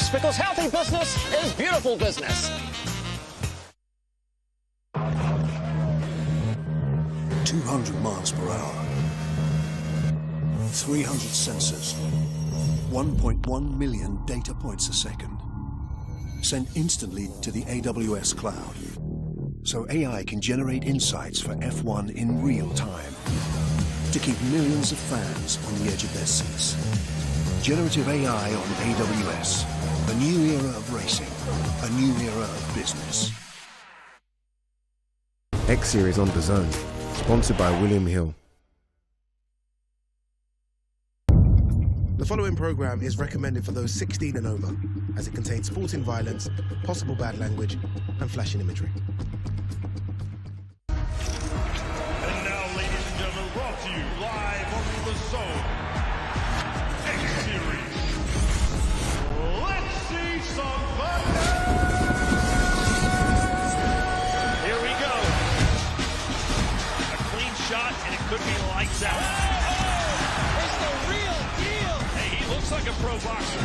business, because healthy business is beautiful business. 200 miles per hour, 300 sensors, 1.1 million data points a second, sent instantly to the AWS cloud, so AI can generate insights for F1 in real time, to keep millions of fans on the edge of their seats. Generative AI on AWS, a new era of racing, a new era of business. X Series on Dazn, sponsored by William Hill. The following program is recommended for those 16 and over, as it contains sporting violence, possible bad language, and flashing imagery. And now, ladies and gentlemen, brought to you live on the Zone X Series. Let's see some thunder! Here we go. A clean shot, and it could be lights out. It's the real deal. Hey, he looks like a pro boxer.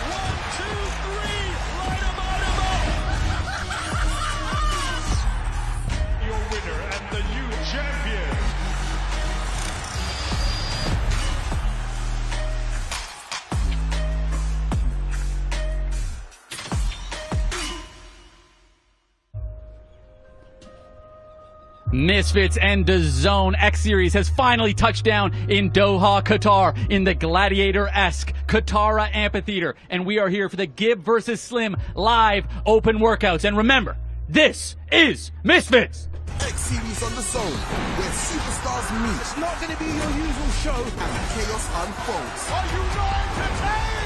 1, 2, 3, light him up. Your winner and the new champion. Misfits and Dazn X Series has finally touched down in Doha, Qatar, in the gladiator-esque Qatar Amphitheater. And we are here for the Gib versus Slim live open workouts. And remember, this is Misfits! X Series on the Zone, where superstars meet. It's not going to be your usual show, and chaos unfolds. Are you not entertained?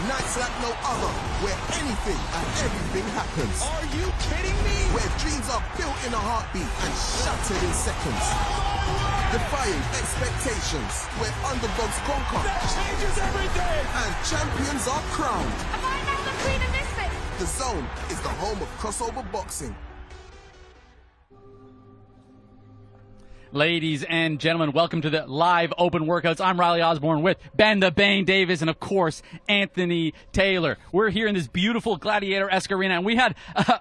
Nights like no other, where anything and everything happens. Are you kidding me? Where dreams are built in a heartbeat and shattered in seconds. Defying expectations, where underdogs conquer. That changes everything! And champions are crowned. Am I not the queen of Misfits? The Zone is the home of crossover boxing. Ladies and gentlemen, welcome to the live open workouts. I'm Riley Osborne with Ben the Bane Davis and, of course, Anthony Taylor. We're here in this beautiful gladiator-esque arena, and we had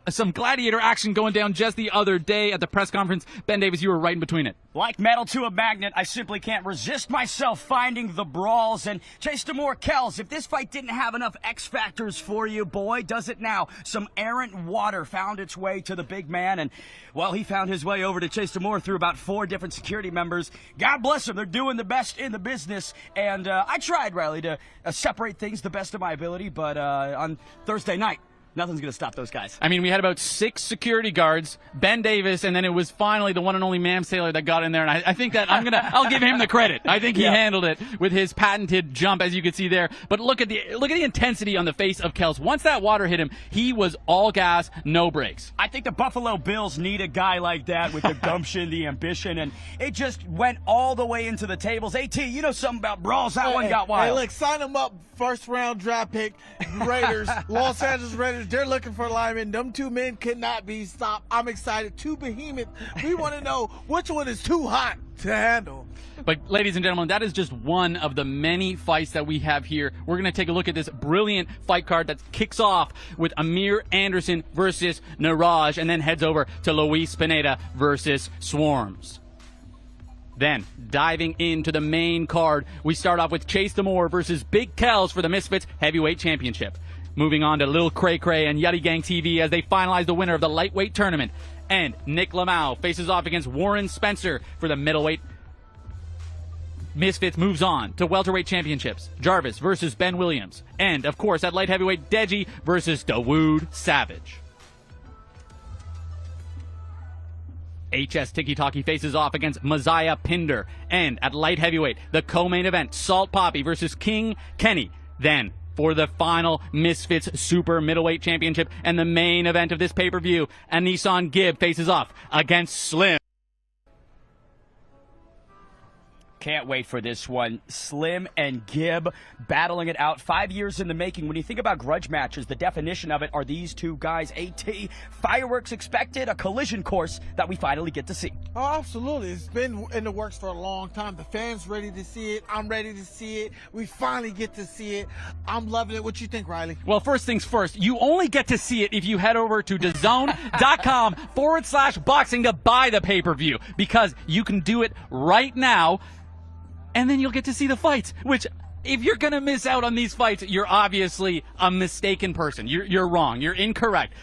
some gladiator action going down just the other day at the press conference. Ben Davis, you were right in between it. Like metal to a magnet, I simply can't resist myself finding the brawls. And Chase Demore Kells, if this fight didn't have enough X factors for you, boy, does it now. Some errant water found its way to the big man, and, well, he found his way over to Chase Demore through about 4 different security members. God bless them. They're doing the best in the business. And I tried, Riley, to separate things the best of my ability, but on Thursday night, nothing's going to stop those guys. I mean, we had about 6 security guards, Ben Davis, and then it was finally the one and only Mam Sailor that got in there. And I think that I'll give him the credit. I think he handled it with his patented jump, as you can see there. But look at the intensity on the face of Kells. Once that water hit him, he was all gas, no brakes. I think the Buffalo Bills need a guy like that with the gumption, the ambition, and it just went all the way into the tables. AT, you know something about brawls. That one got wild. Hey, look, sign him up. First round draft pick, Raiders, Los Angeles Raiders. They're looking for linemen. Them 2 men cannot be stopped. I'm excited. 2 behemoths. We want to know which one is too hot to handle. But, ladies and gentlemen, that is just one of the many fights that we have here. We're going to take a look at this brilliant fight card that kicks off with Amir Anderson versus Niraj, and then heads over to Luis Pineda versus Swarms. Then, diving into the main card, we start off with Chase Demore versus Big Kells for the Misfits Heavyweight Championship. Moving on to Lil Cray Cray and Yutty Gang TV as they finalize the winner of the lightweight tournament. And Nick Lamau faces off against Warren Spencer for the middleweight. Misfits moves on to welterweight championships. Jarvis versus Ben Williams. And, of course, at light heavyweight, Deji versus Dawood Savage. HS Tiki Taki faces off against Messiah Pinder. And at light heavyweight, the co-main event, Salt Poppy versus King Kenny. Then, for the final Misfits Super Middleweight Championship and the main event of this pay-per-view, Anesongib faces off against Slim. Can't wait for this one. Slim and Gib battling it out. 5 years in the making. When you think about grudge matches, the definition of it are these two guys. AT, fireworks expected, a collision course that we finally get to see. Oh, absolutely. It's been in the works for a long time. The fans ready to see it. I'm ready to see it. We finally get to see it. I'm loving it. What you think, Riley? Well, first things first, you only get to see it if you head over to Dazn.com/boxing to buy the pay-per-view, because you can do it right now, and then you'll get to see the fights, which, if you're going to miss out on these fights, you're obviously a mistaken person. You're wrong. You're incorrect.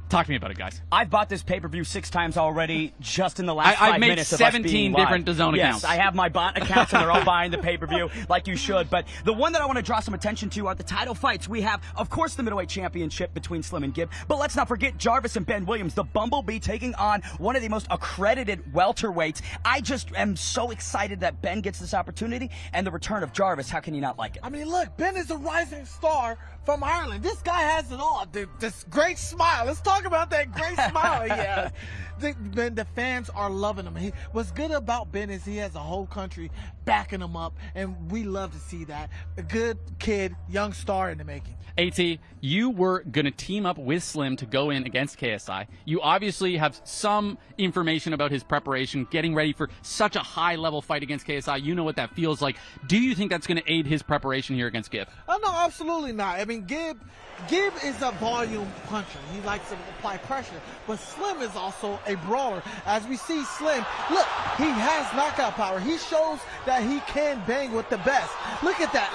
Talk to me about it, guys. I've bought this pay-per-view 6 times already just in the last 5 minutes of us being live. I've made 17 different DAZN accounts. Yes, I have my bot accounts, and they're all buying the pay-per-view like you should. But the one that I want to draw some attention to are the title fights. We have, of course, the middleweight championship between Slim and Gib, but let's not forget Jarvis and Ben Williams, the Bumblebee, taking on one of the most accredited welterweights. I just am so excited that Ben gets this opportunity, and the return of Jarvis. How can you not like it? I mean, look, Ben is a rising star from Ireland. This guy has it all. This great smile. Let's talk about that great smile he has. The fans are loving him. What's good about Ben is he has a whole country backing him up, and we love to see that. A good kid, young star in the making. AT, you were going to team up with Slim to go in against KSI. You obviously have some information about his preparation, getting ready for such a high-level fight against KSI. You know what that feels like. Do you think that's going to aid his preparation here against Gib? Oh, no, absolutely not. I mean, Gib is a volume puncher. He likes to apply pressure. But Slim is also a brawler. As we see Slim, look, he has knockout power. He shows that he can bang with the best. Look at that.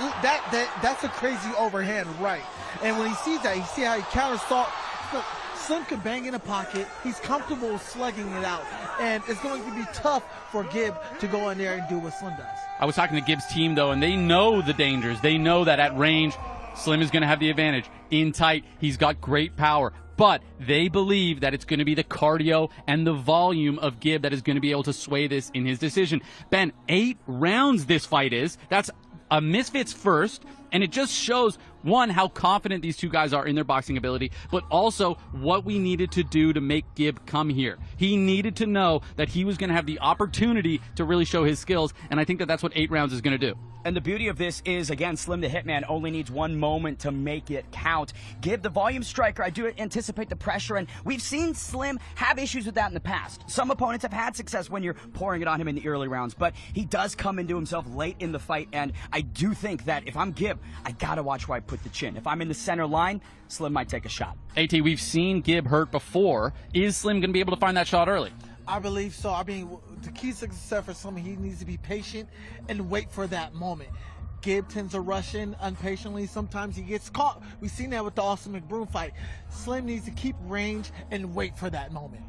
That's a crazy overhand right. And when he sees that, you see how he counter-assault. Look, Slim can bang in the pocket. He's comfortable slugging it out. And it's going to be tough for Gib to go in there and do what Slim does. I was talking to Gib's team, though, and they know the dangers. They know that at range, Slim is going to have the advantage. In tight, he's got great power. But they believe that it's going to be the cardio and the volume of Gib that is going to be able to sway this in his decision. Ben, 8 rounds this fight is. That's a Misfits first, and it just shows, one, how confident these two guys are in their boxing ability, but also what we needed to do to make Gib come here. He needed to know that he was going to have the opportunity to really show his skills, and I think that that's what 8 rounds is going to do. And the beauty of this is, again, Slim the Hitman only needs 1 moment to make it count. Gib, the volume striker, I do anticipate the pressure, and we've seen Slim have issues with that in the past. Some opponents have had success when you're pouring it on him in the early rounds, but he does come into himself late in the fight, and I do think that if I'm Gib, I gotta watch where I put the chin. If I'm in the center line, Slim might take a shot. AT, we've seen Gib hurt before. Is Slim going to be able to find that shot early? I believe so. I mean, the key to success for Slim, he needs to be patient and wait for that moment. Gib tends to rush in impatiently. Sometimes he gets caught. We've seen that with the Austin McBroom fight. Slim needs to keep range and wait for that moment.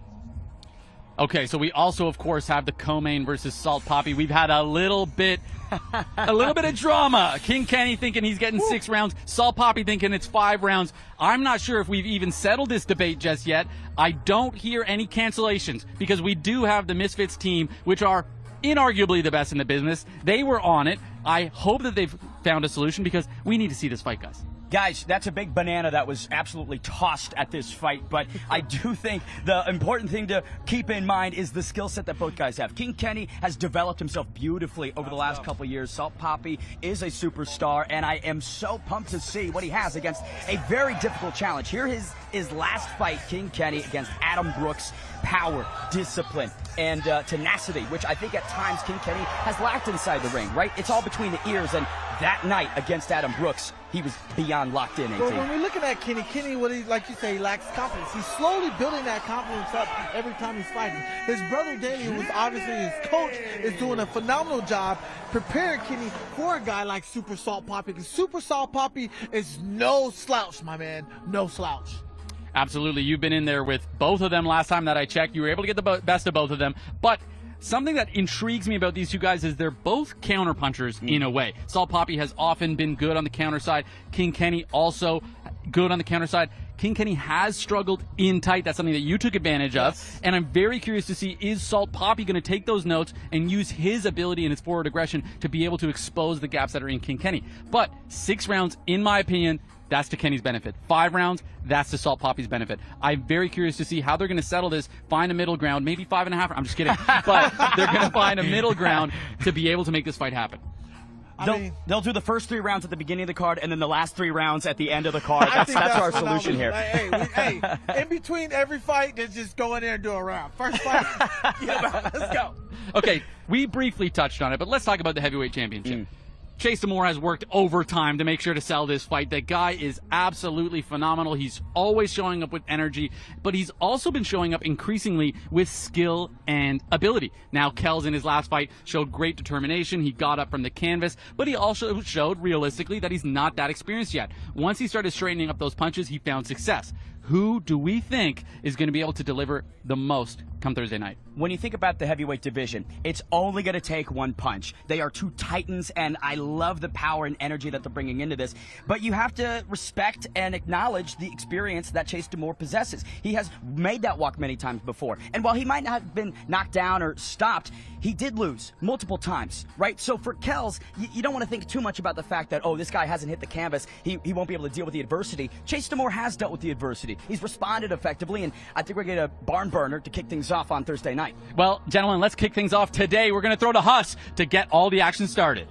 Okay, so we also, of course, have the co-main versus Salt Poppy. We've had a little bit of drama. King Kenny thinking he's getting 6 rounds. Salt Poppy thinking it's 5 rounds. I'm not sure if we've even settled this debate just yet. I don't hear any cancellations because we do have the Misfits team, which are inarguably the best in the business. They were on it. I hope that they've found a solution because we need to see this fight, guys. Guys, that's a big banana that was absolutely tossed at this fight, but I do think the important thing to keep in mind is the skill set that both guys have. King Kenny has developed himself beautifully over the last couple of years. Salt Poppy is a superstar, and I am so pumped to see what he has against a very difficult challenge. Here is his last fight, King Kenny, against Adam Brooks. Power, discipline, and tenacity, which I think at times King Kenny has lacked inside the ring, right? It's all between the ears, and that night against Adam Brooks, he was beyond locked in, AT. Well, when we're looking at Kenny, like you say, he lacks confidence. He's slowly building that confidence up every time he's fighting. His brother Daley, who was obviously his coach, is doing a phenomenal job preparing Kenny for a guy like Super Salt Poppy. Because Super Salt Poppy is no slouch, my man, no slouch. Absolutely. You've been in there with both of them last time that I checked. You were able to get the best of both of them. But something that intrigues me about these two guys is they're both counterpunchers in a way. Salt Poppy has often been good on the counter side. King Kenny also good on the counter side. King Kenny has struggled in tight. That's something that you took advantage of. And I'm very curious to see, is Salt Poppy going to take those notes and use his ability and his forward aggression to be able to expose the gaps that are in King Kenny? But 6 rounds, in my opinion, that's to Kenny's benefit. 5 rounds, that's to Salt Poppy's benefit. I'm very curious to see how they're going to settle this, find a middle ground, maybe 5.5. I'm just kidding. But they're going to find a middle ground to be able to make this fight happen. They'll do the first 3 rounds at the beginning of the card and then the last 3 rounds at the end of the card. That's our solution here. Like, hey, in between every fight, just go in there and do a round. First fight, let's go. Okay, we briefly touched on it, but let's talk about the heavyweight championship. Chase Moore has worked overtime to make sure to sell this fight. The guy is absolutely phenomenal. He's always showing up with energy, but he's also been showing up increasingly with skill and ability. Now, Kells in his last fight showed great determination. He got up from the canvas, but he also showed realistically that he's not that experienced yet. Once he started straightening up those punches, he found success. Who do we think is going to be able to deliver the most come Thursday night? When you think about the heavyweight division, it's only going to take one punch. They are 2 titans, and I love the power and energy that they're bringing into this. But you have to respect and acknowledge the experience that Chase Moore possesses. He has made that walk many times before. And while he might not have been knocked down or stopped, he did lose multiple times, right? So for Kells, you don't want to think too much about the fact that, oh, this guy hasn't hit the canvas. He won't be able to deal with the adversity. Chase Moore has dealt with the adversity. He's responded effectively, and I think we're going to get a barn burner to kick things off on Thursday night. Well, gentlemen, let's kick things off today. We're going to throw to Huss to get all the action started.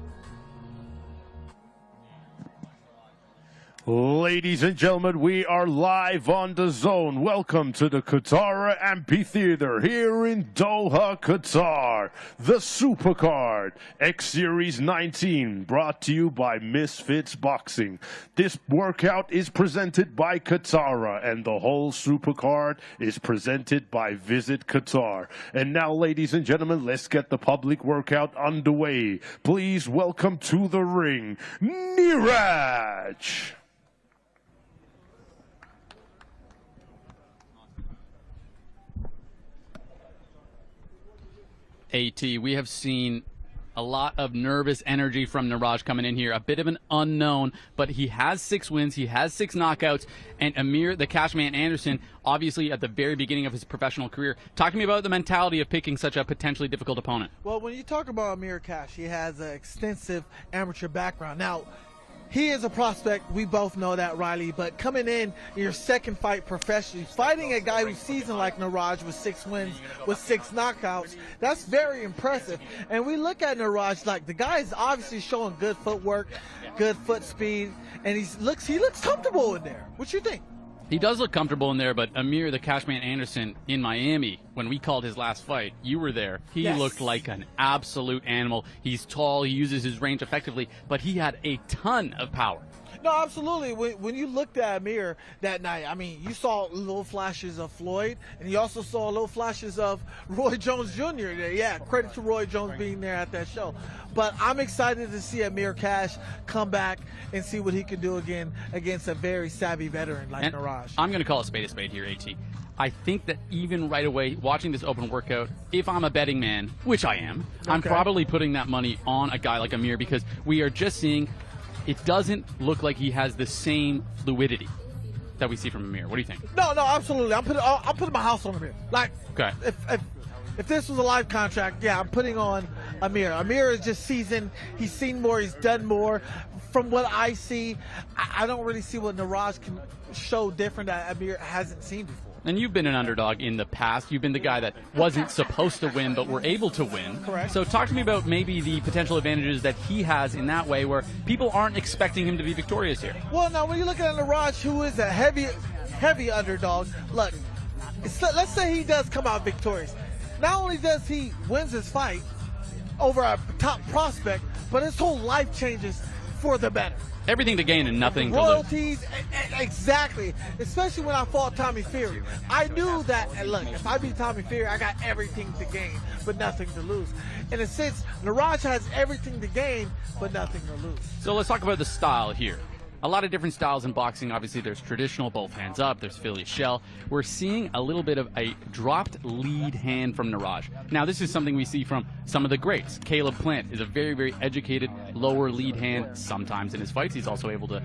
Ladies and gentlemen, we are live on Dazn. Welcome to the Qatar Amphitheater here in Doha, Qatar. The Supercard X Series 19, brought to you by Misfits Boxing. This workout is presented by Qatar, and the whole Supercard is presented by Visit Qatar. And now, ladies and gentlemen, let's get the public workout underway. Please welcome to the ring, Niraj. AT, we have seen a lot of nervous energy from Niraj coming in here. A bit of an unknown, but he has 6 wins, he has 6 knockouts, and Amir, the Cashman Anderson, obviously at the very beginning of his professional career. Talk to me about the mentality of picking such a potentially difficult opponent. Well, when you talk about Amir Cash, he has an extensive amateur background. Now, he is a prospect. We both know that, Riley. But coming in your second fight professionally, fighting a guy who's seasoned like Niraj with 6 wins, with 6 knockouts, that's very impressive. And we look at Niraj like the guy is obviously showing good footwork, good foot speed, and he looks comfortable in there. What you think? He does look comfortable in there, but Amir, the Cashman Anderson, in Miami, when we called his last fight, you were there. He looked like an absolute animal. He's tall, he uses his range effectively, but he had a ton of power. No, absolutely. When you looked at Amir that night, I mean, you saw little flashes of Floyd, and you also saw little flashes of Roy Jones Jr. there. Yeah, credit to Roy Jones being there at that show. But I'm excited to see Amir Cash come back and see what he can do again against a very savvy veteran like Niraj. I'm going to call a spade here, AT. I think that even right away, watching this open workout, if I'm a betting man, which I am, I'm probably putting that money on a guy like Amir, because we are just seeing it doesn't look like he has the same fluidity that we see from Amir. What do you think? No, absolutely. I'm putting my house on Amir. Like, okay. If this was a live contract, yeah, I'm putting on Amir. Amir is just seasoned. He's seen more. He's done more. From what I see, I don't really see what Niraj can show different that Amir hasn't seen before. And you've been an underdog in the past. You've been the guy that wasn't supposed to win, but were able to win. Correct. So talk to me about maybe the potential advantages that he has in that way, where people aren't expecting him to be victorious here. Well, now, when you look at Niraj, who is a heavy underdog, look, let's say he does come out victorious. Not only does he wins his fight over a top prospect, but his whole life changes for the better. Everything to gain and nothing to lose. Royalties, exactly. Especially when I fought Tommy Fury. I knew that, and look, if I beat Tommy Fury, I got everything to gain, but nothing to lose. In a sense, Niraj has everything to gain, but nothing to lose. So let's talk about the style here. A lot of different styles in boxing. Obviously, there's traditional, both hands up. There's Philly shell. We're seeing a little bit of a dropped lead hand from Niraj. Now, this is something we see from some of the greats. Caleb Plant is a very, very educated lower lead hand sometimes in his fights. He's also able to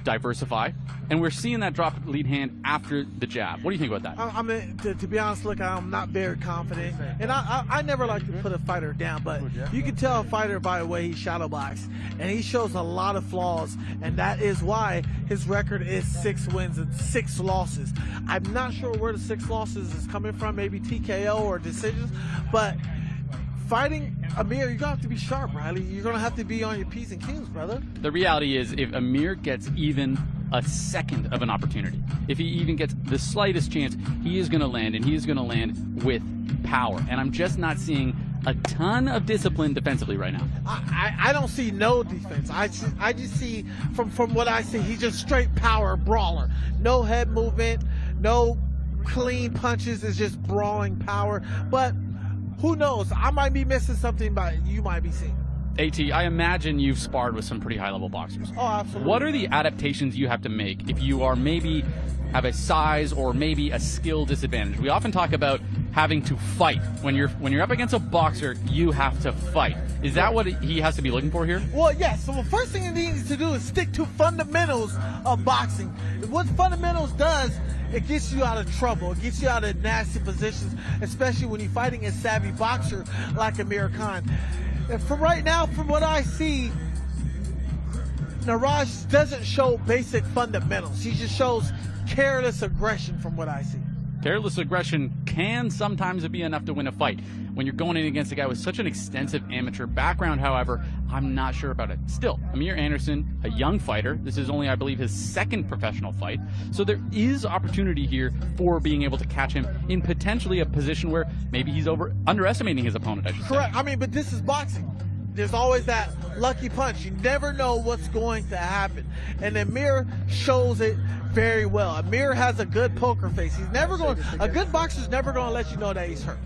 diversify. And we're seeing that dropped lead hand after the jab. What do you think about that? I mean, to be honest, look, I'm not very confident. And I never like to put a fighter down, but you can tell a fighter by the way he shadow box. And he shows a lot of flaws, and that is why his record is 6 wins and 6 losses. I'm not sure where the 6 losses is coming from, maybe TKO or decisions, but fighting Amir, you're going to have to be sharp, Riley. You're going to have to be on your P's and Q's, brother. The reality is, if Amir gets even a second of an opportunity, if he even gets the slightest chance, he is going to land, and he is going to land with power. And I'm just not seeing a ton of discipline defensively right now. I don't see no defense. I just see, from what I see, he's just straight power brawler. No head movement, no clean punches. It's just brawling power. But who knows? I might be missing something, but you might be seeing. AT, I imagine you've sparred with some pretty high-level boxers. Oh, absolutely. What are the adaptations you have to make if you are maybe have a size or maybe a skill disadvantage? We often talk about having to fight. When you're up against a boxer, you have to fight. Is that what he has to be looking for here? Well, yes. So the first thing he needs to do is stick to fundamentals of boxing. What fundamentals does, it gets you out of trouble. It gets you out of nasty positions, especially when you're fighting a savvy boxer like Amir Khan. And from right now, from what I see, Niraj doesn't show basic fundamentals. He just shows careless aggression from what I see. Careless aggression can sometimes be enough to win a fight. When you're going in against a guy with such an extensive amateur background, however, I'm not sure about it. Still, Amir Anderson, a young fighter. This is only, I believe, his second professional fight. So there is opportunity here for being able to catch him in potentially a position where maybe he's underestimating his opponent, I should say. Correct. I mean, but this is boxing. There's always that lucky punch. You never know what's going to happen. And Amir shows it very well. Amir has a good poker face. A good boxer's never going to let you know that he's hurt.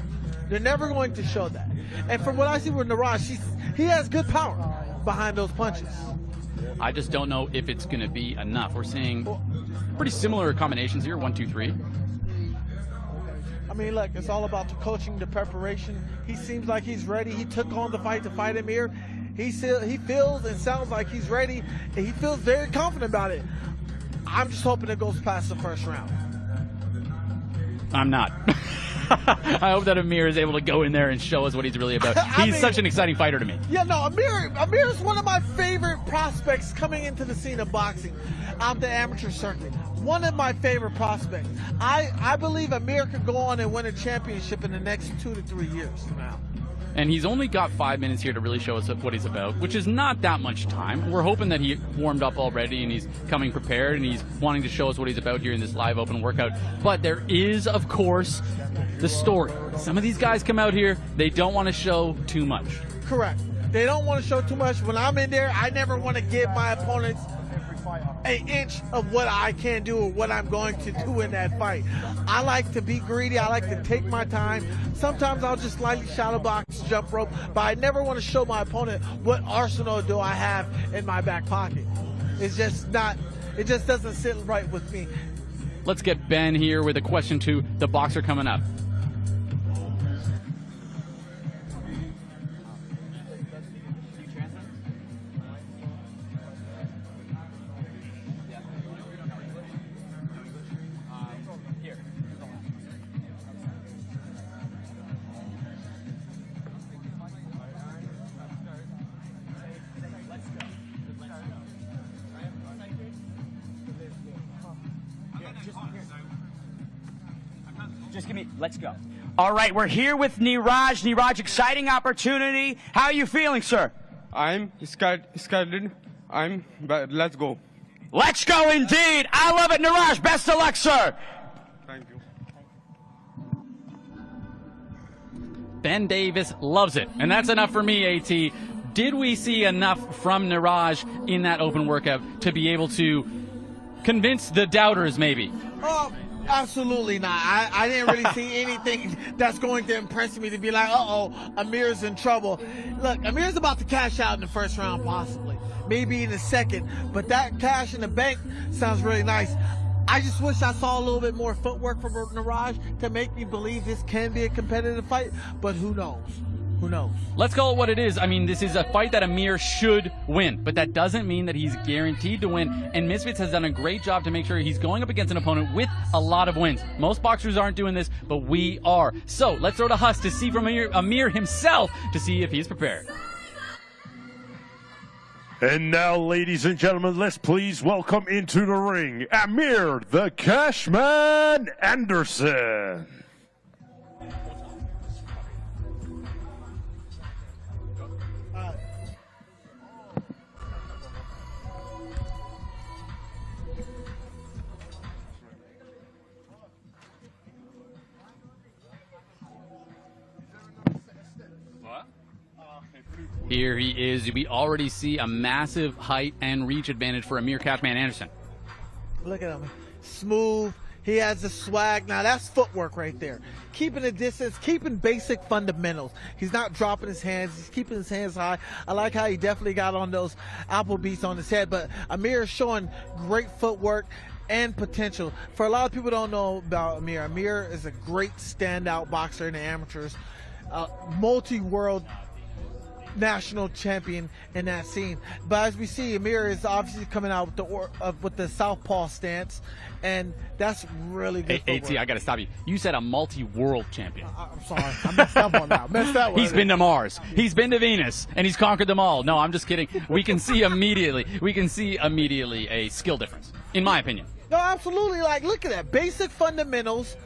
They're never going to show that. And from what I see with Niraj, he has good power behind those punches. I just don't know if it's going to be enough. We're seeing pretty similar combinations here, 1, 2, 3. I mean, look, it's all about the coaching, the preparation. He seems like he's ready. He took on the fight to fight Amir. He feels and sounds like he's ready, and he feels very confident about it. I'm just hoping it goes past the first round. I'm not. I hope that Amir is able to go in there and show us what he's really about. He's such an exciting fighter to me. Yeah, no, Amir is one of my favorite prospects coming into the scene of boxing out the amateur circuit. One of my favorite prospects. I believe Amir could go on and win a championship in the next 2 to 3 years from now. And he's only got 5 minutes here to really show us what he's about, which is not that much time. We're hoping that he warmed up already and he's coming prepared and he's wanting to show us what he's about here in this live open workout. But there is, of course, the story. Some of these guys come out here, they don't want to show too much. Correct. They don't want to show too much. When I'm in there, I never want to give my opponents an inch of what I can do or what I'm going to do in that fight. I like to be greedy. I like to take my time. Sometimes I'll just lightly shadow box, jump rope, but I never want to show my opponent what arsenal do I have in my back pocket. It's just not, it just doesn't sit right with me. Let's get Ben here with a question to the boxer coming up. Just give me, let's go. All right, we're here with Niraj. Niraj, exciting opportunity. How are you feeling, sir? I'm scared. But let's go. Let's go indeed. I love it, Niraj. Best of luck, sir. Thank you. Ben Davis loves it, and that's enough for me, AT. Did we see enough from Niraj in that open workout to be able to convince the doubters, maybe? Absolutely not. I didn't really see anything that's going to impress me to be like, uh-oh, Amir's in trouble. Look, Amir's about to cash out in the first round, possibly. Maybe in the second. But that cash in the bank sounds really nice. I just wish I saw a little bit more footwork from Niraj to make me believe this can be a competitive fight. But who knows? Who knows? Let's call it what it is. I mean, this is a fight that Amir should win, but that doesn't mean that he's guaranteed to win. And Misfits has done a great job to make sure he's going up against an opponent with a lot of wins. Most boxers aren't doing this, but we are. So let's throw to Huss to see from Amir himself to see if he's prepared. And now, ladies and gentlemen, let's please welcome into the ring Amir the Cashman Anderson. Here he is. We already see a massive height and reach advantage for Amir Cashman Anderson. Look at him. Smooth. He has the swag. Now, that's footwork right there. Keeping the distance, keeping basic fundamentals. He's not dropping his hands. He's keeping his hands high. I like how he definitely got on those apple beats on his head. But Amir is showing great footwork and potential. For a lot of people who don't know about Amir, Amir is a great standout boxer in the amateurs. Multi-world national champion in that scene. But as we see, Amir is obviously coming out with the southpaw stance, and that's really good. Hey, AT, I got to stop you. You said a multi-world champion. I'm sorry. I messed up on that. Messed that one. He's been to Mars. He's been to Venus, and he's conquered them all. No, I'm just kidding. We can see immediately. We can see immediately a skill difference, in my opinion. No, absolutely. Like, look at that. Basic fundamentals.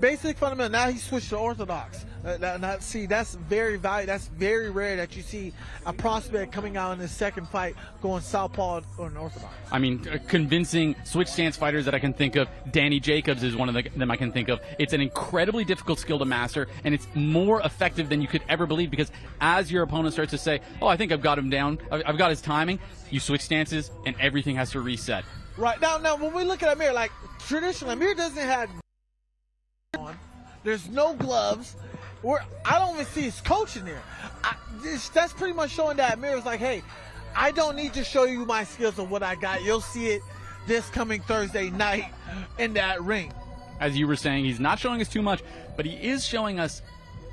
Now he switched to orthodox. That's very valuable. That's very rare that you see a prospect coming out in his second fight going southpaw or an orthodox. I mean, convincing switch stance fighters that I can think of. Danny Jacobs is one of them I can think of. It's an incredibly difficult skill to master, and it's more effective than you could ever believe, because as your opponent starts to say, oh, I think I've got him down, I've got his timing, you switch stances, and everything has to reset. Right. Now when we look at Amir, like, traditionally, Amir doesn't have on. There's no gloves. I don't even see his coach in there. That's pretty much showing that Amir's like, hey, I don't need to show you my skills of what I got. You'll see it this coming Thursday night in that ring. As you were saying, he's not showing us too much, but he is showing us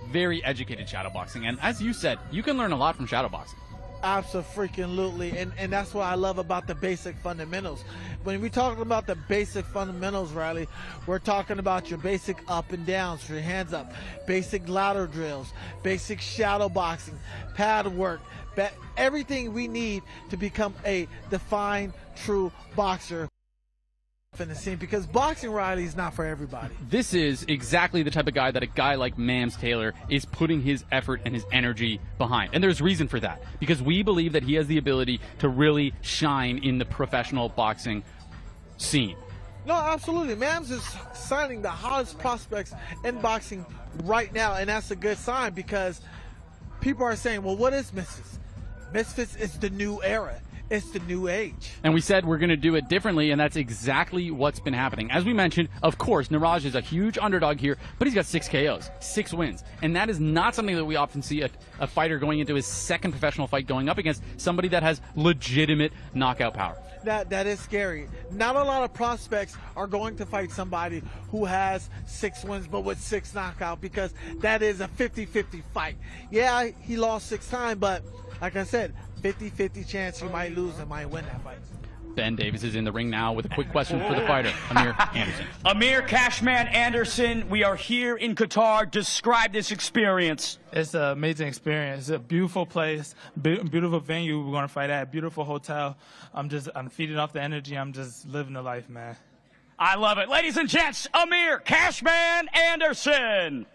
very educated shadowboxing. And as you said, you can learn a lot from shadowboxing. Absolutely, and that's what I love about the basic fundamentals. When we talking about the basic fundamentals, Riley, we're talking about your basic up and downs, your hands up, basic ladder drills, basic shadow boxing, pad work, everything we need to become a defined, true boxer in the scene, because boxing, Riley, is not for everybody. This is exactly the type of guy that a guy like Mams Taylor is putting his effort and his energy behind. And there's reason for that, because we believe that he has the ability to really shine in the professional boxing scene. No, absolutely. Mams is signing the hottest prospects in boxing right now, and that's a good sign, because people are saying, well, what is Misfits? Misfits is the new era. It's the new age. And we said we're going to do it differently, and that's exactly what's been happening. As we mentioned, of course, Niraj is a huge underdog here, but he's got 6 KOs, 6 wins. And that is not something that we often see a fighter going into his second professional fight going up against somebody that has legitimate knockout power. That is scary. Not a lot of prospects are going to fight somebody who has 6 wins but with 6 knockout, because that is a 50-50 fight. Yeah, he lost 6 times, but like I said, 50-50 chance he might lose and might win that fight. Ben Davis is in the ring now with a quick question for the fighter, Amir Anderson. Amir Cashman Anderson, we are here in Qatar. Describe this experience. It's an amazing experience. It's a beautiful place, beautiful venue we're going to fight at, beautiful hotel. I'm feeding off the energy. I'm just living the life, man. I love it. Ladies and gents, Amir Cashman Anderson.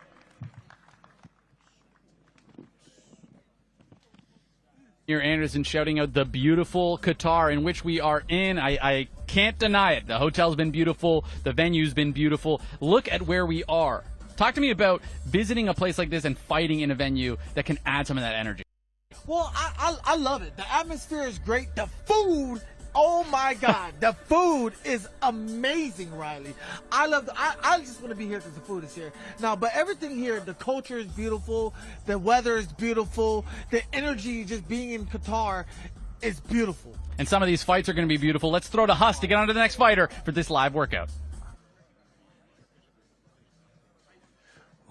Amir Anderson shouting out the beautiful Qatar in which we are in. I can't deny it. The hotel's been beautiful. The venue's been beautiful. Look at where we are. Talk to me about visiting a place like this and fighting in a venue that can add some of that energy. Well, I love it. The atmosphere is great. The food, oh my God, the food is amazing, Riley. I just want to be here because the food is here. Now, but everything here, the culture is beautiful. The weather is beautiful. The energy just being in Qatar is beautiful. And some of these fights are going to be beautiful. Let's throw to Huss to get on to the next fighter for this live workout.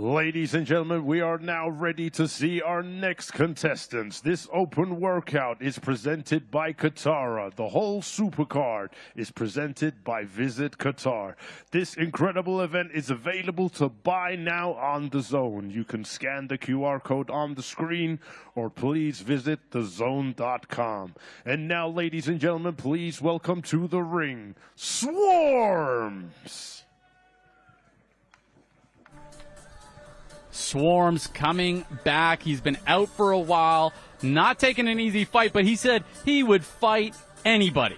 Ladies and gentlemen, we are now ready to see our next contestants. This open workout is presented by Qatar. The whole Supercard is presented by Visit Qatar. This incredible event is available to buy now on Dazn. You can scan the QR code on the screen or please visit Dazn.com. And now, ladies and gentlemen, please welcome to the ring, Swarms. Swarms coming back. He's been out for a while, not taking an easy fight, but he said he would fight anybody.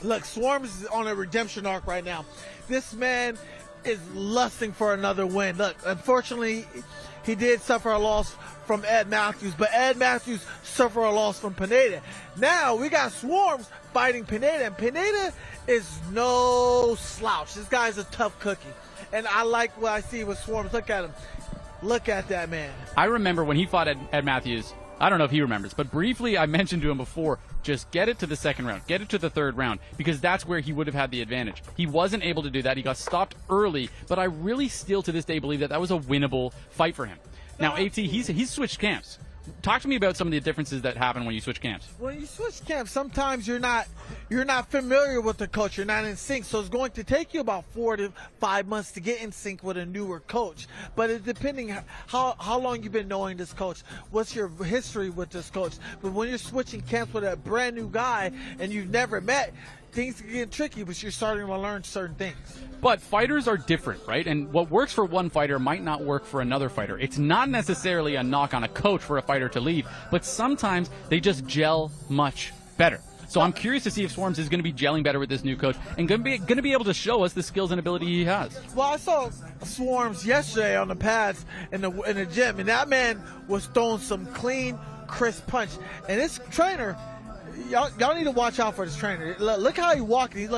Look, Swarms is on a redemption arc right now. This man is lusting for another win. Look, unfortunately, he did suffer a loss from Ed Matthews, but Ed Matthews suffered a loss from Pineda. Now we got Swarms fighting Pineda, and Pineda is no slouch. This guy's a tough cookie, and I like what I see with Swarms. Look at him. Look at that man. I remember when he fought Ed Matthews. I don't know if he remembers, but briefly I mentioned to him before, just get it to the second round, get it to the third round, because that's where he would have had the advantage. He wasn't able to do that. He got stopped early, but I really still to this day believe that that was a winnable fight for him. Now, AT, he's switched camps. Talk to me about some of the differences that happen when you switch camps. When you switch camps, sometimes you're not familiar with the coach. You're not in sync, so it's going to take you about 4 to 5 months to get in sync with a newer coach. But it's depending how long you've been knowing this coach, what's your history with this coach. But when you're switching camps with a brand new guy and you've never met, things can get tricky, but you're starting to learn certain things. But fighters are different, right? And what works for one fighter might not work for another fighter. It's not necessarily a knock on a coach for a fighter to leave, but sometimes they just gel much better. So I'm curious to see if Swarms is going to be gelling better with this new coach and going to be able to show us the skills and ability he has. Well, I saw Swarms yesterday on the pads in the gym, and that man was throwing some clean, crisp punch. And this trainer, y'all need to watch out for this trainer. Look how he walking.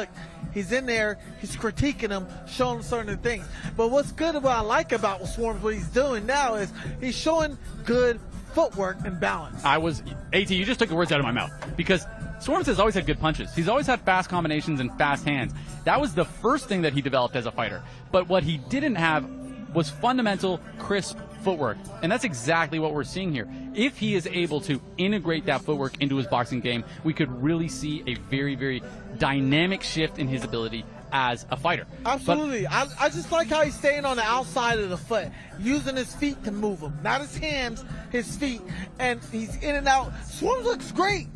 He's in there. He's critiquing him, showing him certain things. But what's good, what I like about Swarms, what he's doing now is he's showing good footwork and balance. AT, you just took the words out of my mouth, because Swarms has always had good punches. He's always had fast combinations and fast hands. That was the first thing that he developed as a fighter. But what he didn't have was fundamental, crisp footwork. And that's exactly what we're seeing here. If he is able to integrate that footwork into his boxing game, we could really see a very, very dynamic shift in his ability as a fighter. Absolutely. I just like how he's staying on the outside of the foot, using his feet to move him. Not his hands, his feet. And he's in and out. Swarms looks great.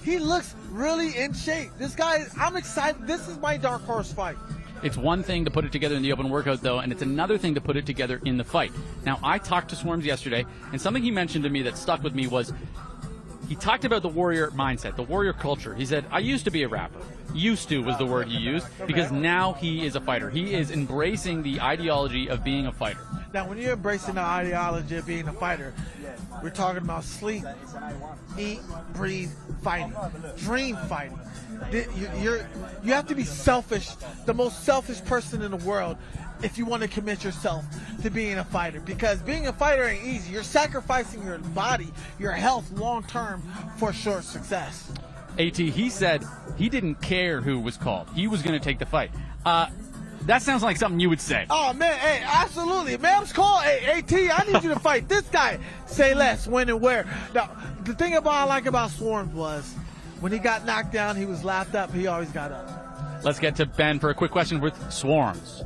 He looks really in shape. This guy, I'm excited. This is my dark horse fight. It's one thing to put it together in the open workout, though, and it's another thing to put it together in the fight. Now, I talked to Swarms yesterday, and something he mentioned to me that stuck with me was he talked about the warrior mindset, the warrior culture. He said, I used to be a rapper. Used to was the word he used, because now he is a fighter. He is embracing the ideology of being a fighter. Now, when you're embracing the ideology of being a fighter, we're talking about sleep, eat, breathe, fighting, dream fighting. You have to be selfish, the most selfish person in the world, if you want to commit yourself to being a fighter. Because being a fighter ain't easy. You're sacrificing your body, your health long term for short success. AT, he said he didn't care who was called. He was going to take the fight. That sounds like something you would say. Oh, man, hey, absolutely. Man's call, hey, AT, I need you to fight this guy. Say less, when and where. Now, the thing I like about Swarms was when he got knocked down, he was laughed up. He always got up. Let's get to Ben for a quick question with Swarms.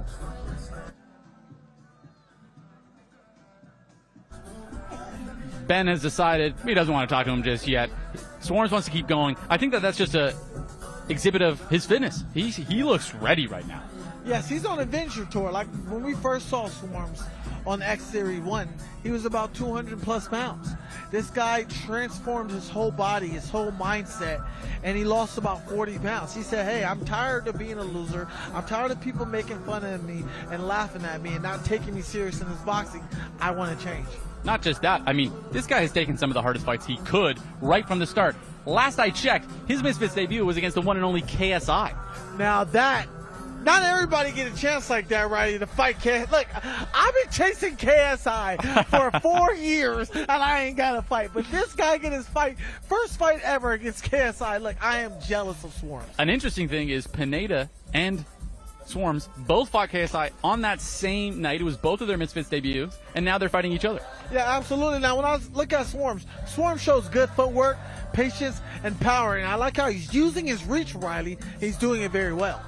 Ben has decided he doesn't want to talk to him just yet. Swarms wants to keep going. I think that's just a exhibit of his fitness. He looks ready right now. Yes, he's on a venture tour. Like when we first saw Swarms on X Series 1, he was about 200 plus pounds. This guy transformed his whole body, his whole mindset, and he lost about 40 pounds. He said, hey, I'm tired of being a loser. I'm tired of people making fun of me and laughing at me and not taking me serious in this boxing. I want to change. Not just that. I mean, this guy has taken some of the hardest fights he could right from the start. Last I checked, his Misfits debut was against the one and only KSI. Now that, not everybody get a chance like that, right, to fight KSI. Look, I've been chasing KSI for 4 years, and I ain't got a fight. But this guy get his first fight ever against KSI. Look, I am jealous of Swarms. An interesting thing is Pineda and Swarms both fought KSI on that same night. It was both of their Misfits debuts, and now they're fighting each other. Yeah, absolutely. Now, when I look at Swarms shows good footwork, patience, and power, and I like how he's using his reach, Riley. He's doing it very well.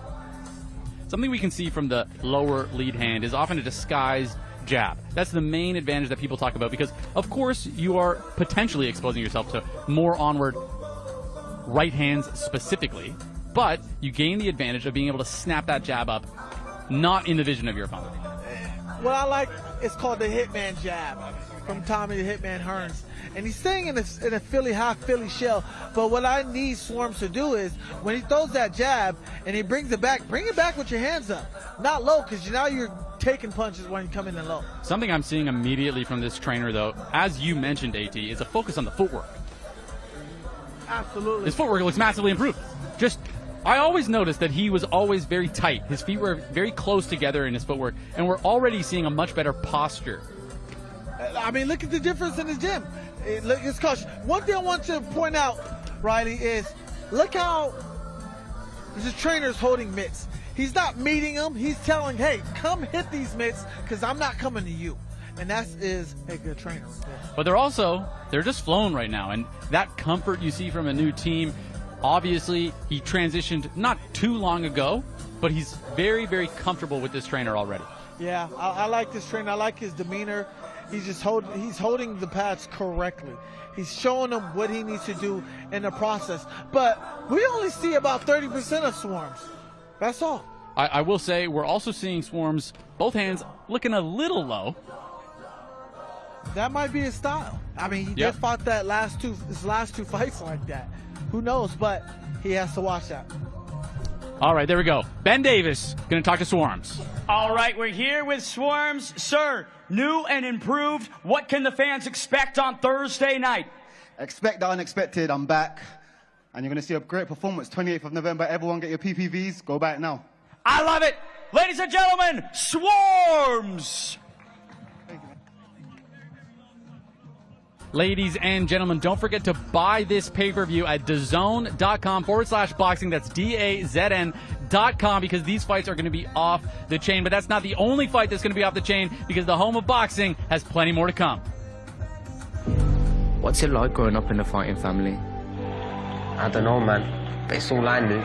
Something we can see from the lower lead hand is often a disguised jab. That's the main advantage that people talk about because, of course, you are potentially exposing yourself to more onward right hands specifically, but you gain the advantage of being able to snap that jab up, not in the vision of your opponent. What I like is called the Hitman jab from Tommy the Hitman Hearns. And he's staying in a Philly, half Philly shell. But what I need Swarms to do is when he throws that jab and he brings it back, bring it back with your hands up. Not low, because now you're taking punches when you come in low. Something I'm seeing immediately from this trainer, though, as you mentioned, AT, is a focus on the footwork. Absolutely. His footwork looks massively improved. I always noticed that he was always very tight. His feet were very close together in his footwork, and we're already seeing a much better posture. I mean, look at the difference in the gym. It's coach. One thing I want to point out, Riley, is look how the trainer's holding mitts. He's not meeting them. He's telling, hey, come hit these mitts because I'm not coming to you. And that is a good trainer. But they're just flown right now. And that comfort you see from a new team, obviously he transitioned not too long ago, but he's very, very comfortable with this trainer already. Yeah, I like this trainer. I like his demeanor. He's holding the pads correctly. He's showing them what he needs to do in the process. But we only see about 30% of Swarms. That's all. I will say we're also seeing Swarms, both hands looking a little low. That might be his style. I mean, he just fought his last two fights like that. Who knows? But he has to watch that. All right, there we go. Ben Davis going to talk to Swarms. All right, we're here with Swarms. Sir, new and improved. What can the fans expect on Thursday night? Expect the unexpected. I'm back. And you're going to see a great performance. 28th of November. Everyone get your PPVs. Go back now. I love it. Ladies and gentlemen, Swarms. Ladies and gentlemen, don't forget to buy this pay-per-view at dazn.com/boxing. That's DAZN.com, because these fights are going to be off the chain. But that's not the only fight that's going to be off the chain, because the home of boxing has plenty more to come. What's it like growing up in a fighting family? I don't know, man, but it's all I knew.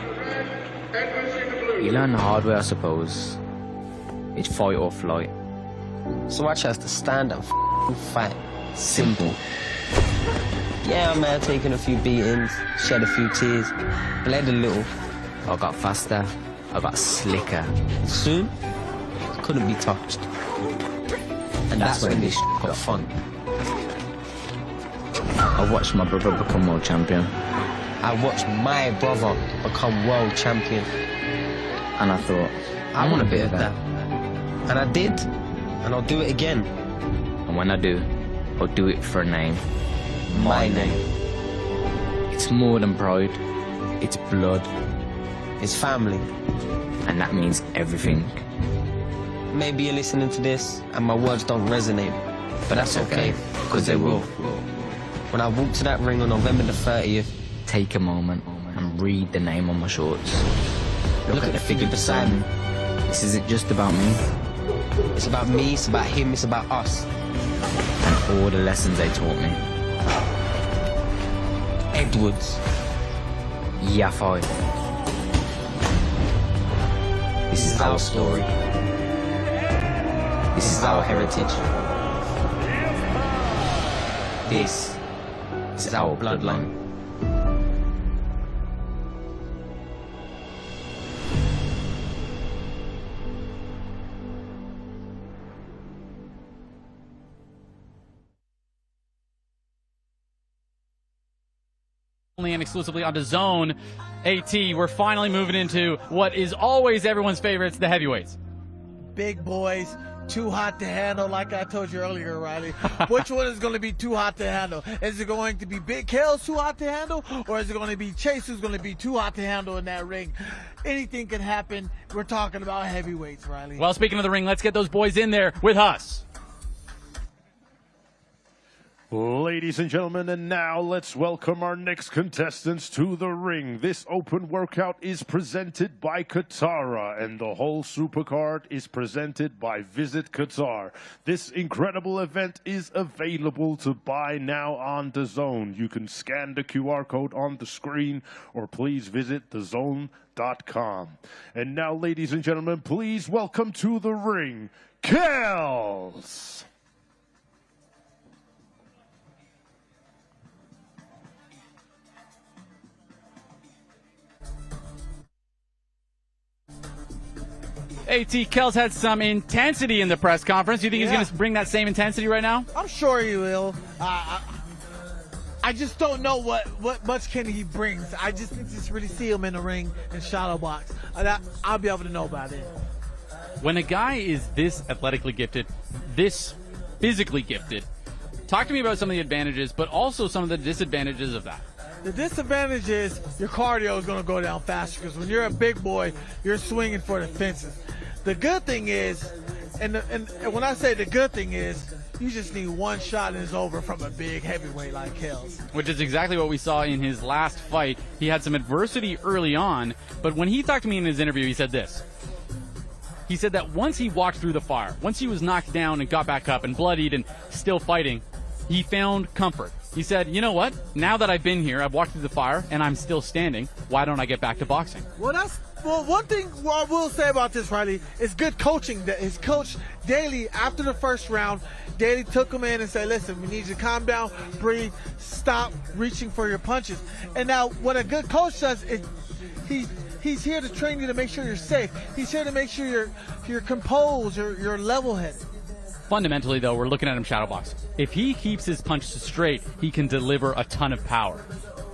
You learn the hard way, I suppose. It's fight or flight. So I chose to stand and fight. Simple. Yeah, man, taking a few beatings, shed a few tears, bled a little. I got faster, I got slicker. Soon, I couldn't be touched. And that's when this got fun. I watched my brother become world champion. I watched my brother become world champion. And I thought, I want a bit of that. And I did. And I'll do it again. And when I do, I'll do it for a name. My name. It's more than pride. It's blood. It's family. And that means everything. Maybe you're listening to this and my words don't resonate. But that's okay, because they will. When I walk to that ring on November the 30th, take a moment and read the name on my shorts. Look at the figure beside me. This isn't just about me. It's about me, it's about him, it's about us. And all the lessons they taught me. Edwards. Yafai. This is our story. This is our heritage. This is our bloodline. Only and exclusively on Dazn. AT, we're finally moving into what is always everyone's favorites, the heavyweights. Big boys, too hot to handle, like I told you earlier, Riley. Which one is going to be too hot to handle? Is it going to be Big Kale's too hot to handle, or is it going to be Chase who's going to be too hot to handle in that ring? Anything can happen. We're talking about heavyweights, Riley. Well, speaking of the ring, let's get those boys in there with us. Ladies and gentlemen, and now let's welcome our next contestants to the ring. This open workout is presented by Qatar, and the whole Supercard is presented by Visit Qatar. This incredible event is available to buy now on Dazn. You can scan the QR code on the screen, or please visit Dazn.com. And now, ladies and gentlemen, please welcome to the ring, Kells. AT, Kells had some intensity in the press conference. You think he's going to bring that same intensity right now? I'm sure he will. I just don't know what much can he brings. I just need to really see him in the ring and shadow box. I'll be able to know about it. When a guy is this athletically gifted, this physically gifted, talk to me about some of the advantages, but also some of the disadvantages of that. The disadvantage is your cardio is going to go down faster because when you're a big boy, you're swinging for the fences. The good thing is, and when I say the good thing is, you just need one shot and it's over from a big heavyweight like Kells. Which is exactly what we saw in his last fight. He had some adversity early on, but when he talked to me in his interview, he said this. He said that once he walked through the fire, once he was knocked down and got back up and bloodied and still fighting, he found comfort. He said, you know what? Now that I've been here, I've walked through the fire, and I'm still standing, why don't I get back to boxing? Well, one thing I will say about this, Riley, is good coaching. His coach, Daly, after the first round, Daly took him in and said, listen, we need you to calm down, breathe, stop reaching for your punches. And now what a good coach does is he's here to train you to make sure you're safe. He's here to make sure you're composed, you're level-headed. Fundamentally, though, we're looking at him shadowbox. If he keeps his punches straight, he can deliver a ton of power.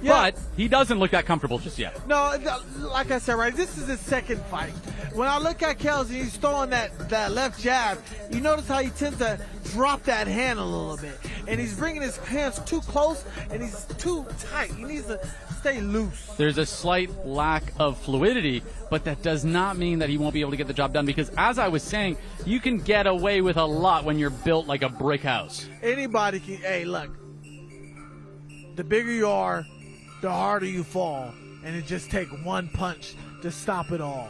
Yeah. But he doesn't look that comfortable just yet. No, like I said, right, this is his second fight. When I look at Kells and he's throwing that left jab, you notice how he tends to drop that hand a little bit. And he's bringing his hands too close and he's too tight. He needs to stay loose. There's a slight lack of fluidity, but that does not mean that he won't be able to get the job done because, as I was saying, you can get away with a lot when you're built like a brick house. Anybody can, hey, look, the bigger you are, the harder you fall, and it just takes one punch to stop it all.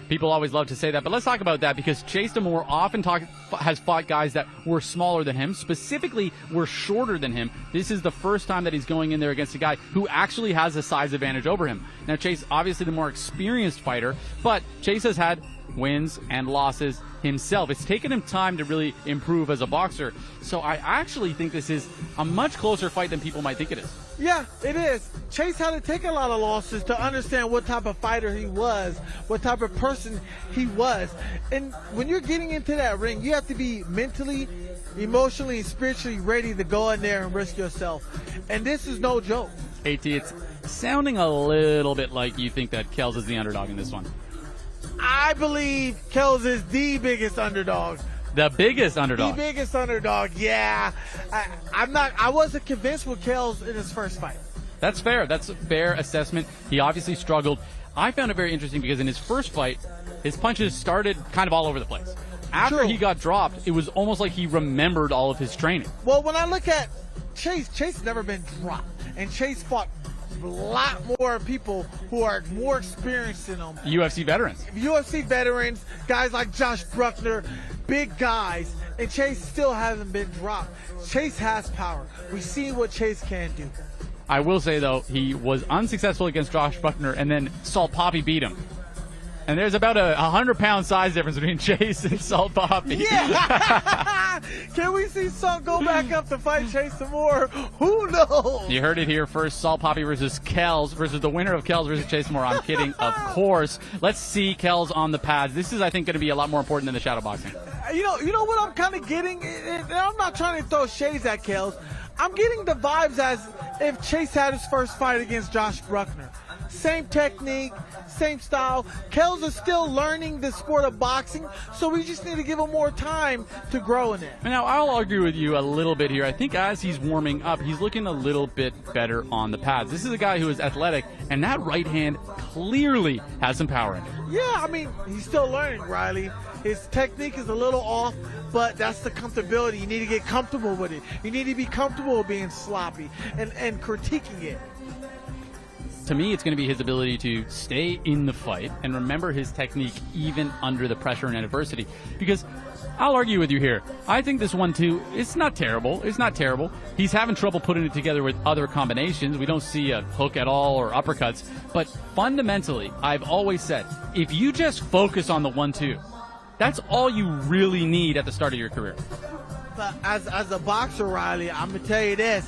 People always love to say that, but let's talk about that because Chase Damore often has fought guys that were smaller than him, specifically were shorter than him. This is the first time that he's going in there against a guy who actually has a size advantage over him. Now, Chase, obviously the more experienced fighter, but Chase has had wins and losses himself. It's taken him time to really improve as a boxer, so I actually think this is a much closer fight than people might think it is. Yeah, it is. Chase had to take a lot of losses to understand what type of fighter he was, what type of person he was. And when you're getting into that ring, you have to be mentally, emotionally, and spiritually ready to go in there and risk yourself. And this is no joke. AT, it's sounding a little bit like you think that Kells is the underdog in this one. I believe Kells is the biggest underdog. The biggest underdog. The biggest underdog, yeah. I wasn't convinced with Kells in his first fight. That's fair. That's a fair assessment. He obviously struggled. I found it very interesting because in his first fight, his punches started kind of all over the place. After he got dropped, it was almost like he remembered all of his training. Well, when I look at Chase never been dropped. And Chase fought a lot more people who are more experienced than him. UFC veterans. UFC veterans, guys like Josh Bruckner, big guys, and Chase still hasn't been dropped. Chase has power. We see what Chase can do. I will say, though, he was unsuccessful against Josh Bruckner, and then Salt Poppy beat him. And there's about a 100-pound size difference between Chase and Salt Poppy. Yeah! Can we see Salt go back up to fight Chase some more? Who knows? You heard it here first. Salt Poppy versus Kells versus the winner of Kells versus Chase Moore. I'm kidding, of course. Let's see Kells on the pads. This is, I think, going to be a lot more important than the shadow boxing. You know what I'm kind of getting? And I'm not trying to throw shades at Kells. I'm getting the vibes as if Chase had his first fight against Josh Bruckner. same technique, same style. Kells is still learning the sport of boxing, so we just need to give him more time to grow in it. Now, I'll argue with you a little bit here. I think as he's warming up, he's looking a little bit better on the pads. This is a guy who is athletic, and that right hand clearly has some power in it. Yeah, I mean, he's still learning, Riley. His technique is a little off, but that's the comfortability. You need to get comfortable with it. You need to be comfortable with being sloppy and critiquing it. To me, it's going to be his ability to stay in the fight and remember his technique even under the pressure and adversity. Because I'll argue with you here. I think this 1-2, it's not terrible. It's not terrible. He's having trouble putting it together with other combinations. We don't see a hook at all or uppercuts. But fundamentally, I've always said, if you just focus on the 1-2, that's all you really need at the start of your career. But as a boxer, Riley, I'm going to tell you this.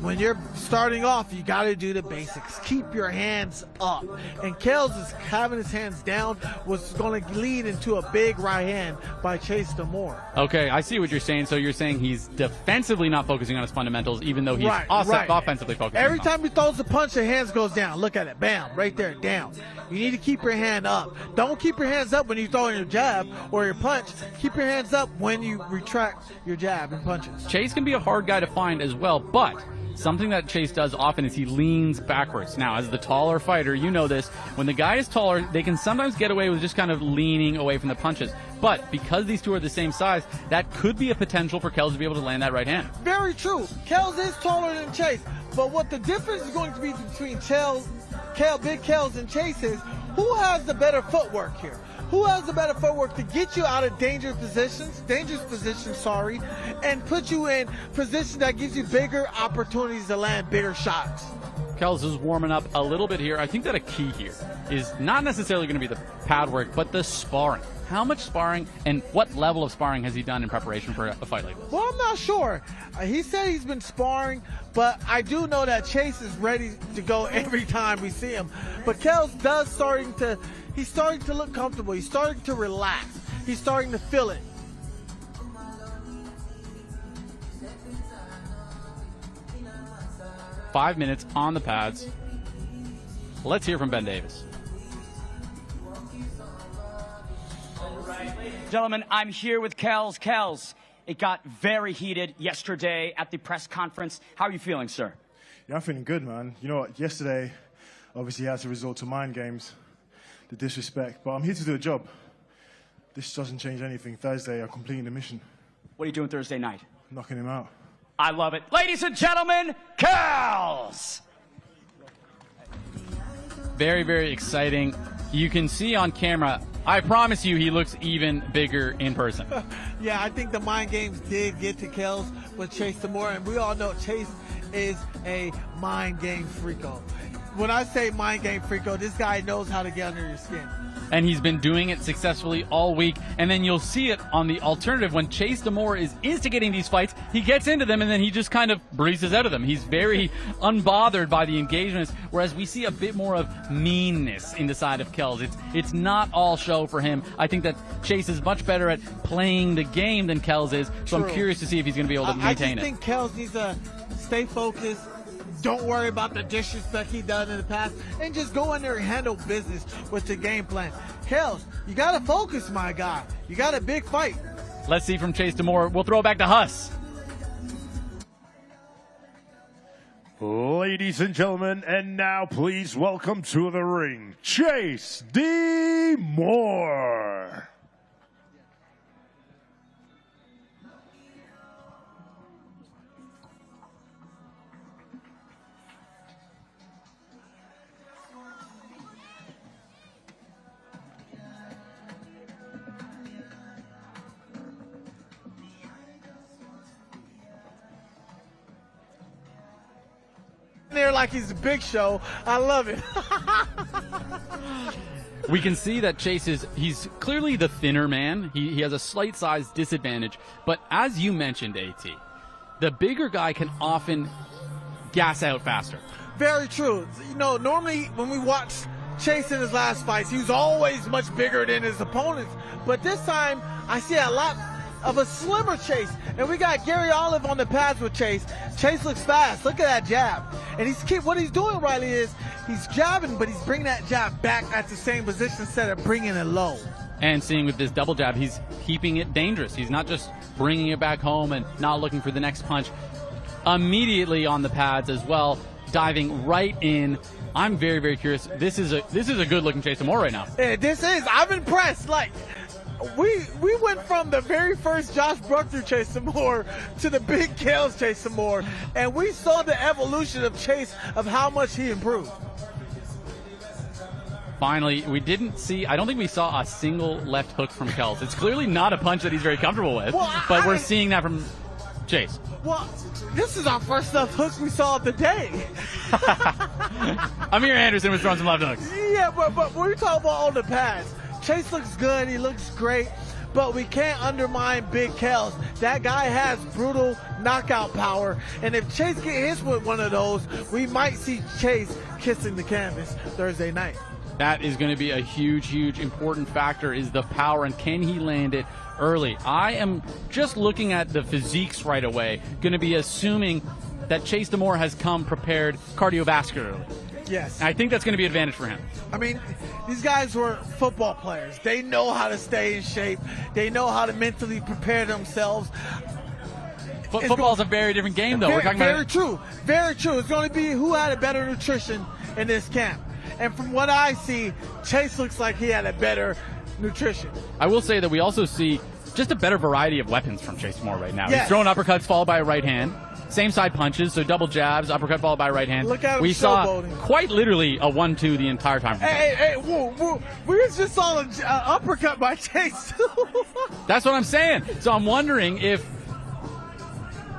When you're starting off, you got to do the basics. Keep your hands up. And Kells is having his hands down, was going to lead into a big right hand by Chase Damore. Okay, I see what you're saying. So you're saying he's defensively not focusing on his fundamentals, even though he's offensively focusing. Every time he throws a punch, the hands goes down. Look at it. Bam. Right there. Down. You need to keep your hand up. Don't keep your hands up when you throw in your jab or your punch. Keep your hands up when you retract your jab and punches. Chase can be a hard guy to find as well, but something that Chase does often is he leans backwards. Now, as the taller fighter, you know this. When the guy is taller, they can sometimes get away with just kind of leaning away from the punches. But because these two are the same size, that could be a potential for Kells to be able to land that right hand. Very true. Kells is taller than Chase. But what the difference is going to be between Big Kells and Chase is who has the better footwork here? Who has the better footwork to get you out of dangerous positions, and put you in positions that gives you bigger opportunities to land bigger shots? Kells is warming up a little bit here. I think that a key here is not necessarily going to be the pad work, but the sparring. How much sparring and what level of sparring has he done in preparation for a fight like this? Well, I'm not sure. He said he's been sparring, but I do know that Chase is ready to go every time we see him. But Kells he's starting to look comfortable. He's starting to relax. He's starting to feel it. Five minutes on the pads. Let's hear from Ben Davis. Gentlemen, I'm here with Kells. Kells, it got very heated yesterday at the press conference. How are you feeling, sir? Yeah, I'm feeling good, man. You know what? Yesterday, obviously, had to resort to mind games, the disrespect, but I'm here to do a job. This doesn't change anything. Thursday, I'm completing the mission. What are you doing Thursday night? Knocking him out. I love it. Ladies and gentlemen, Kells! Very, very exciting. You can see on camera, I promise you he looks even bigger in person. Yeah, I think the mind games did get to Kells with Chase Damore, and we all know Chase is a mind game freako. When I say mind game freako, this guy knows how to get under your skin. And he's been doing it successfully all week. And then you'll see it on the alternative when Chase Damore is instigating these fights. He gets into them and then he just kind of breezes out of them. He's very unbothered by the engagements, whereas we see a bit more of meanness in the side of Kells. It's not all show for him. I think that Chase is much better at playing the game than Kells is. So True. I'm curious to see if he's going to be able to maintain it. I think Kells needs to stay focused. Don't worry about the disrespect he done in the past, and just go in there and handle business with the game plan. Kells, you got to focus, my guy. You got a big fight. Let's see from Chase Damore. We'll throw it back to Huss. Ladies and gentlemen, and now please welcome to the ring, Chase Damore. There like he's a big show. I love it. We can see that Chase he's clearly the thinner man. He has a slight size disadvantage. But as you mentioned, AT, the bigger guy can often gas out faster. Very true. You know, normally when we watch Chase in his last fights, he was always much bigger than his opponents. But this time, I see a lot of a slimmer Chase. And we got Gary Olive on the pads with Chase. Chase looks fast. Look at that jab. And what he's doing, Riley, is he's jabbing, but he's bringing that jab back at the same position instead of bringing it low. And seeing with this double jab, he's keeping it dangerous. He's not just bringing it back home and not looking for the next punch. Immediately on the pads as well, diving right in. I'm very, very curious. This is a good-looking Chase Moore right now. Yeah, this is. I'm impressed. Like, we went from the very first Josh Bruckner Chase Moore to the big Kales Chase Moore, and we saw the evolution of Chase, of how much he improved. Finally, I don't think we saw a single left hook from Kels. It's clearly not a punch that he's very comfortable with, but we're seeing that from Chase. Well, this is our first left hook we saw of the day. Amir Anderson was throwing some left hooks. Yeah, but we're talking about on the pads. Chase looks good, he looks great, but we can't undermine Big Kels. That guy has brutal knockout power, and if Chase get hit with one of those, we might see Chase kissing the canvas Thursday night. That is going to be a huge, huge important factor, is the power, and can he land it early? I am just looking at the physiques right away, going to be assuming that Chase Moore has come prepared cardiovascularly. Yes. And I think that's going to be an advantage for him. I mean, these guys were football players. They know how to stay in shape. They know how to mentally prepare themselves. Football is a very different game, though. Very, we're talking very about true. Very true. It's going to be who had a better nutrition in this camp. And from what I see, Chase looks like he had a better nutrition. I will say that we also see just a better variety of weapons from Chase Moore right now. Yes. He's throwing uppercuts followed by a right hand. Same side punches, so double jabs, uppercut followed by right hand. Look at him we saw showboating. quite literally a 1-2 the entire time. Hey, whoa. We just saw an uppercut by Chase. That's what I'm saying. So I'm wondering if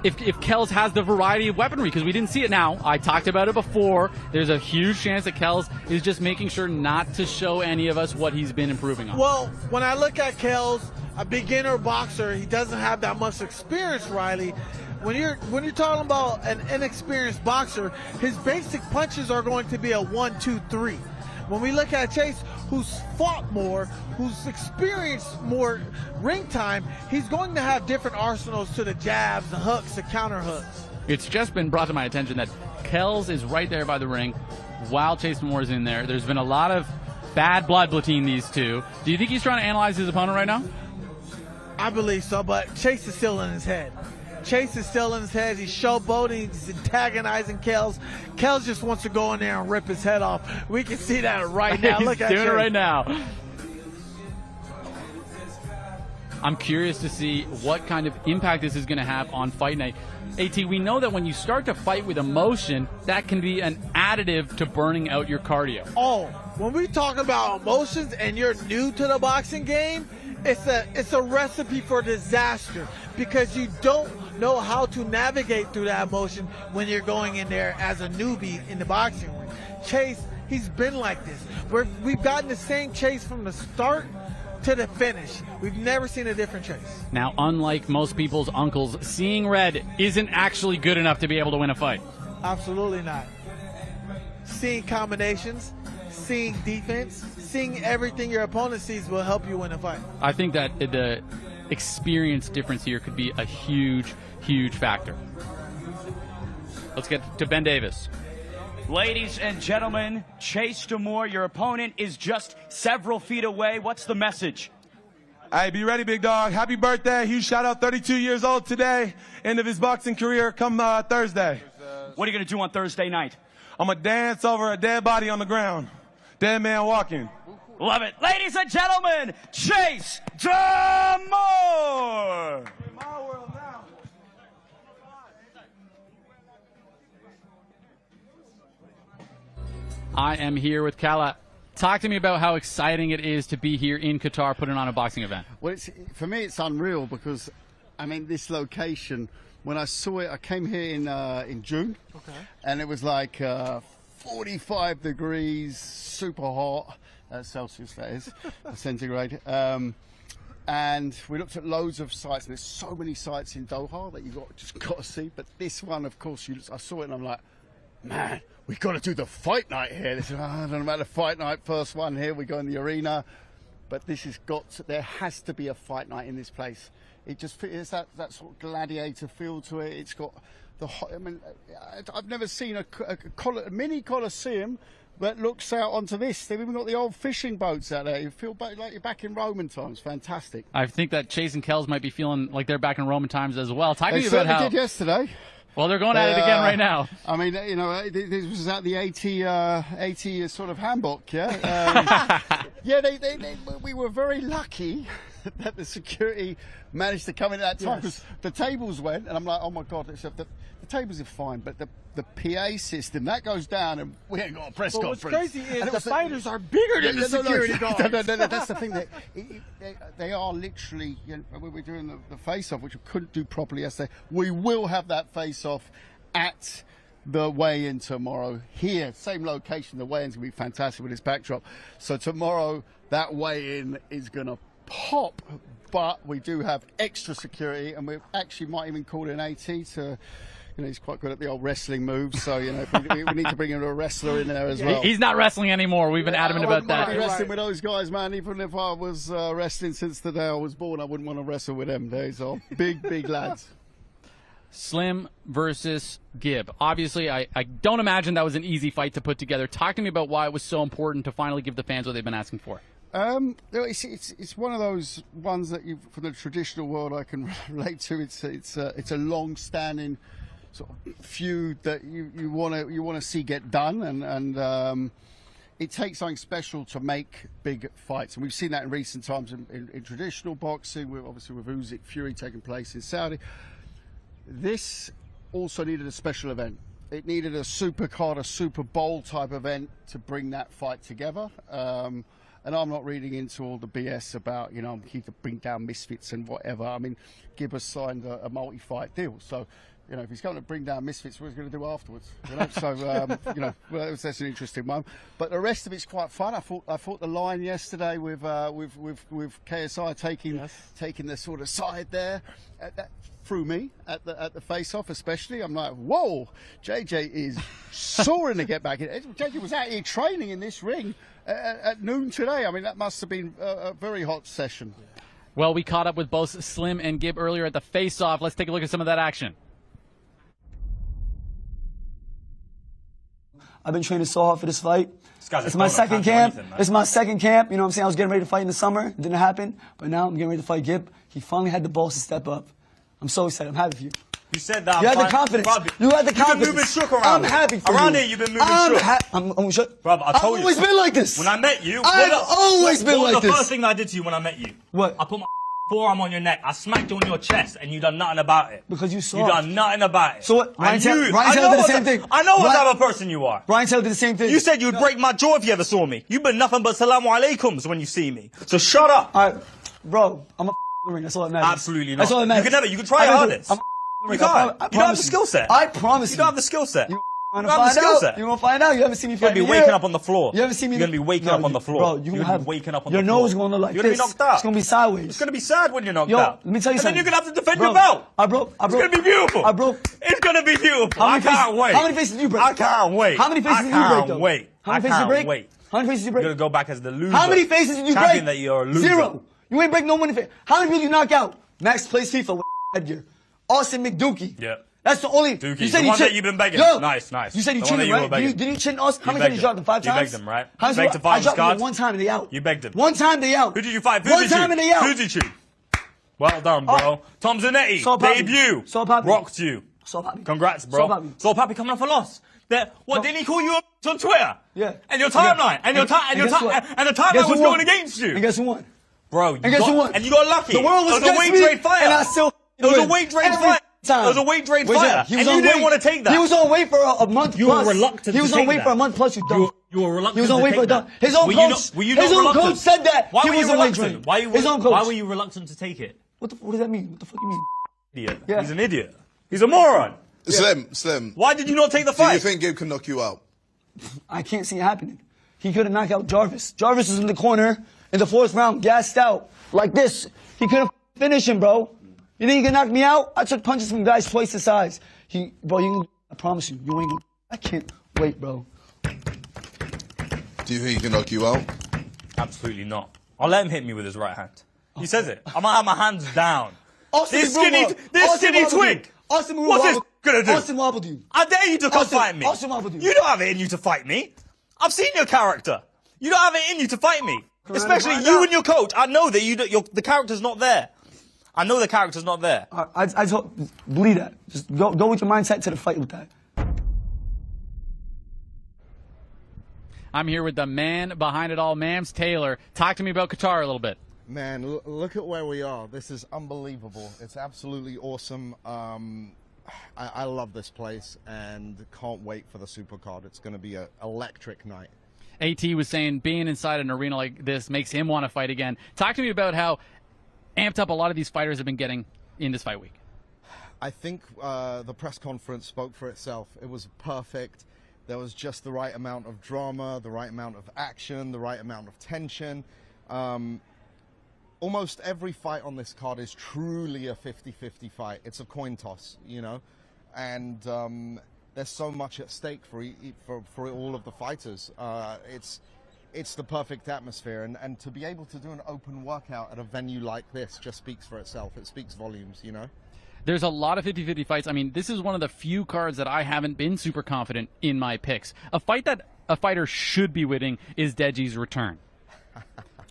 Kels has the variety of weaponry, because we didn't see it now. I talked about it before. There's a huge chance that Kels is just making sure not to show any of us what he's been improving on. Well, when I look at Kels, a beginner boxer, he doesn't have that much experience, Riley. When you're talking about an inexperienced boxer, his basic punches are going to be a 1-2-3. When we look at Chase, who's fought more, who's experienced more ring time, he's going to have different arsenals to the jabs, the hooks, the counter hooks. It's just been brought to my attention that Kels is right there by the ring while Chase Moore is in there. There's been a lot of bad blood between these two. Do you think he's trying to analyze his opponent right now? I believe so, but Chase is still in his head. Chase is still in his head. He's showboating. He's antagonizing Kels. Kels just wants to go in there and rip his head off. We can see that right now. Look at He's doing Chase. it right now. I'm curious to see what kind of impact this is going to have on fight night. AT, we know that when you start to fight with emotion, that can be an additive to burning out your cardio. Oh, when we talk about emotions and you're new to the boxing game, it's a recipe for disaster, because you don't know how to navigate through that emotion when you're going in there as a newbie in the boxing ring. Chase, he's been like this. We've gotten the same Chase from the start to the finish. We've never seen a different Chase. Now, unlike most people's uncles, seeing red isn't actually good enough to be able to win a fight. Absolutely not. Seeing combinations, seeing defense, seeing everything your opponent sees will help you win a fight. I think that the experience difference here could be a huge, huge factor. Let's get to Ben Davis. Ladies and gentlemen, Chase Moore, your opponent is just several feet away. What's the message? Hey, be ready, big dog. Happy birthday. Huge shout out, 32 years old today. End of his boxing career come Thursday. What are you going to do on Thursday night? I'm going to dance over a dead body on the ground. Dead man walking. Love it. Ladies and gentlemen, Chase Moore. I am here with Kala. Talk to me about how exciting it is to be here in Qatar putting on a boxing event. Well, for me, it's unreal because, I mean, this location, when I saw it, I came here in June, and it was like 45 degrees, super hot, Celsius that is, centigrade. And we looked at loads of sites, and there's so many sites in Doha that you just got to see. But this one, of course, I saw it, and I'm like, man, we've got to do the fight night here. They said, I don't know about the fight night, first one here, we go in the arena. But this has there has to be a fight night in this place. It just has that sort of gladiator feel to it. It's got I mean, I've never seen a mini Colosseum that looks out onto this. They've even got the old fishing boats out there. You feel like you're back in Roman times. Fantastic. I think that Chase and Kells might be feeling like they're back in Roman times as well. Talk to They me about certainly how. did yesterday. Well, they're going at it again right now. I mean, you know, this was at the 80 sort of handbook, yeah? Yeah, we were very lucky that the security managed to come in at that time, because the tables went, and I'm like, oh my God, the tables are fine, but the PA system, that goes down, and we ain't got a press conference. What's crazy is And the fighters are bigger than the security guards. No, that's the thing. They are literally, you know, when we're doing the face-off, which we couldn't do properly yesterday, we will have that face-off at the weigh-in tomorrow here, same location. The weigh-in's going to be fantastic with this backdrop. So tomorrow, that weigh-in is going to pop, but we do have extra security, and we actually might even call in AT to... You know, he's quite good at the old wrestling moves, so, you know, we need to bring in a wrestler in there as well. He's not wrestling anymore. We've been adamant about that. I wouldn't want to be wrestling with those guys, man. Even if I was wrestling since the day I was born, I wouldn't want to wrestle with them. These are big lads. Slim versus Gib. Obviously, I don't imagine that was an easy fight to put together. Talk to me about why it was so important to finally give the fans what they've been asking for. It's one of those ones that from the traditional world I can relate to. It's a long-standing sort of feud that you want to see get done, and it takes something special to make big fights, and we've seen that in recent times in traditional boxing, obviously with Usyk Fury taking place in Saudi. This also needed a special event. It needed a Supercard, a Super Bowl type event to bring that fight together. And I'm not reading into all the BS about, you know, I'm keen to bring down Misfits and whatever. I mean, Gib has signed a multi-fight deal, so. You know, if he's going to bring down Misfits, what's he going to do afterwards? You know, so you know, well, that's an interesting one. But the rest of it's quite fun. I thought the line yesterday with KSI taking the sort of side there, that threw me at the face-off, especially. I'm like, whoa, JJ is soaring to get back in. JJ was out here training in this ring at noon today. I mean, that must have been a very hot session. Well, we caught up with both Slim and Gib earlier at the face-off. Let's take a look at some of that action. I've been training so hard for this fight. It's my second camp. It's my second camp. You know what I'm saying? I was getting ready to fight in the summer. It didn't happen. But now I'm getting ready to fight Gib. He finally had the balls to step up. I'm so excited. I'm happy for you. You said that. You had the confidence. You had the confidence. You've been moving shook around. I'm happy for you. Around here, you've been moving shook. I'm shook. Brother, I told you. I've always been like this. When I met you, I've always been like this. What was the first thing I did to you when I met you? What? I put my forearm on your neck. I smacked you on your chest, and you done nothing about it. Because you saw. You done nothing about it. So what? Ryan Taylor did the same thing. I know what type of person you are. Ryan Taylor did the same thing. You said you'd break my jaw if you ever saw me. You've been nothing but salamu alaikums when you see me. So shut up. All right, bro. I'm a ring. That's all that matters. Absolutely not. That's all that matters. You can try your hardest. You can't. You don't have the skill set. I promise you. You don't have the skill set. You don't have the skill set. You won't find out. You haven't seen me fight. You're going to be waking up on the floor. You haven't seen me. You're going to be waking up on the floor. Bro, you're going to be waking up on the floor. Your nose is going to look like this. You're going to be knocked out. It's going to be sideways. It's going to be sad when you're knocked out. Let me tell you something. And then you're going to have to defend your belt. It's going to be beautiful. It's going to be beautiful. I can't wait. How many faces did you break? I can't wait. How many faces did you break? I can't wait. How many faces did you break? Wait. How many faces did you break? You're going to go back as the loser. How many faces did you break? Champion that you're a loser. 0. You ain't break no money face. How many people did you knock out? Max plays FIFA with headgear. Austin McDookie. Yeah. That's the only. Dookie, you said the you one that you've been begging. Yo, nice. You said you the chinted, right? Did you chin Austin? How many times did you drop them? 5 times? You begged them, right? How You begged to fight I dropped Scott. them one time and they out. You begged them. One time they out. Who did you fight? One time and they out. Fujichu. Well done, bro. Tom Zanetti, debut. Rocked you. Congrats, bro. Saul Papi coming off a loss. What, didn't he call you on Twitter? Yeah. And your timeline. And the timeline was going against you. And guess who won? Bro, and guess who won? And you got lucky. The world was against me, and I still It was a weight drain fight. It was a weight drain fighter. And you didn't want to take that. He was on weight for a month plus. You were reluctant He was on weight for a month plus, you dumb. You were reluctant He was on weight for a dumb. His own coach said that he was on weight drain. His own coach. Why were you reluctant to take it? What does that mean? What the fuck you mean? Idiot. Yeah. He's an idiot. He's a moron. Slim. Why did you not take the fight? Do you think Gib can knock you out? I can't see it happening. He could have knocked out Jarvis. Jarvis was in the corner in the 4th round, gassed out. Like this. He couldn't finish him, bro. You think he can knock me out? I took punches from guys twice the size. I promise you, you ain't gonna. I can't wait, bro. Do you think he can knock you out? Absolutely not. I'll let him hit me with his right hand. He says it. I might have my hands down. Austin This skinny twig. Austin What's his gonna do? Austin wobbled you. I dare you to come Austin, fight me. Austin wobbled you. You don't have it in you to fight me. I've seen your character. You don't have it in you to fight me. Especially you and your coach. I know that the character's not there. I know the character's not there. I believe that. Just go with your mindset to the fight with that. I'm here with the man behind it all, Mams Taylor. Talk to me about Qatar a little bit. Man, look at where we are. This is unbelievable. It's absolutely awesome. I love this place and can't wait for the Supercard. It's going to be an electric night. AT was saying being inside an arena like this makes him want to fight again. Talk to me about how amped up a lot of these fighters have been getting in this fight week. I think the press conference spoke for itself. It was perfect. There was just the right amount of drama, the right amount of action, the right amount of tension. Almost every fight on this card is truly a 50-50 fight. It's a coin toss, you know, and there's so much at stake for all of the fighters. It's the perfect atmosphere, and to be able to do an open workout at a venue like this just speaks for itself. It speaks volumes, you know. There's a lot of 50-50 fights. I mean, this is one of the few cards that I haven't been super confident in my picks. A fight that a fighter should be winning is Deji's return.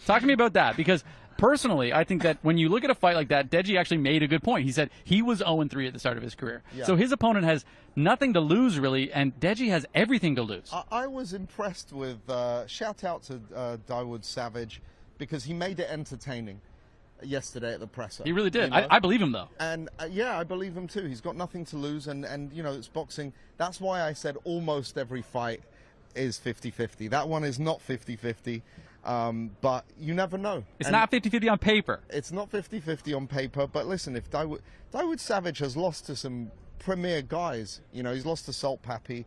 Talk to me about that, because personally, I think that when you look at a fight like that, Deji actually made a good point. He said he was 0-3 at the start of his career. Yeah. So his opponent has nothing to lose, really, and Deji has everything to lose. I was impressed with, shout out to Dawood Savage, because he made it entertaining yesterday at the presser. He really did. You know? I believe him, though. And yeah, I believe him too. He's got nothing to lose, and you know, it's boxing. That's why I said almost every fight is 50-50. That one is not 50-50. But you never know. It's not 50-50 on paper. It's not 50-50 on paper, but listen, if Dawood Savage has lost to some premier guys, you know, he's lost to Salt Pappy,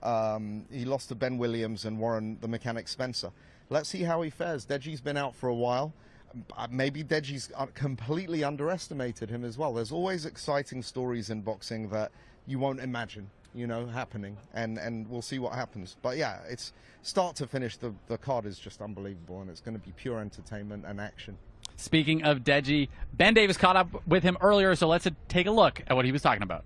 he lost to Ben Williams and Warren the Mechanic Spencer. Let's see how he fares. Deji's been out for a while. Maybe Deji's completely underestimated him as well. There's always exciting stories in boxing that you won't imagine, you know, happening, and we'll see what happens. But yeah, it's start to finish, the card is just unbelievable, and it's going to be pure entertainment and action. Speaking of Deji, Ben Davis caught up with him earlier, so let's take a look at what he was talking about.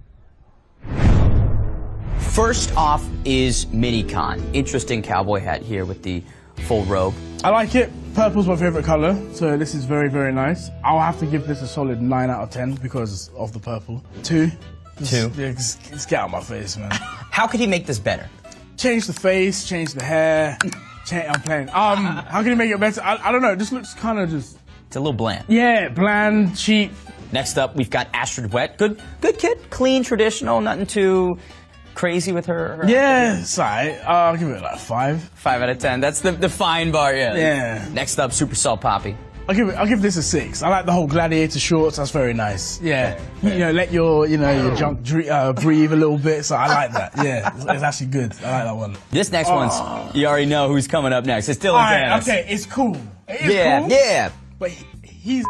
First off is Minicon. Interesting cowboy hat here with the full robe. I like it. Purple's my favorite color, so this is very, very nice. I'll have to give this a solid 9 out of 10 because of the purple. 2. 2. Just get out of my face, man. How could he make this better? Change the face, change the hair. I'm playing. How can he make it better? I don't know. It just looks kind of just... It's a little bland. Yeah, bland, cheap. Next up, we've got Astrid Wet. Good kid. Clean, traditional, nothing too crazy with her. Yeah, it's alright. I'll give it like 5. 5 out of 10. That's the fine bar, yeah. Yeah. Next up, Super Salt Poppy. I'll give this a 6. I like the whole gladiator shorts. That's very nice. Yeah. You know, let your junk breathe a little bit. So I like that. Yeah. It's actually good. I like that one. This next one's, you already know who's coming up next. It's Dylan Dennis. Okay, it's cool. It is cool. Yeah. But he's.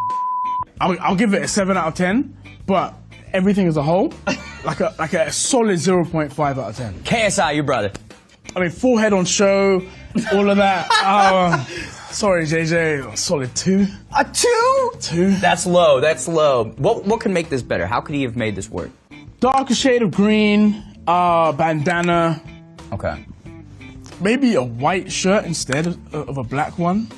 I'll give it a 7 out of 10. But everything as a whole, like a solid 0.5 out of 10. KSI, your brother. I mean, full head on show, all of that. Sorry, JJ, solid 2. A 2? 2. That's low. That's low. What could make this better? How could he have made this work? Darker shade of green, bandana. Okay. Maybe a white shirt instead of a black one.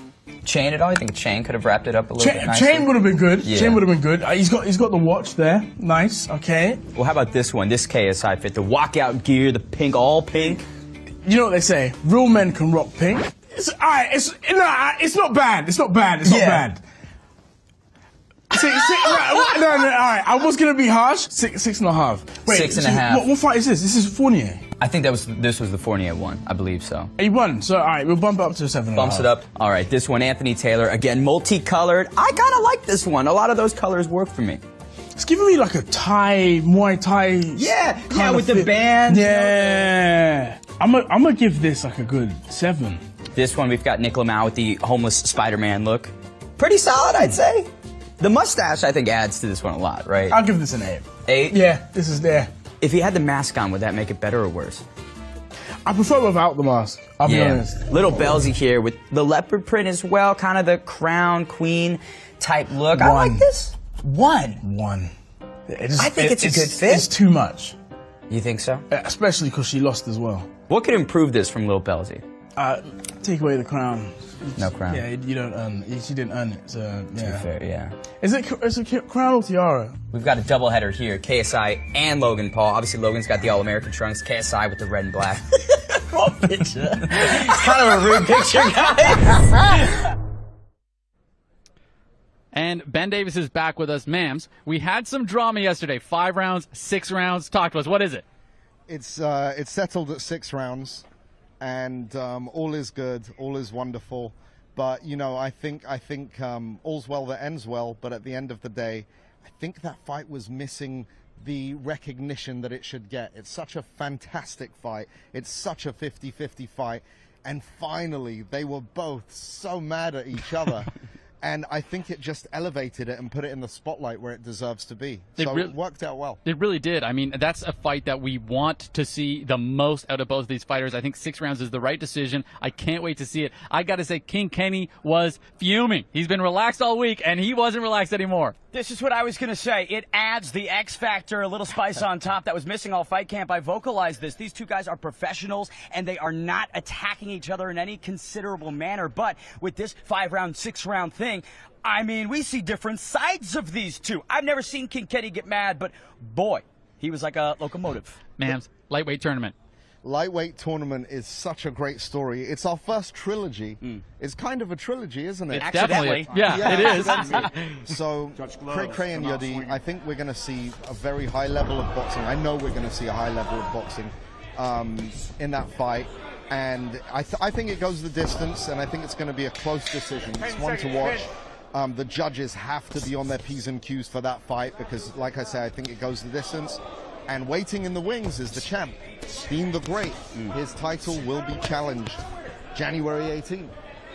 Chain at all? I think a chain could have wrapped it up a little bit nicely. Chain would have been good. Yeah. Chain would have been good. He's got the watch there. Nice. Okay. Well, how about this one? This KSI fit. The walkout gear, the pink, all pink. You know what they say? Real men can rock pink. It's alright. It's not bad. It's not bad. It's not bad. No, alright. I was gonna be harsh. 6.5. Wait, 6.5. What fight is this? This is Fournier. I think this was the Fournier one. I believe so. He won. So alright, we'll bump it up to a 7.5. Bumps it up. All right, this one, Anthony Taylor, again multicolored. I kind of like this one. A lot of those colors work for me. It's giving me like a Muay Thai. Yeah, with the band. Yeah. I'm gonna give this like a good 7. This one, we've got Nick Lamau with the homeless Spider-Man look. Pretty solid, I'd say. The mustache, I think, adds to this one a lot, right? I'll give this an 8. 8? Yeah, this is there. If he had the mask on, would that make it better or worse? I prefer without the mask, I'll be honest. Little Belsy here with the leopard print as well, kind of the crown queen type look. I like this. 1. I think it's a good fit. It's too much. You think so? Especially because she lost as well. What could improve this from Lil Pelzy? Take away the crown. No crown. Yeah, you don't earn it. She didn't earn it, so yeah. To be fair, yeah. Is it crown or tiara? We've got a doubleheader here, KSI and Logan Paul. Obviously, Logan's got the All-American trunks, KSI with the red and black. What picture? Kind of a rude picture, guys. And Ben Davis is back with us. Mams, we had some drama yesterday. 5 rounds, 6 rounds. Talk to us. What is it? It's settled at 6 rounds, and all is good, all is wonderful. But you know, I think all's well that ends well. But at the end of the day, I think that fight was missing the recognition that it should get. It's such a fantastic fight. It's such a 50-50 fight, and finally they were both so mad at each other. And I think it just elevated it and put it in the spotlight where it deserves to be. So it worked out well. It really did. I mean, that's a fight that we want to see the most out of both of these fighters. I think 6 rounds is the right decision. I can't wait to see it. I got to say, King Kenny was fuming. He's been relaxed all week, and he wasn't relaxed anymore. This is what I was going to say. It adds the X factor, a little spice on top that was missing all fight camp. I vocalized this. These two guys are professionals, and they are not attacking each other in any considerable manner. But with this 5-round, 6-round thing, I mean, we see different sides of these two. I've never seen King Kenny get mad, but boy, he was like a locomotive. Mams, lightweight tournament. Lightweight tournament is such a great story. It's our first trilogy. It's kind of a trilogy, isn't it? It's definitely. Yeah, it is. So, Cray and Yudi, I think we're going to see a very high level of boxing. I know we're going to see a high level of boxing in that fight. And I think it goes the distance, and I think it's going to be a close decision. It's one to watch. The judges have to be on their P's and Q's for that fight because, like I said, I think it goes the distance. And waiting in the wings is the champ, Dean the Great. His title will be challenged January 18th.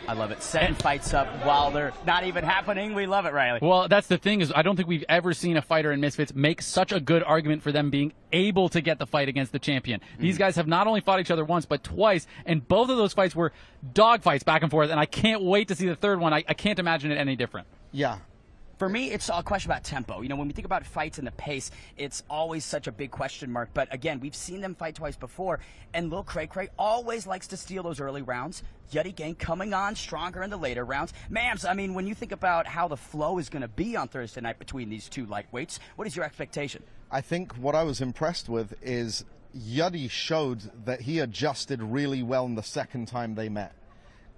I love it. Setting fights up while they're not even happening. We love it, Riley. Well, that's the thing is I don't think we've ever seen a fighter in Misfits make such a good argument for them being able to get the fight against the champion. These guys have not only fought each other once, but twice, and both of those fights were dog fights back and forth, and I can't wait to see the third one. I can't imagine it any different. Yeah. For me, it's a question about tempo. You know, when we think about fights and the pace, it's always such a big question mark. But again, we've seen them fight twice before, and Lil Cray always likes to steal those early rounds. Yudi Gang coming on stronger in the later rounds. Mams, I mean, when you think about how the flow is going to be on Thursday night between these two lightweights, what is your expectation? I think what I was impressed with is Yudi showed that he adjusted really well in the second time they met.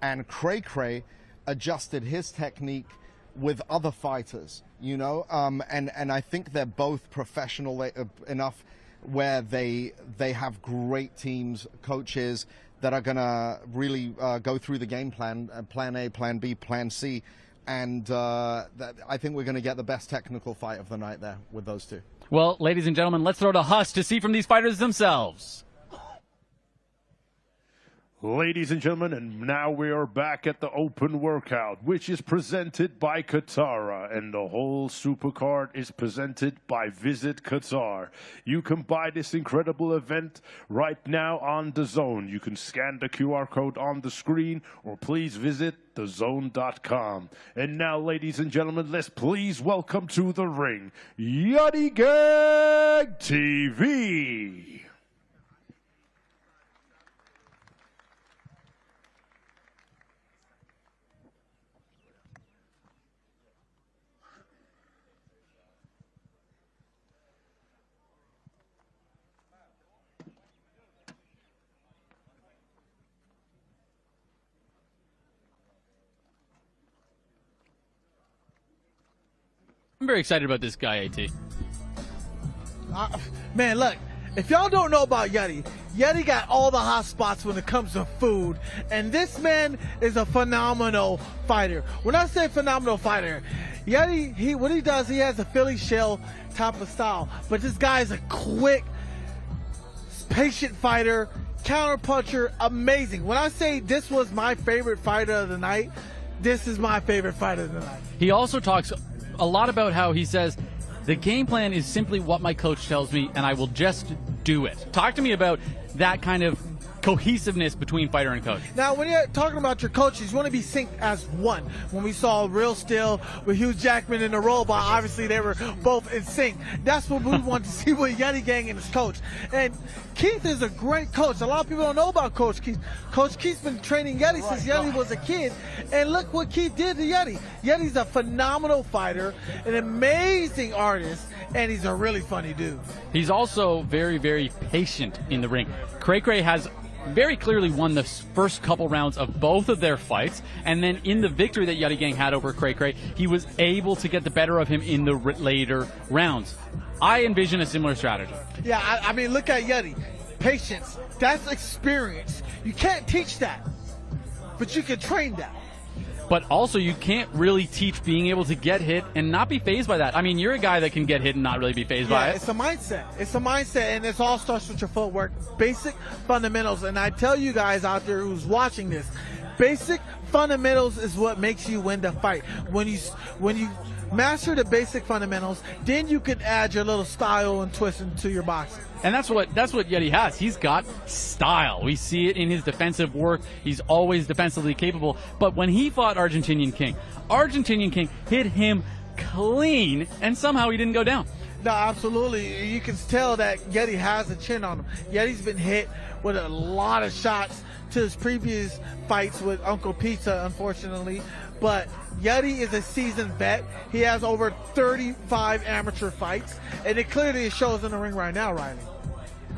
And Cray adjusted his technique with other fighters, you know, and I think they're both professional enough where they have great teams, coaches that are gonna really go through the game plan, plan A, plan B, plan C, and I think we're gonna get the best technical fight of the night there with those two. Well, ladies and gentlemen, let's throw to Huss to see from these fighters themselves. Ladies and gentlemen, and now we are back at the open workout, which is presented by Qatar, and the whole Supercard is presented by Visit Qatar. You can buy this incredible event right now on Dazn. You can scan the QR code on the screen, or please visit Dazn.com. And now, ladies and gentlemen, let's please welcome to the ring, Yudi Gang TV. I'm very excited about this guy, AT. Man, look, if y'all don't know about Yudi got all the hot spots when it comes to food, and this man is a phenomenal fighter. When I say phenomenal fighter, Yudi, what he does, he has a Philly shell type of style, but this guy is a quick, patient fighter, counter puncher, amazing. When I say this was my favorite fighter of the night, this is my favorite fighter of the night. He also talks a lot about how he says, the game plan is simply what my coach tells me, and I will just do it. Talk to me about that kind of cohesiveness between fighter and coach. Now, when you're talking about your coaches, you want to be synced as one. When we saw Real Steel with Hugh Jackman and the Robot, obviously they were both in sync. That's what we want to see with Yeti Gang and his coach. And Keith is a great coach. A lot of people don't know about Coach Keith. Coach Keith's been training Yeti since Yeti was a kid. And look what Keith did to Yeti. Yeti's a phenomenal fighter, an amazing artist, and he's a really funny dude. He's also very, very patient in the ring. Cray has very clearly won the first couple rounds of both of their fights, and then in the victory that Yeti Gang had over Cray, he was able to get the better of him in the later rounds. I envision a similar strategy. Yeah, I mean, look at Yeti. Patience, that's experience. You can't teach that, but you can train that. But also, you can't really teach being able to get hit and not be fazed by that. I mean, you're a guy that can get hit and not really be fazed by it. It's a mindset. It's a mindset, and it all starts with your footwork. Basic fundamentals. And I tell you guys out there who's watching this, basic fundamentals is what makes you win the fight. When you master the basic fundamentals, then you can add your little style and twist into your boxing. And that's what Yeti has. He's got style. We see it in his defensive work. He's always defensively capable. But when he fought Argentinian King hit him clean, and somehow he didn't go down. No, absolutely. You can tell that Yeti has a chin on him. Yeti's been hit with a lot of shots to his previous fights with Uncle Pizza, unfortunately. But Yeti is a seasoned vet. He has over 35 amateur fights, and it clearly shows in the ring right now, Riley.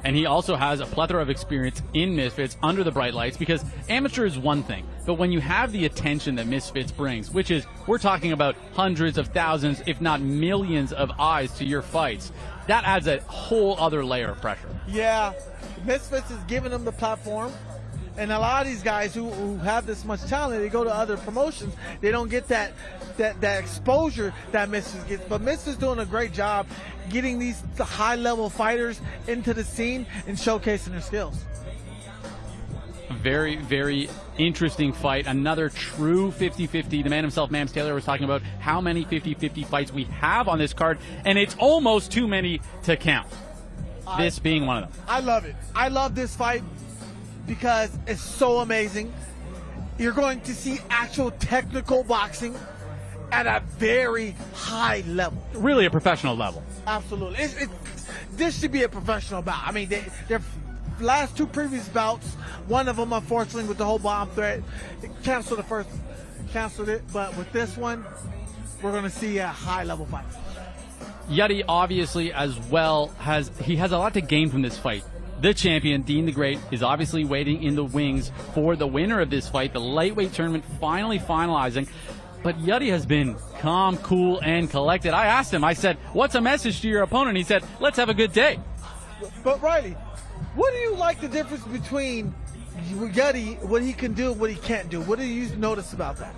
And he also has a plethora of experience in Misfits under the bright lights, because amateur is one thing, but when you have the attention that Misfits brings, which is, we're talking about hundreds of thousands, if not millions of eyes to your fights, that adds a whole other layer of pressure. Yeah, Misfits is giving them the platform. And a lot of these guys who have this much talent, they go to other promotions. They don't get that exposure that Misfits gets. But Misfits doing a great job getting these high-level fighters into the scene and showcasing their skills. Very, very interesting fight. Another true 50-50. The man himself, Mams Taylor, was talking about how many 50-50 fights we have on this card, and it's almost too many to count. This being one of them. I love it. I love this fight because it's so amazing. You're going to see actual technical boxing at a very high level. Really a professional level. Absolutely. This should be a professional bout. I mean, their last two previous bouts, one of them, unfortunately, with the whole bomb threat, it canceled it. But with this one, we're going to see a high-level fight. Yeti, obviously, as well, has a lot to gain from this fight. The champion, Dean the Great, is obviously waiting in the wings for the winner of this fight. The lightweight tournament finally finalizing. But Yeti has been calm, cool, and collected. I asked him, I said, what's a message to your opponent? He said, let's have a good day. But Riley, what do you like the difference between Yeti, what he can do and what he can't do? What do you notice about that?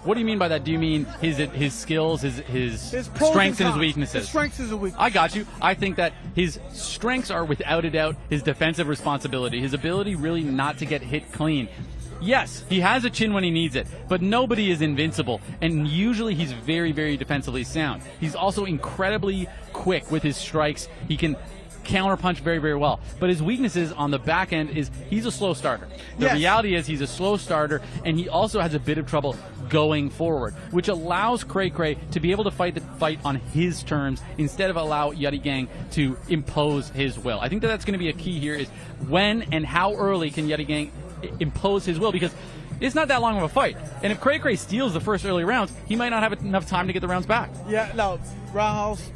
What do you mean by that? Do you mean his skills, his strengths and his weaknesses? His strengths and his weaknesses. I got you. I think that his strengths are, without a doubt, his defensive responsibility, his ability really not to get hit clean. Yes, he has a chin when he needs it, but nobody is invincible, and usually he's very, very defensively sound. He's also incredibly quick with his strikes. He can counterpunch very, very well. But his weaknesses on the back end is he's a slow starter. The reality is he's a slow starter, and he also has a bit of trouble going forward, which allows Cray to be able to fight the fight on his terms instead of allow Yeti Gang to impose his will. I think that's going to be a key here, is when and how early can Yeti Gang impose his will, because it's not that long of a fight. And if Cray steals the first early rounds, he might not have enough time to get the rounds back. Yeah, no, Roundhouse,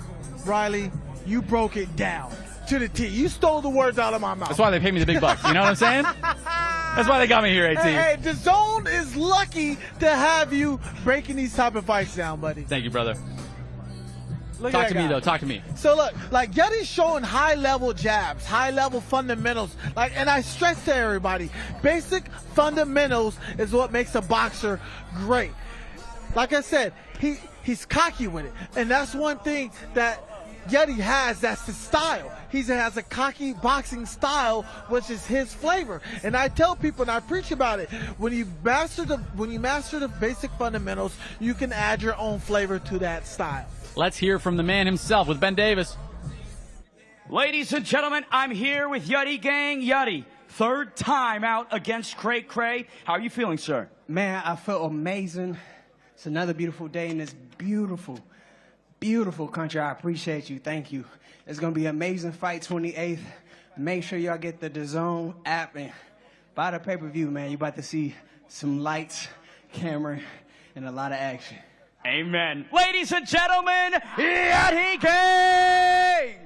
Riley, you broke it down to the T. You stole the words out of my mouth. That's why they pay me the big bucks. You know what I'm saying? That's why they got me here, AT. Hey, Dazn is lucky to have you breaking these type of fights down, buddy. Thank you, brother. Talk to me, though. Talk to me. So, look, like, Yeti's showing high-level jabs, high-level fundamentals. Like, and I stress to everybody, basic fundamentals is what makes a boxer great. Like I said, he's cocky with it. And that's one thing that Yeti has, that's his style. He has a cocky boxing style, which is his flavor. And I tell people, and I preach about it, when you master the basic fundamentals, you can add your own flavor to that style. Let's hear from the man himself with Ben Davis. Ladies and gentlemen, I'm here with Yeti Gang. Yeti, Third time out against Cray Cray. How are you feeling, sir? Man, I feel amazing. It's another beautiful day in this beautiful, beautiful country. I appreciate you. Thank you. It's going to be an amazing fight 28th. Make sure y'all get the Dazn app and buy the pay-per-view, man. You're about to see some lights, camera, and a lot of action. Amen. Ladies and gentlemen, Yadi King!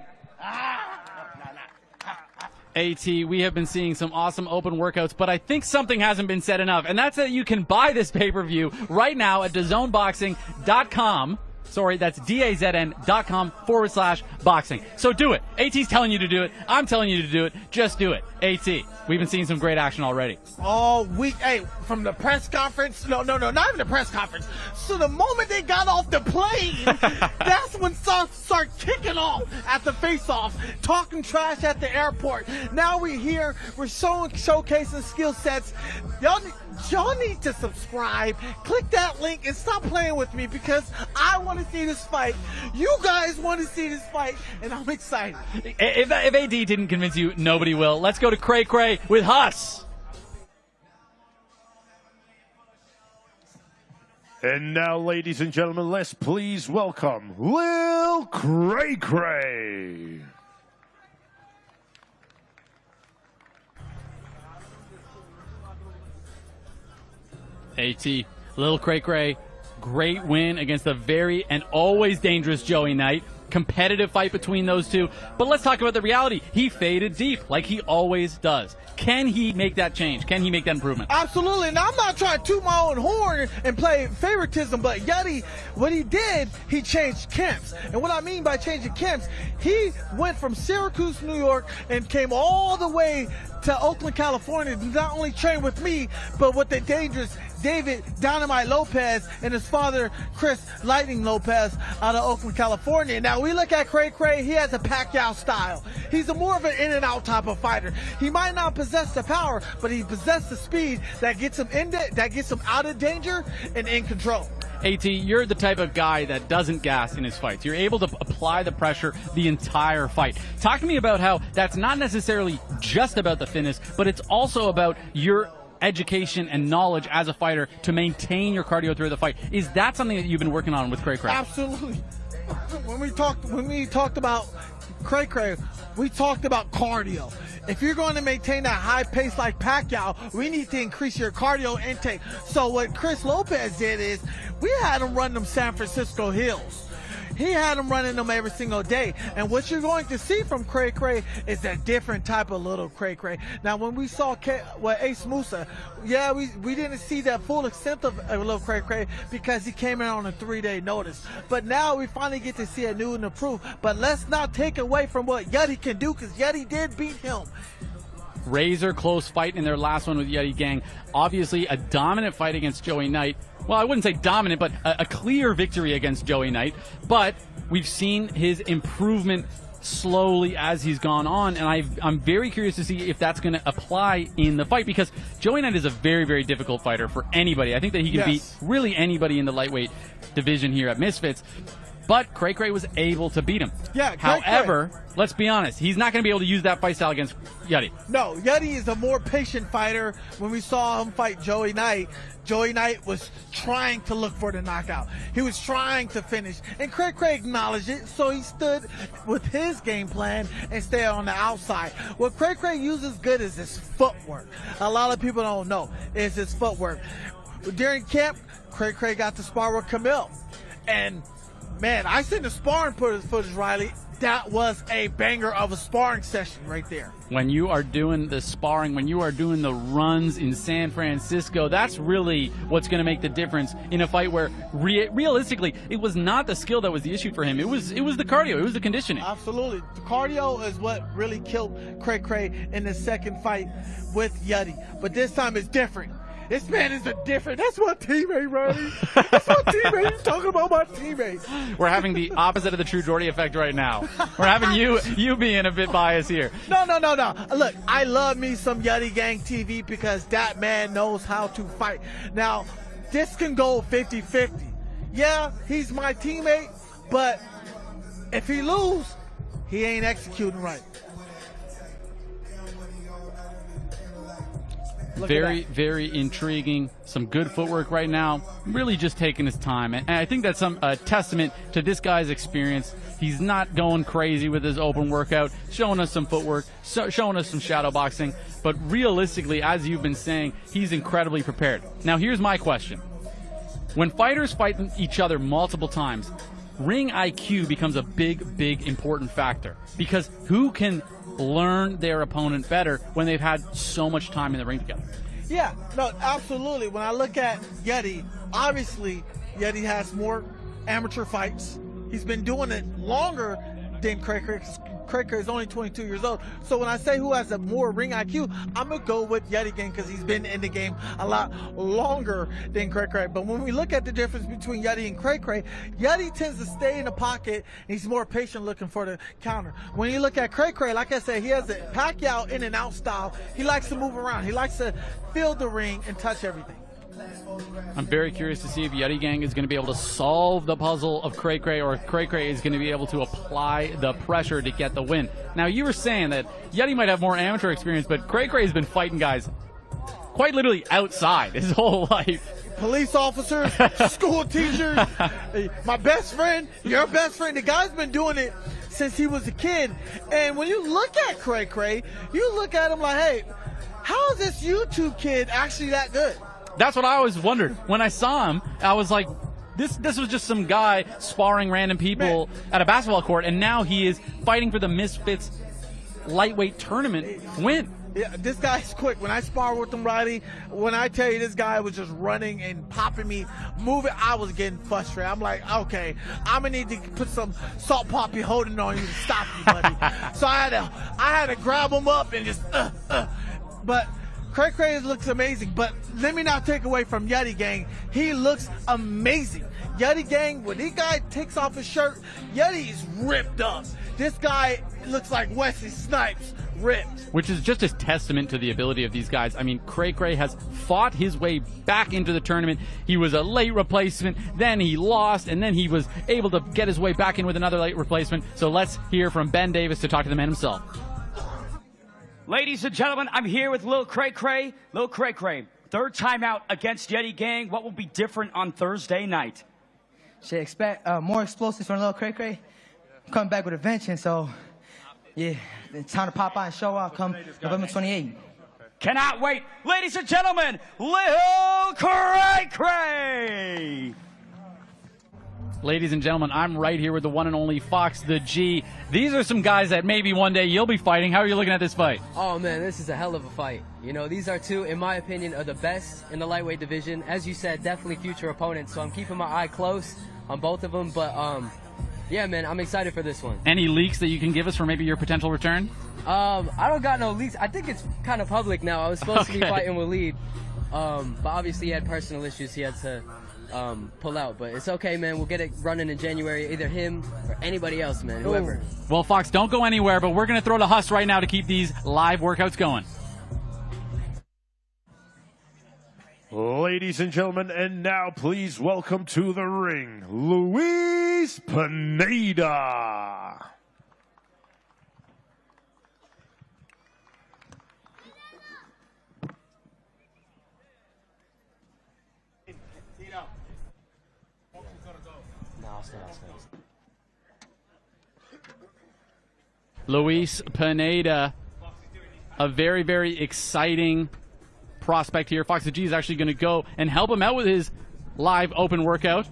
AT, we have been seeing some awesome open workouts, but I think something hasn't been said enough, and that's that you can buy this pay-per-view right now at DAZNboxing.com. Sorry, that's DAZN.com/boxing. So do it. AT's telling you to do it. I'm telling you to do it. Just do it. AT, we've been seeing some great action already. All week, hey, from the press conference, no, not even the press conference. So the moment they got off the plane, that's when start kicking off at the face-off, talking trash at the airport. Now we're here, we're showcasing skill sets. Y'all need to subscribe, click that link, and stop playing with me because I want to see this fight. You guys want to see this fight, and I'm excited. If AD didn't convince you, nobody will. Let's go to Cray Cray with Huss. And now, ladies and gentlemen, let's please welcome Lil Cray Cray. AT, Lil Cray Cray, great win against a very and always dangerous Joey Knight. Competitive fight between those two. But let's talk about the reality. He faded deep like he always does. Can he make that change? Can he make that improvement? Absolutely. Now, I'm not trying to toot my own horn and play favoritism, but Yadi, what he did, he changed camps. And what I mean by changing camps, he went from Syracuse, New York, and came all the way to Oakland, California to not only train with me, but with the dangerous David Dynamite Lopez and his father, Chris Lightning Lopez, out of Oakland, California. Now, we look at Cray Cray, he has a Pacquiao style. He's more of an in-and-out type of fighter. He might not possess the power, but he possesses the speed that gets him out of danger and in control. AT, you're the type of guy that doesn't gas in his fights. You're able to apply the pressure the entire fight. Talk to me about how that's not necessarily just about the fitness, but it's also about your education and knowledge as a fighter to maintain your cardio through the fight. Is that something that you've been working on with Cray Cray? Absolutely. When we talked about Cray Cray, we talked about cardio. If you're going to maintain that high pace like Pacquiao, we need to increase your cardio intake. So what Chris Lopez did is we had him run them San Francisco hills. He had him running them every single day. And what you're going to see from Cray Cray is a different type of little Cray Cray. Now, when we saw Ace Musa, yeah, we didn't see that full extent of little Cray Cray because he came in on a 3-day notice. But now we finally get to see a new and improved. But let's not take away from what Yadi can do because Yadi did beat him. Razor close fight in their last one with Yadi Gang. Obviously a dominant fight against Joey Knight. Well, I wouldn't say dominant, but a clear victory against Joey Knight. But we've seen his improvement slowly as he's gone on, and I'm very curious to see if that's going to apply in the fight because Joey Knight is a very, very difficult fighter for anybody. I think that he can beat really anybody in the lightweight division here at Misfits. But Cray Cray was able to beat him. Yeah, however, let's be honest, he's not going to be able to use that fight style against Yadi. No, Yadi is a more patient fighter. When we saw him fight Joey Knight was trying to look for the knockout. He was trying to finish. And Cray Cray acknowledged it, so he stood with his game plan and stayed on the outside. What Cray Cray uses good is his footwork. A lot of people don't know is his footwork. During camp, Cray Cray got to spar with Camille. And man, I seen the sparring footage, Riley. That was a banger of a sparring session right there. When you are doing the sparring, when you are doing the runs in San Francisco, that's really what's going to make the difference in a fight where realistically, it was not the skill that was the issue for him. It was the cardio. It was the conditioning. Absolutely. The cardio is what really killed Cray Cray in the second fight with Yadi. But this time it's different. This man is a different. That's my teammate, Riley. That's my teammate. He's talking about my teammates. We're having the opposite of the True Jordy effect right now. We're having you being a bit biased here. No. Look, I love me some Yadi Gang TV because that man knows how to fight. Now, this can go 50-50. Yeah, he's my teammate, but if he lose, he ain't executing right. Very, very intriguing. Some good footwork right now. Really just taking his time. And I think that's a testament to this guy's experience. He's not going crazy with his open workout, showing us some footwork, showing us some shadow boxing. But realistically, as you've been saying, he's incredibly prepared. Now, here's my question. When fighters fight each other multiple times, ring IQ becomes a big, big important factor. Because who can learn their opponent better when they've had so much time in the ring together? Yeah, no, absolutely. When I look at Yeti, obviously Yeti has more amateur fights. He's been doing it longer than Cray. Cray is only 22 years old. So when I say who has a more ring IQ, I'm going to go with Yeti Gang because he's been in the game a lot longer than Cray. But when we look at the difference between Yeti and Cray, Yeti tends to stay in the pocket and he's more patient looking for the counter. When you look at Cray, like I said, he has a Pacquiao in and out style. He likes to move around. He likes to feel the ring and touch everything. I'm very curious to see if Yeti Gang is going to be able to solve the puzzle of Cray or Cray is going to be able to apply the pressure to get the win. Now, you were saying that Yeti might have more amateur experience, but Cray has been fighting guys quite literally outside his whole life. Police officers, school teachers, my best friend, your best friend. The guy's been doing it since he was a kid. And when you look at Cray, you look at him like, hey, how is this YouTube kid actually that good? That's what I always wondered. When I saw him, I was like, this was just some guy sparring random people at a basketball court, and now he is fighting for the Misfits lightweight tournament win. Yeah, this guy's quick. When I spar with him, Riley, when I tell you this guy was just running and popping me, moving, I was getting frustrated. I'm like, okay, I'm gonna need to put some salt poppy holding on you to stop you, buddy. So I had to grab him up and just, but Cray looks amazing, but let me not take away from Yeti Gang. He looks amazing. Yeti Gang, when this guy takes off his shirt, Yeti's ripped up. This guy looks like Wesley Snipes, ripped. Which is just a testament to the ability of these guys. I mean, Cray has fought his way back into the tournament. He was a late replacement, then he lost, and then he was able to get his way back in with another late replacement. So let's hear from Ben Davis to talk to the man himself. Ladies and gentlemen, I'm here with Lil Cray. Lil Cray, third time out against Yeti Gang. What will be different on Thursday night? Should expect more explosives from Lil Cray. Coming back with a vengeance, so yeah, it's time to pop out and show out come November 28th. Cannot wait. Ladies and gentlemen, Lil Cray. Ladies and gentlemen, I'm right here with the one and only Fox the G. These are some guys that maybe one day you'll be fighting. How are you looking at this fight? Oh, man, this is a hell of a fight. You know, these are two, in my opinion, are the best in the lightweight division. As you said, definitely future opponents, so I'm keeping my eye close on both of them. But, yeah, man, I'm excited for this one. Any leaks that you can give us for maybe your potential return? I don't got no leaks. I think it's kind of public now. I was supposed to be fighting with Lead, but obviously he had personal issues he had to pull out, but it's okay, man. We'll get it running in January, either him or anybody else, man, whoever. Well, Fox, don't go anywhere, but we're going to throw the Huss right now to keep these live workouts going. Ladies and gentlemen, and now please welcome to the ring, Luis Pineda. Luis Pineda, a very, very exciting prospect here. Fox the G is actually going to go and help him out with his live open workout.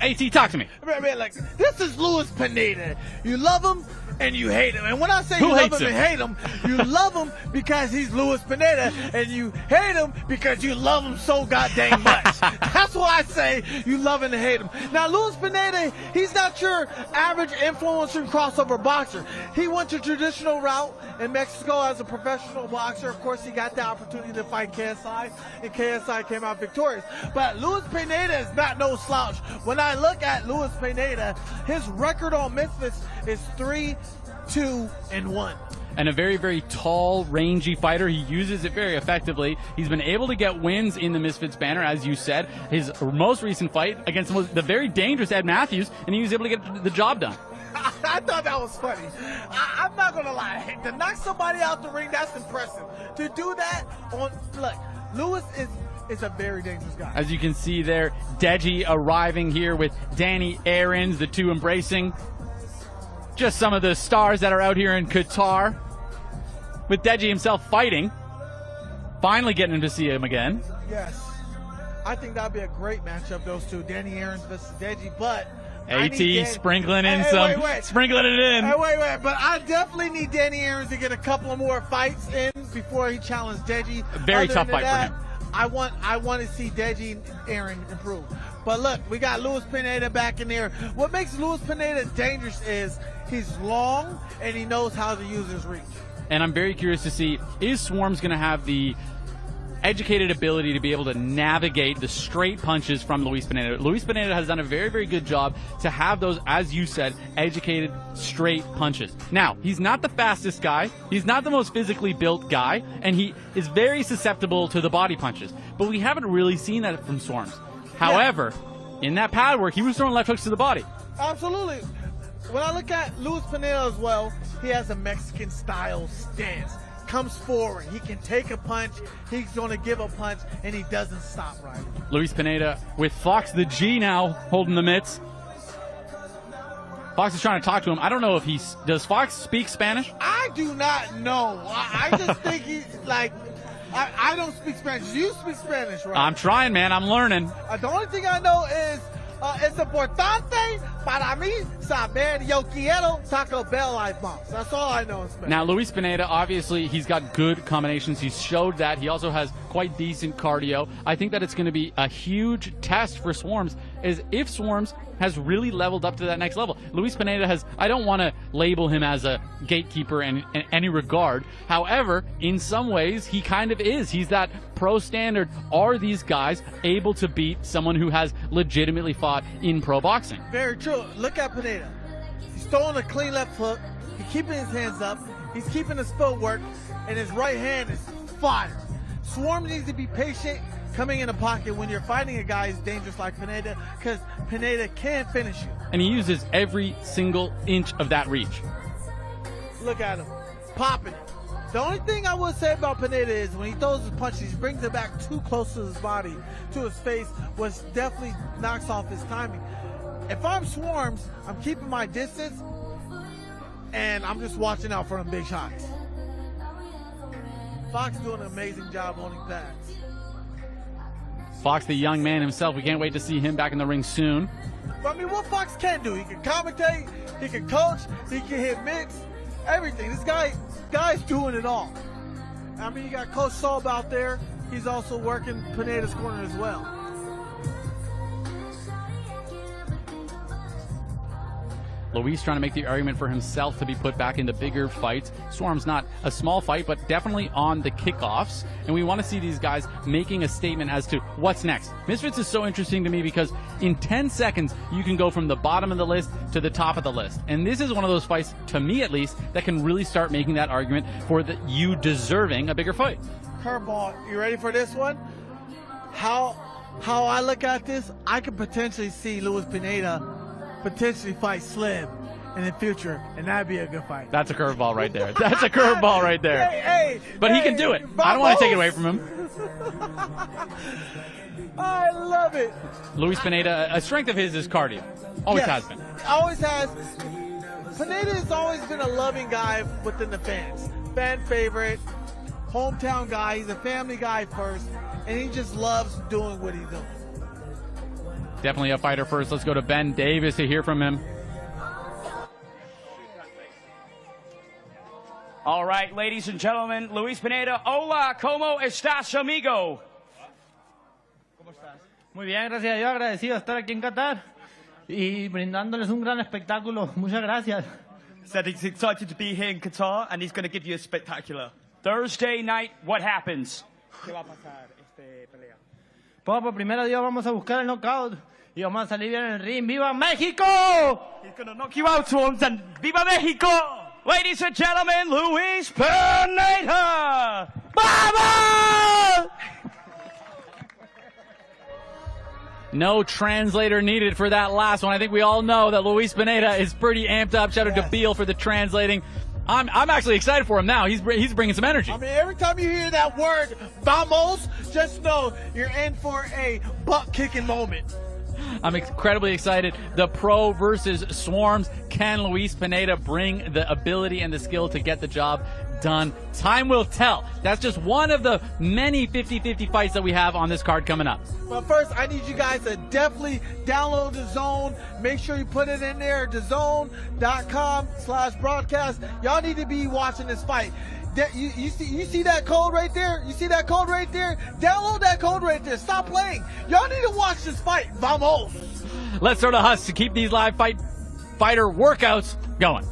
AT, talk to me. Man, like, this is Luis Pineda. You love him and you hate him. And when I say Who you love hates him him? and hate him, you love him because he's Luis Pineda, and you hate him because you love him so goddamn much. That's why I say you love him and hate him. Now, Luis Pineda, he's not your average influencer and crossover boxer. He went the traditional route in Mexico as a professional boxer. Of course, he got the opportunity to fight KSI, and KSI came out victorious. But Luis Pineda is not no slouch. When I look at Luis Pineda, his record on Misfits is 3-2-1. And a very, very tall, rangy fighter. He uses it very effectively. He's been able to get wins in the Misfits banner, as you said. His most recent fight against the very dangerous Ed Matthews, and he was able to get the job done. I thought that was funny. I'm not gonna lie. To knock somebody out the ring, that's impressive. To do that look, Lewis is a very dangerous guy. As you can see there, Deji arriving here with Danny Aarons, the two embracing. Just some of the stars that are out here in Qatar. With Deji himself fighting. Finally getting him to see him again. Yes. I think that'd be a great matchup, those two. Danny Aarons versus Deji, but AT sprinkling in sprinkling it in. Hey, wait. But I definitely need Danny Aarons to get a couple of more fights in before he challenges Deji. Very tough fight for him. I want to see Deji and Aaron improve. But look, we got Luis Pineda back in there. What makes Luis Pineda dangerous is he's long and he knows how to use his reach. And I'm very curious to see, is Swarmz going to have the educated ability to be able to navigate the straight punches from Luis Pineda. Luis Pineda has done a very, very good job to have those, as you said, educated straight punches. Now, he's not the fastest guy, he's not the most physically built guy, and he is very susceptible to the body punches. But we haven't really seen that from Swarmz. However, in that pad work, he was throwing left hooks to the body. Absolutely. When I look at Luis Pineda as well, he has a Mexican style stance. Comes forward, he can take a punch, he's going to give a punch, and he doesn't stop right. Luis Pineda with Fox the G now holding the mitts. Fox is trying to talk to him. I don't know if does Fox speak Spanish? I do not know. I just think he's like, I don't speak Spanish. You speak Spanish, right? I'm trying, man. I'm learning. The only thing I know is es importante para mí saber yo quiero Taco Bell life bombs. That's all I know in Spanish. Now, Luis Pineda, obviously, he's got good combinations. He's showed that. He also has quite decent cardio. I think that it's going to be a huge test for Swarmz, is if Swarmz has really leveled up to that next level. Luis Pineda has, I don't want to label him as a gatekeeper in any regard. However, in some ways, he kind of is. He's that pro standard. Are these guys able to beat someone who has legitimately fought in pro boxing? Very true. Look at Pineda. He's throwing a clean left hook. He's keeping his hands up. He's keeping his footwork. And his right hand is fire. Swarmz needs to be patient coming in the pocket when you're fighting a guy who's dangerous like Pineda, because Pineda can finish you. And he uses every single inch of that reach. Look at him, popping it. The only thing I would say about Pineda is when he throws his punches, he brings it back too close to his body, to his face, which definitely knocks off his timing. If I'm Swarmz, I'm keeping my distance, and I'm just watching out for them big shots. Fox doing an amazing job owning pads. Fox, the young man himself, we can't wait to see him back in the ring soon. But I mean, what Fox can do, he can commentate, he can coach, he can hit mix, everything. This guy's doing it all. I mean, you got Coach Saul out there. He's also working Pineda's corner as well. Luis trying to make the argument for himself to be put back into bigger fights. Swarmz not a small fight, but definitely on the kickoffs. And we want to see these guys making a statement as to what's next. Misfits is so interesting to me because in 10 seconds, you can go from the bottom of the list to the top of the list. And this is one of those fights, to me at least, that can really start making that argument for you deserving a bigger fight. Curveball, you ready for this one? How I look at this, I could potentially see Luis Pineda potentially fight Slim in the future, and that'd be a good fight. That's a curveball right there. That's a curveball right there. But he can do it. I don't want to take it away from him. I love it. Luis Pineda, a strength of his is cardio. Always has been. Always has. Pineda has always been a loving guy within the fans. Fan favorite, hometown guy. He's a family guy first, and he just loves doing what he's doing. Definitely a fighter first. Let's go to Ben Davis to hear from him. All right, ladies and gentlemen, Luis Pineda. Hola, ¿cómo estás, amigo? Muy bien, gracias a Dios, agradecido de estar aquí en Qatar y brindándoles un gran espectáculo. Muchas gracias. Said he's excited to be here in Qatar, and he's going to give you a spectacular. Thursday night, what happens? ¿Qué va a pasar pelea? Pues por primero Dios vamos a buscar el knockout y vamos a salir bien en el ring. ¡Viva México! He's going to knock you out, Swarmz, and Viva Mexico! Ladies and gentlemen, Luis Pineda! ¡Vamos! No translator needed for that last one. I think we all know that Luis Pineda is pretty amped up. Shout out to Beal for the translating. I'm actually excited for him now. He's bringing some energy. I mean, every time you hear that word, vamos, just know you're in for a butt-kicking moment. I'm incredibly excited. The Pro versus Swarms. Can Luis Pineda bring the ability and the skill to get the job done? Time will tell. That's just one of the many 50-50 fights that we have on this card coming up. But first, I need you guys to definitely download DAZN. Make sure you put it in there, DAZN.com/broadcast. Y'all need to be watching this fight. You see that code right there? You see that code right there? Download that code right there. Stop playing. Y'all need to watch this fight. Vamos. Let's start a hustle to keep these live fighter workouts going.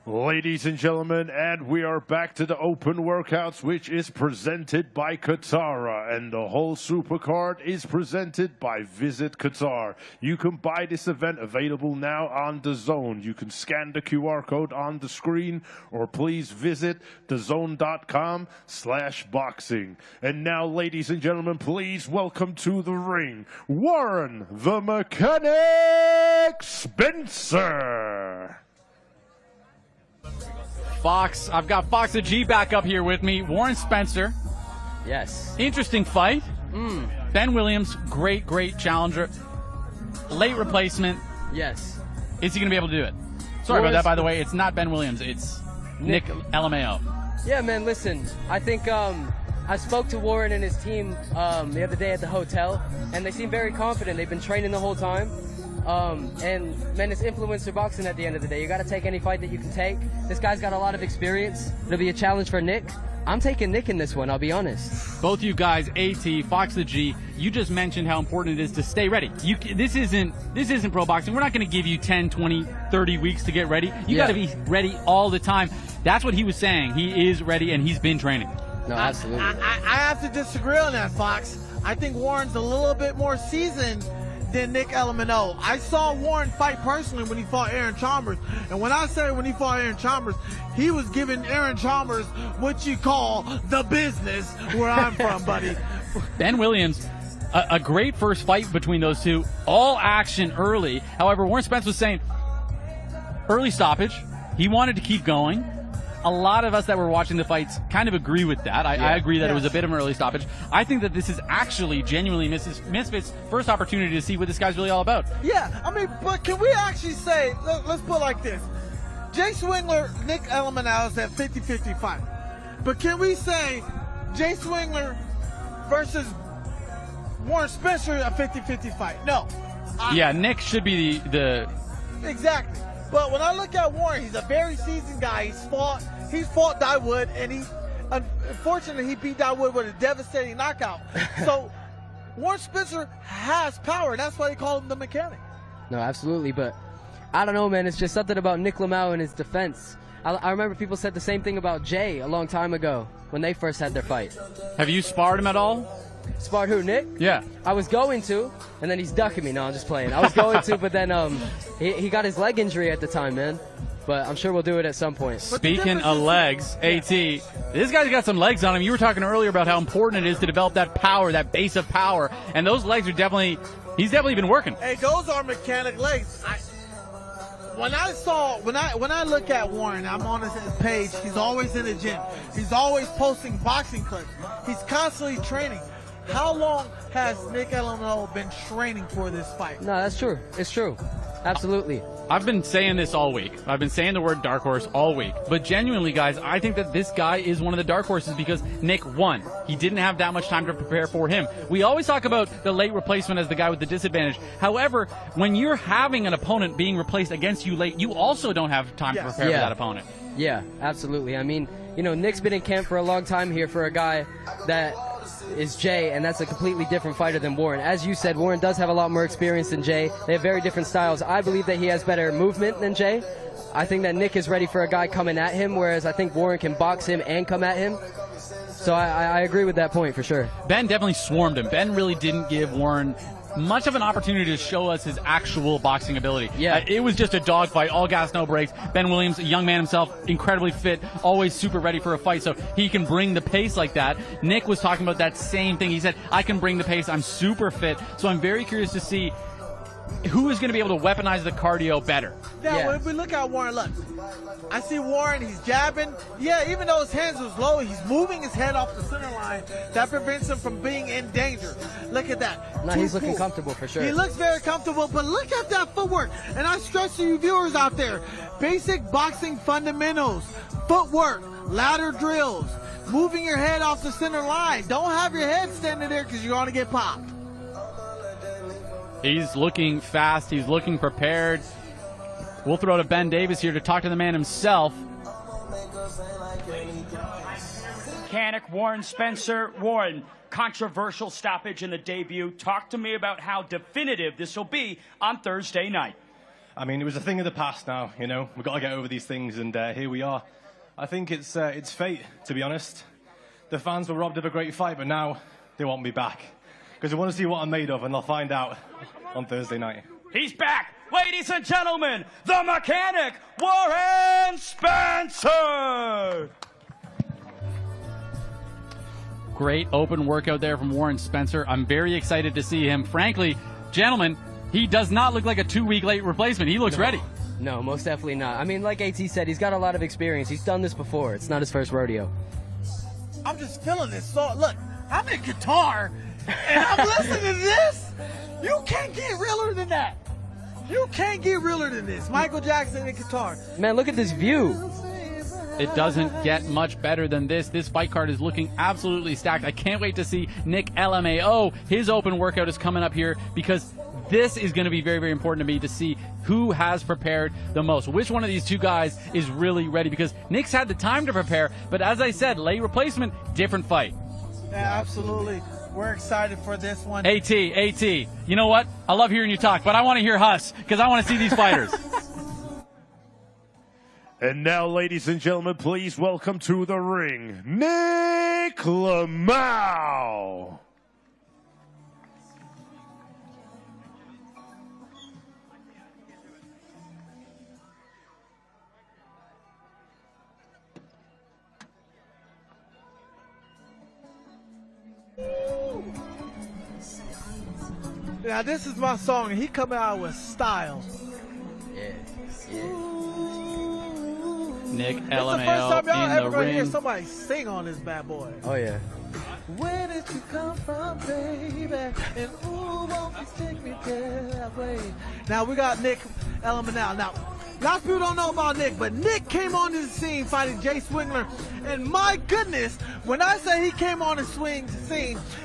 Ladies and gentlemen, and we are back to the open workouts, which is presented by Qatar, and the whole Supercard is presented by Visit Qatar. You can buy this event, available now on DAZN. You can scan the QR code on the screen, or please visit DAZN.com/boxing. And now, ladies and gentlemen, please welcome to the ring, Warren the Mechanic Spencer. Fox, I've got Fox the G back up here with me. Warren Spencer. Yes. Interesting fight. Ben Williams, great challenger. Late replacement. Yes. Is he going to be able to do it? Sorry about that, by the way. It's not Ben Williams. It's Nick LMAO. Yeah, man, listen. I think I spoke to Warren and his team the other day at the hotel, and they seem very confident. They've been training the whole time. And man, it's influencer boxing at the end of the day. You got to take any fight that you can take. This guy's got a lot of experience. It'll be a challenge for Nick. I'm taking Nick in this one, I'll be honest. Both you guys, AT, Fox the G, you just mentioned how important it is to stay ready. This isn't pro boxing. We're not going to give you 10, 20, 30 weeks to get ready. You got to be ready all the time. That's what he was saying. He is ready, and he's been training. No, absolutely. I have to disagree on that, Fox. I think Warren's a little bit more seasoned than Nick LMAO. I saw Warren fight personally when he fought Aaron Chalmers. And when I say when he fought Aaron Chalmers, he was giving Aaron Chalmers what you call the business where I'm from, buddy. Ben Williams, a great first fight between those two. All action early. However, Warren Spence was saying early stoppage. He wanted to keep going. A lot of us that were watching the fights kind of agree with that. I agree that it was a bit of an early stoppage. I think that this is actually genuinely Misfits' first opportunity to see what this guy's really all about. Yeah, I mean, but can we actually say, let's put it like this. Jay Swingler, Nick LMAO is that 50-50 fight. But can we say Jay Swingler versus Warren Spencer a 50-50 fight? No. Yeah, Nick should be the... Exactly. But when I look at Warren, he's a very seasoned guy. He's fought Dawood, and unfortunately, he beat Dawood with a devastating knockout. So Warren Spencer has power. That's why they call him the Mechanic. No, absolutely. But I don't know, man. It's just something about Nick LMAO and his defense. I remember people said the same thing about Jay a long time ago when they first had their fight. Have you sparred him at all? Sparred who, Nick? Yeah. I was going to, and then he's ducking me. No, I'm just playing. I was going to, but then he got his leg injury at the time, man. But I'm sure we'll do it at some point. Speaking of legs, AT, this guy's got some legs on him. You were talking earlier about how important it is to develop that power, that base of power, and those legs are he's definitely been working. Hey, those are mechanic legs. When I look at Warren, I'm on his page. He's always in the gym. He's always posting boxing clips. He's constantly training. How long has Nick LMAO been training for this fight? No, that's true. It's true. Absolutely. I've been saying this all week. I've been saying the word dark horse all week. But genuinely, guys, I think that this guy is one of the dark horses because Nick won. He didn't have that much time to prepare for him. We always talk about the late replacement as the guy with the disadvantage. However, when you're having an opponent being replaced against you late, you also don't have time to prepare for that opponent. Yeah, absolutely. I mean, Nick's been in camp for a long time here for a guy that is Jay, and that's a completely different fighter than Warren. As you said, Warren does have a lot more experience than Jay. They have very different styles. I believe that he has better movement than Jay. I think that Nick is ready for a guy coming at him, whereas I think Warren can box him and come at him. So I agree with that point for sure. Ben definitely swarmed him. Ben really didn't give Warren much of an opportunity to show us his actual boxing ability. Yeah. It was just a dogfight, all gas, no brakes. Ben Williams, a young man himself, incredibly fit, always super ready for a fight, so he can bring the pace like that. Nick was talking about that same thing. He said, I can bring the pace, I'm super fit. So I'm very curious to see who is going to be able to weaponize the cardio better. Now, if we look at Warren, look, I see Warren, he's jabbing. Yeah, even though his hands was low, he's moving his head off the center line. That prevents him from being in danger. Look at that. No, he's looking comfortable for sure. He looks very comfortable, but look at that footwork. And I stress to you viewers out there, basic boxing fundamentals, footwork, ladder drills, moving your head off the center line. Don't have your head standing there because you're going to get popped. He's looking fast. He's looking prepared. We'll throw to Ben Davis here to talk to the man himself. Mechanic Warren Spencer. Warren, controversial stoppage in the debut. Talk to me about how definitive this will be on Thursday night. I mean, it was a thing of the past now, you know. We've got to get over these things, and here we are. I think it's fate, to be honest. The fans were robbed of a great fight, but now they want me back. Because they want to see what I'm made of, and they'll find out on Thursday night. He's back, ladies and gentlemen, the mechanic, Warren Spencer! Great open workout there from Warren Spencer. I'm very excited to see him. Frankly, gentlemen, he does not look like a 2-week late replacement. He looks ready. No, most definitely not. I mean, like AT said, he's got a lot of experience. He's done this before. It's not his first rodeo. I'm just feeling this. So, look, I'm in Qatar, and I'm listening to this. You can't get realer than that. You can't get realer than this. Michael Jackson in Qatar. Man, look at this view. It doesn't get much better than this. This fight card is looking absolutely stacked. I can't wait to see Nick LMAO. His open workout is coming up here because this is going to be very, very important to me to see who has prepared the most. Which one of these two guys is really ready, because Nick's had the time to prepare, but as I said, late replacement, different fight. Yeah, absolutely. We're excited for this one. AT, you know what? I love hearing you talk, but I want to hear Huss because I want to see these fighters. And now, ladies and gentlemen, please welcome to the ring, Nick Lamau. Now this is my song, and he coming out with style. Yeah. Nick It's the first time y'all LMAO in ever the gonna hear ring. somebody sing on this bad boy. Oh, yeah. Where did you come from, baby? And ooh, won't you take me that way? Now we got Nick LMAO. Now, lots of people don't know about Nick, but Nick came on the scene fighting Jay Swingler. And my goodness, when I say he came on the scene,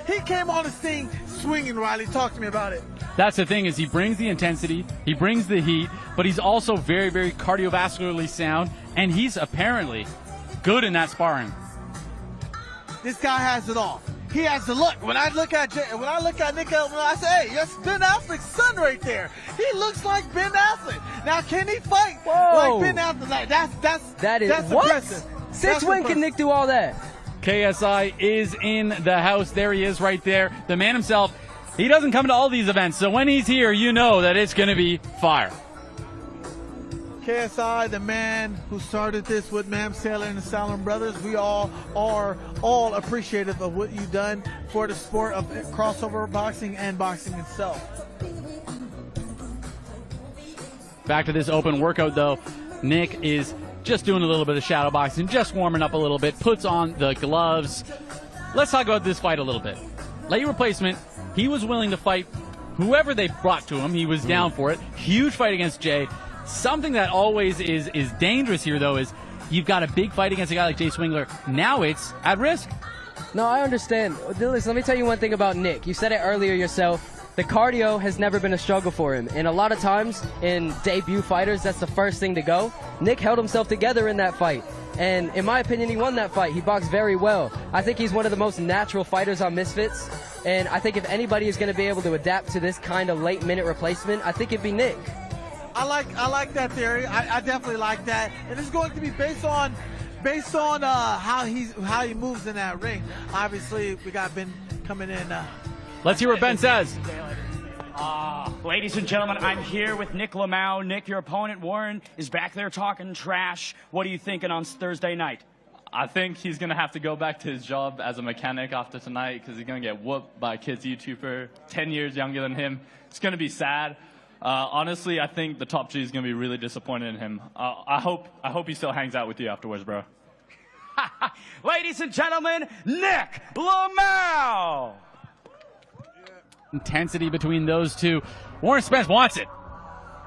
he came on the scene swinging, Riley. Talk to me about it. That's the thing, is he brings the intensity, he brings the heat, but he's also very, very cardiovascularly sound, and he's apparently good in that sparring. This guy has it all. He has the look. When I look at Nick LMAO, I say, hey, that's Ben Affleck's son right there. He looks like Ben Affleck. Now, can he fight like Ben Affleck? Like, that's what? impressive. Since when can Nick do all that? KSI is in the house. There he is right there. The man himself, he doesn't come to all these events, so when he's here, you know that it's going to be fire. KSI, the man who started this with Mam Sailor and the Salon Brothers, we all are appreciative of what you've done for the sport of crossover boxing and boxing itself. Back to this open workout, though. Nick is just doing a little bit of shadow boxing, just warming up a little bit, puts on the gloves. Let's talk about this fight a little bit. Late replacement, he was willing to fight whoever they brought to him. He was down for it. Huge fight against Jay. Something that always is dangerous here, though, is you've got a big fight against a guy like Jay Swingler. Now it's at risk. No, I understand. Listen, let me tell you one thing about Nick. You said it earlier yourself. The cardio has never been a struggle for him. And a lot of times in debut fighters, that's the first thing to go. Nick held himself together in that fight. And in my opinion, he won that fight. He boxed very well. I think he's one of the most natural fighters on Misfits. And I think if anybody is going to be able to adapt to this kind of late-minute replacement, I think it'd be Nick. I like that theory. I definitely like that, and it's going to be based on how he moves in that ring. Obviously, we got Ben coming in. Let's hear what Ben says. Ladies and gentlemen, I'm here with Nick Lamau. Nick, your opponent, Warren, is back there talking trash. What are you thinking on Thursday night? I think he's going to have to go back to his job as a mechanic after tonight because he's going to get whooped by a kid's YouTuber 10 years younger than him. It's going to be sad. Honestly, I think the top G is going to be really disappointed in him. I hope he still hangs out with you afterwards, bro. Ladies and gentlemen, Nick Lamau! Intensity between those two. Warren Spence wants it.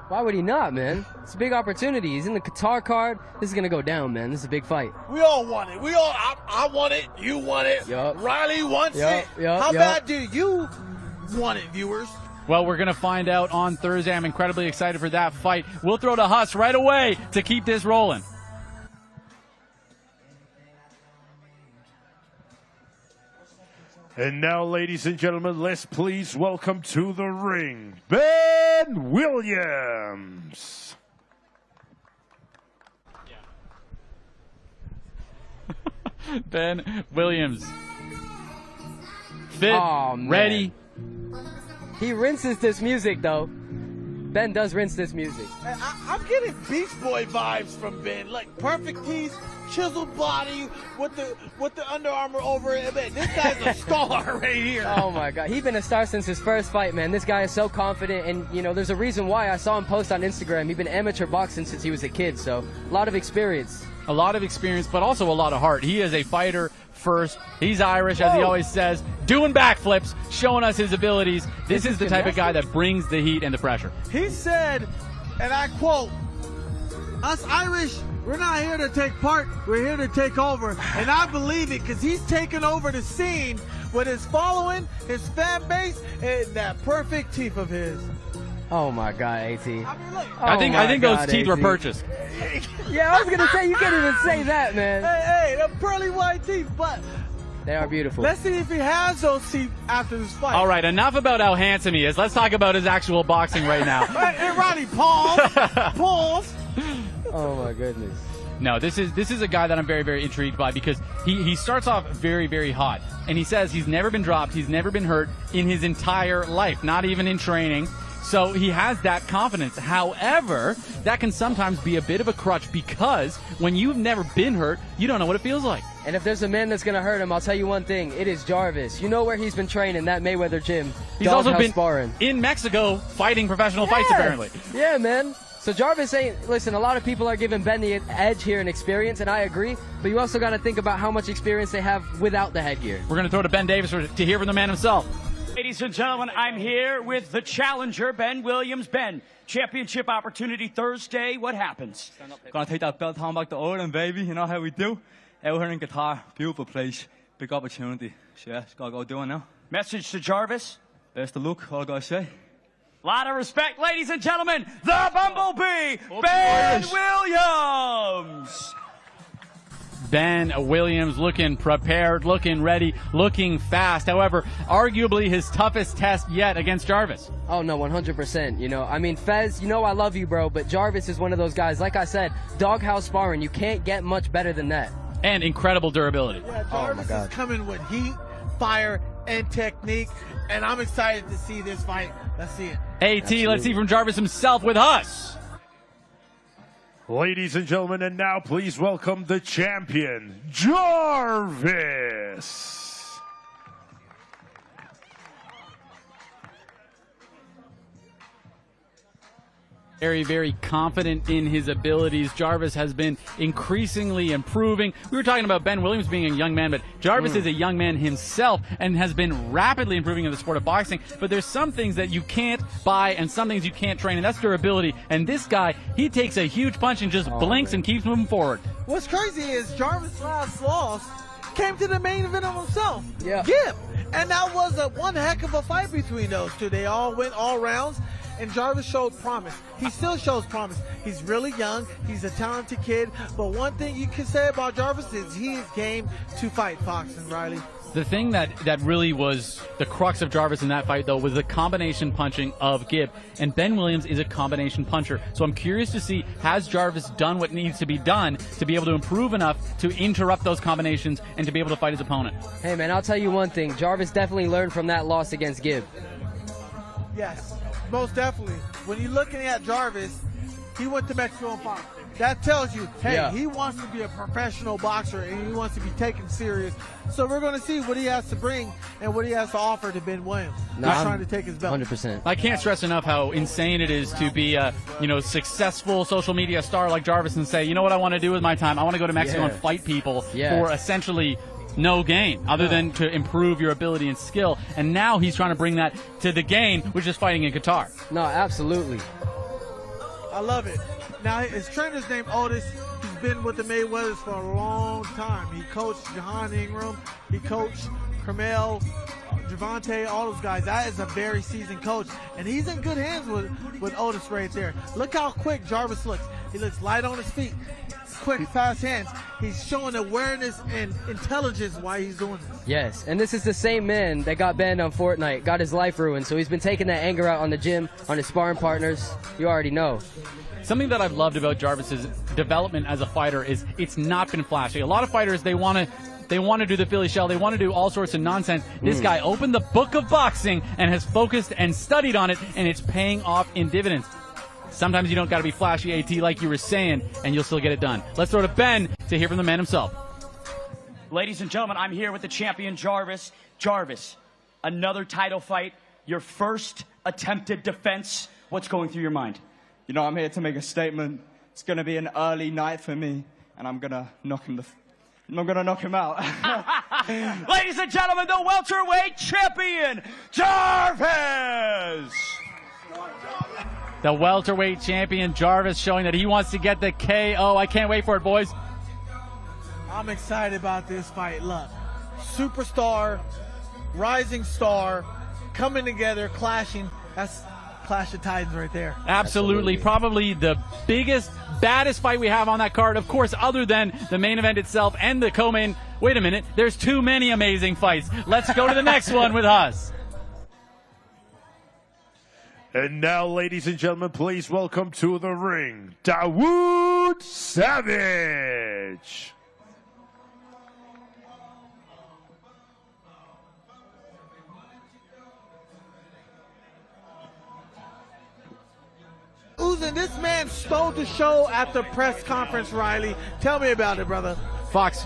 Why would he not, man? It's a big opportunity. He's in the Qatar card. This is going to go down, man. This is a big fight. We all want it. I want it. You want it. Yup. Riley wants Yup, it. yup, How yup. bad do you want it, viewers? Well, we're going to find out on Thursday. I'm incredibly excited for that fight. We'll throw to Huss right away to keep this rolling. And now, ladies and gentlemen, let's please welcome to the ring, Ben Williams. Ben Williams. Fit, Aw, man. ready. He rinses this music, though. Ben does rinse this music. I'm getting Beach Boy vibes from Ben. Like perfect piece, chiseled body with the Under Armour over it. Man, this guy's a star right here. Oh my God, he's been a star since his first fight, man. This guy is so confident, and you know, there's a reason why. I saw him post on Instagram. He's been amateur boxing since he was a kid, so a lot of experience. A lot of experience, but also a lot of heart. He is a fighter first. He's Irish, as he always says, doing backflips, showing us his abilities. This is the type of guy that brings the heat and the pressure. He said, and I quote, "Us Irish, we're not here to take part, we're here to take over." And I believe it because he's taken over the scene with his following, his fan base, and that perfect teeth of his. Oh my God, AT. I think those teeth were purchased. Yeah, I was gonna say, you can't even say that, man. Hey, the pearly white teeth, but they are beautiful. Let's see if he has those teeth after this fight. All right, enough about how handsome he is. Let's talk about his actual boxing right now. Hey, Ronnie, pause. Pause. Oh my goodness. No, this is a guy that I'm very, very intrigued by because he starts off very, very hot. And he says he's never been dropped, he's never been hurt in his entire life, not even in training. So he has that confidence. However, that can sometimes be a bit of a crutch because when you've never been hurt, you don't know what it feels like. And if there's a man that's going to hurt him, I'll tell you one thing. It is Jarvis. You know where he's been training, that Mayweather gym. He's also been sparring in Mexico fighting professional fights, apparently. Yeah, man. So Jarvis ain't, listen, a lot of people are giving Ben the edge here in experience, and I agree, but you also got to think about how much experience they have without the headgear. We're going to throw to Ben Davis to hear from the man himself. Ladies and gentlemen, I'm here with the challenger, Ben Williams. Ben, championship opportunity Thursday. What happens? Gonna take that belt home back to Ireland, baby. You know how we do. Out here in Qatar, beautiful place, big opportunity. So yeah, just gotta go do it now. Message to Jarvis. Best of luck, all I gotta say. Lot of respect, ladies and gentlemen. The Bumblebee, Ben Williams. Ben Williams looking prepared, looking ready, looking fast. However, arguably his toughest test yet against Jarvis. Oh, no, 100%. You know, I mean, Fez, you know I love you, bro, but Jarvis is one of those guys. Like I said, doghouse sparring. You can't get much better than that. And incredible durability. Yeah, Jarvis is coming with heat, fire, and technique, and I'm excited to see this fight. Let's see it. AT, let's see from Jarvis himself with us. Ladies and gentlemen, and now please welcome the champion, Jarvis. Very, very confident in his abilities. Jarvis has been increasingly improving. We were talking about Ben Williams being a young man, but Jarvis is a young man himself and has been rapidly improving in the sport of boxing. But there's some things that you can't buy and some things you can't train, and that's durability. And this guy, he takes a huge punch and just blinks and keeps moving forward. What's crazy is Jarvis' last loss came to the main event of himself. Yeah. Gib. And that was one heck of a fight between those two. They all went all rounds. And Jarvis showed promise. He still shows promise. He's really young. He's a talented kid. But one thing you can say about Jarvis is he is game to fight boxing, Riley. The thing that really was the crux of Jarvis in that fight, though, was the combination punching of Gibb. And Ben Williams is a combination puncher. So I'm curious to see, has Jarvis done what needs to be done to be able to improve enough to interrupt those combinations and to be able to fight his opponent? Hey, man, I'll tell you one thing. Jarvis definitely learned from that loss against Gibb. Yes, most definitely. When you're looking at Jarvis, he went to Mexico and fought. That tells you, hey, he wants to be a professional boxer and he wants to be taken serious. So we're going to see what he has to bring and what he has to offer to Ben Williams. He's trying to take his belt. 100%. I can't stress enough how insane it is to be a successful social media star like Jarvis and say, you know what I want to do with my time? I want to go to Mexico and fight people for essentially no gain other than to improve your ability and skill. And now he's trying to bring that to the gain, which is fighting in Qatar. No, absolutely. I love it. Now, his trainer's named Otis. He's been with the Mayweathers for a long time. He coached Jahan Ingram. He coached Carmel, Javante, all those guys. That is a very seasoned coach. And he's in good hands with Otis right there. Look how quick Jarvis looks. He looks light on his feet. Quick, fast hands. He's showing awareness and intelligence why he's doing this. Yes, and this is the same man that got banned on Fortnite, got his life ruined. So he's been taking that anger out on the gym, on his sparring partners. You already know. Something that I've loved about Jarvis's development as a fighter is it's not been flashy. A lot of fighters, they want to do the Philly shell. They want to do all sorts of nonsense. This guy opened the book of boxing and has focused and studied on it, and it's paying off in dividends. Sometimes you don't got to be flashy, AT, like you were saying, and you'll still get it done. Let's throw to Ben to hear from the man himself. Ladies and gentlemen, I'm here with the champion Jarvis. Jarvis, another title fight, your first attempted defense. What's going through your mind? You know, I'm here to make a statement. It's going to be an early night for me, and I'm going to knock him out. Ladies and gentlemen, the welterweight champion, Jarvis! The welterweight champion, Jarvis, showing that he wants to get the KO. I can't wait for it, boys. I'm excited about this fight. Look, superstar, rising star, coming together, clashing. That's Clash of Titans right there. Absolutely. Probably the biggest, baddest fight we have on that card, of course, other than the main event itself and the co-main. Wait a minute, there's too many amazing fights. Let's go to the next one with us. And now, ladies and gentlemen, please welcome to the ring, Dawood Savage. Dazn, this man stole the show at the press conference, Riley. Tell me about it, brother. Fox,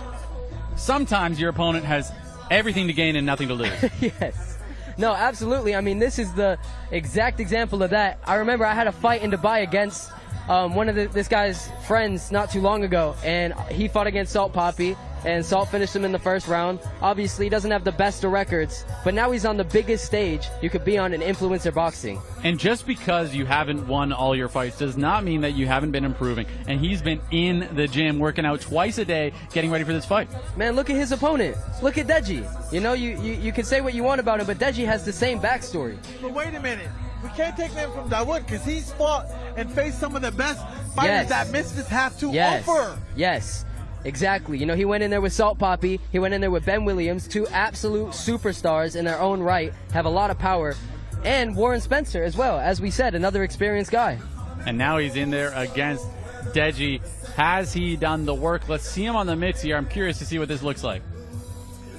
sometimes your opponent has everything to gain and nothing to lose. Yes. No, absolutely. I mean, this is the exact example of that. I remember I had a fight in Dubai against one of this guy's friends not too long ago, and he fought against Salt Poppy, and Salt finished him in the first round. Obviously, he doesn't have the best of records, but now he's on the biggest stage you could be on in influencer boxing. And just because you haven't won all your fights does not mean that you haven't been improving. And he's been in the gym working out twice a day, getting ready for this fight. Man, look at his opponent. Look at Deji. You know, you can say what you want about him, but Deji has the same backstory. But wait a minute. We can't take him from Dawood because he's fought and faced some of the best fighters that Misfits have to offer. Yes, exactly. You know, he went in there with Salt Poppy. He went in there with Ben Williams, two absolute superstars in their own right, have a lot of power. And Warren Spencer as well, as we said, another experienced guy. And now he's in there against Deji. Has he done the work? Let's see him on the mitts here. I'm curious to see what this looks like.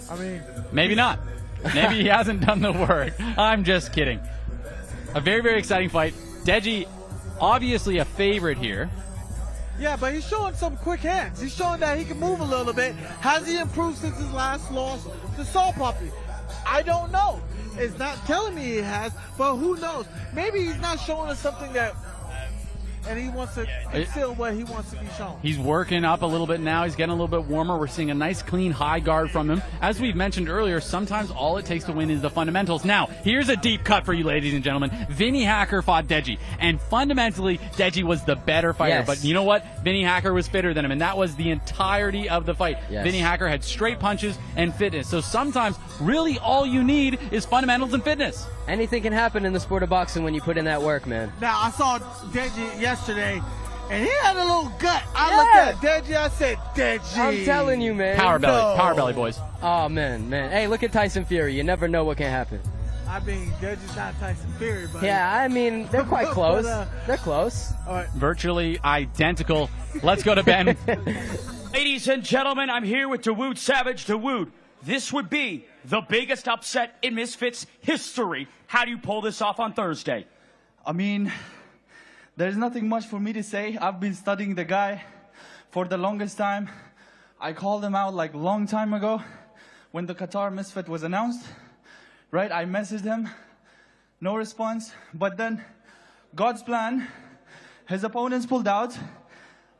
I mean, maybe not. Maybe he hasn't done the work. I'm just kidding. A very, very exciting fight. Deji, obviously a favorite here. Yeah, but he's showing some quick hands. He's showing that he can move a little bit. Has he improved since his last loss to Salt Poppy? I don't know. It's not telling me he has, but who knows? Maybe he's not showing us something that, and he wants to conceal what he wants to be shown. He's working up a little bit now. He's getting a little bit warmer. We're seeing a nice, clean, high guard from him. As we've mentioned earlier, sometimes all it takes to win is the fundamentals. Now, here's a deep cut for you, ladies and gentlemen. Vinny Hacker fought Deji, and fundamentally, Deji was the better fighter. Yes. But you know what? Vinny Hacker was fitter than him, and that was the entirety of the fight. Yes. Vinny Hacker had straight punches and fitness. So sometimes, really, all you need is fundamentals and fitness. Anything can happen in the sport of boxing when you put in that work, man. Now, I saw Deji yesterday, and he had a little gut. I looked at Deji, I said, Deji. I'm telling you, man. Power belly, boys. Oh, man. Hey, look at Tyson Fury. You never know what can happen. I mean, Deji's not Tyson Fury, but... Yeah, I mean, they're quite close. They're close. All right. Virtually identical. Let's go to Ben. Ladies and gentlemen, I'm here with Dawood Savage. Dawood, This would be the biggest upset in Misfits history. How do you pull this off on Thursday? I mean, there's nothing much for me to say. I've been studying the guy for the longest time. I called him out like a long time ago when the Qatar Misfit was announced. Right? I messaged him. No response. But then, God's plan, his opponents pulled out.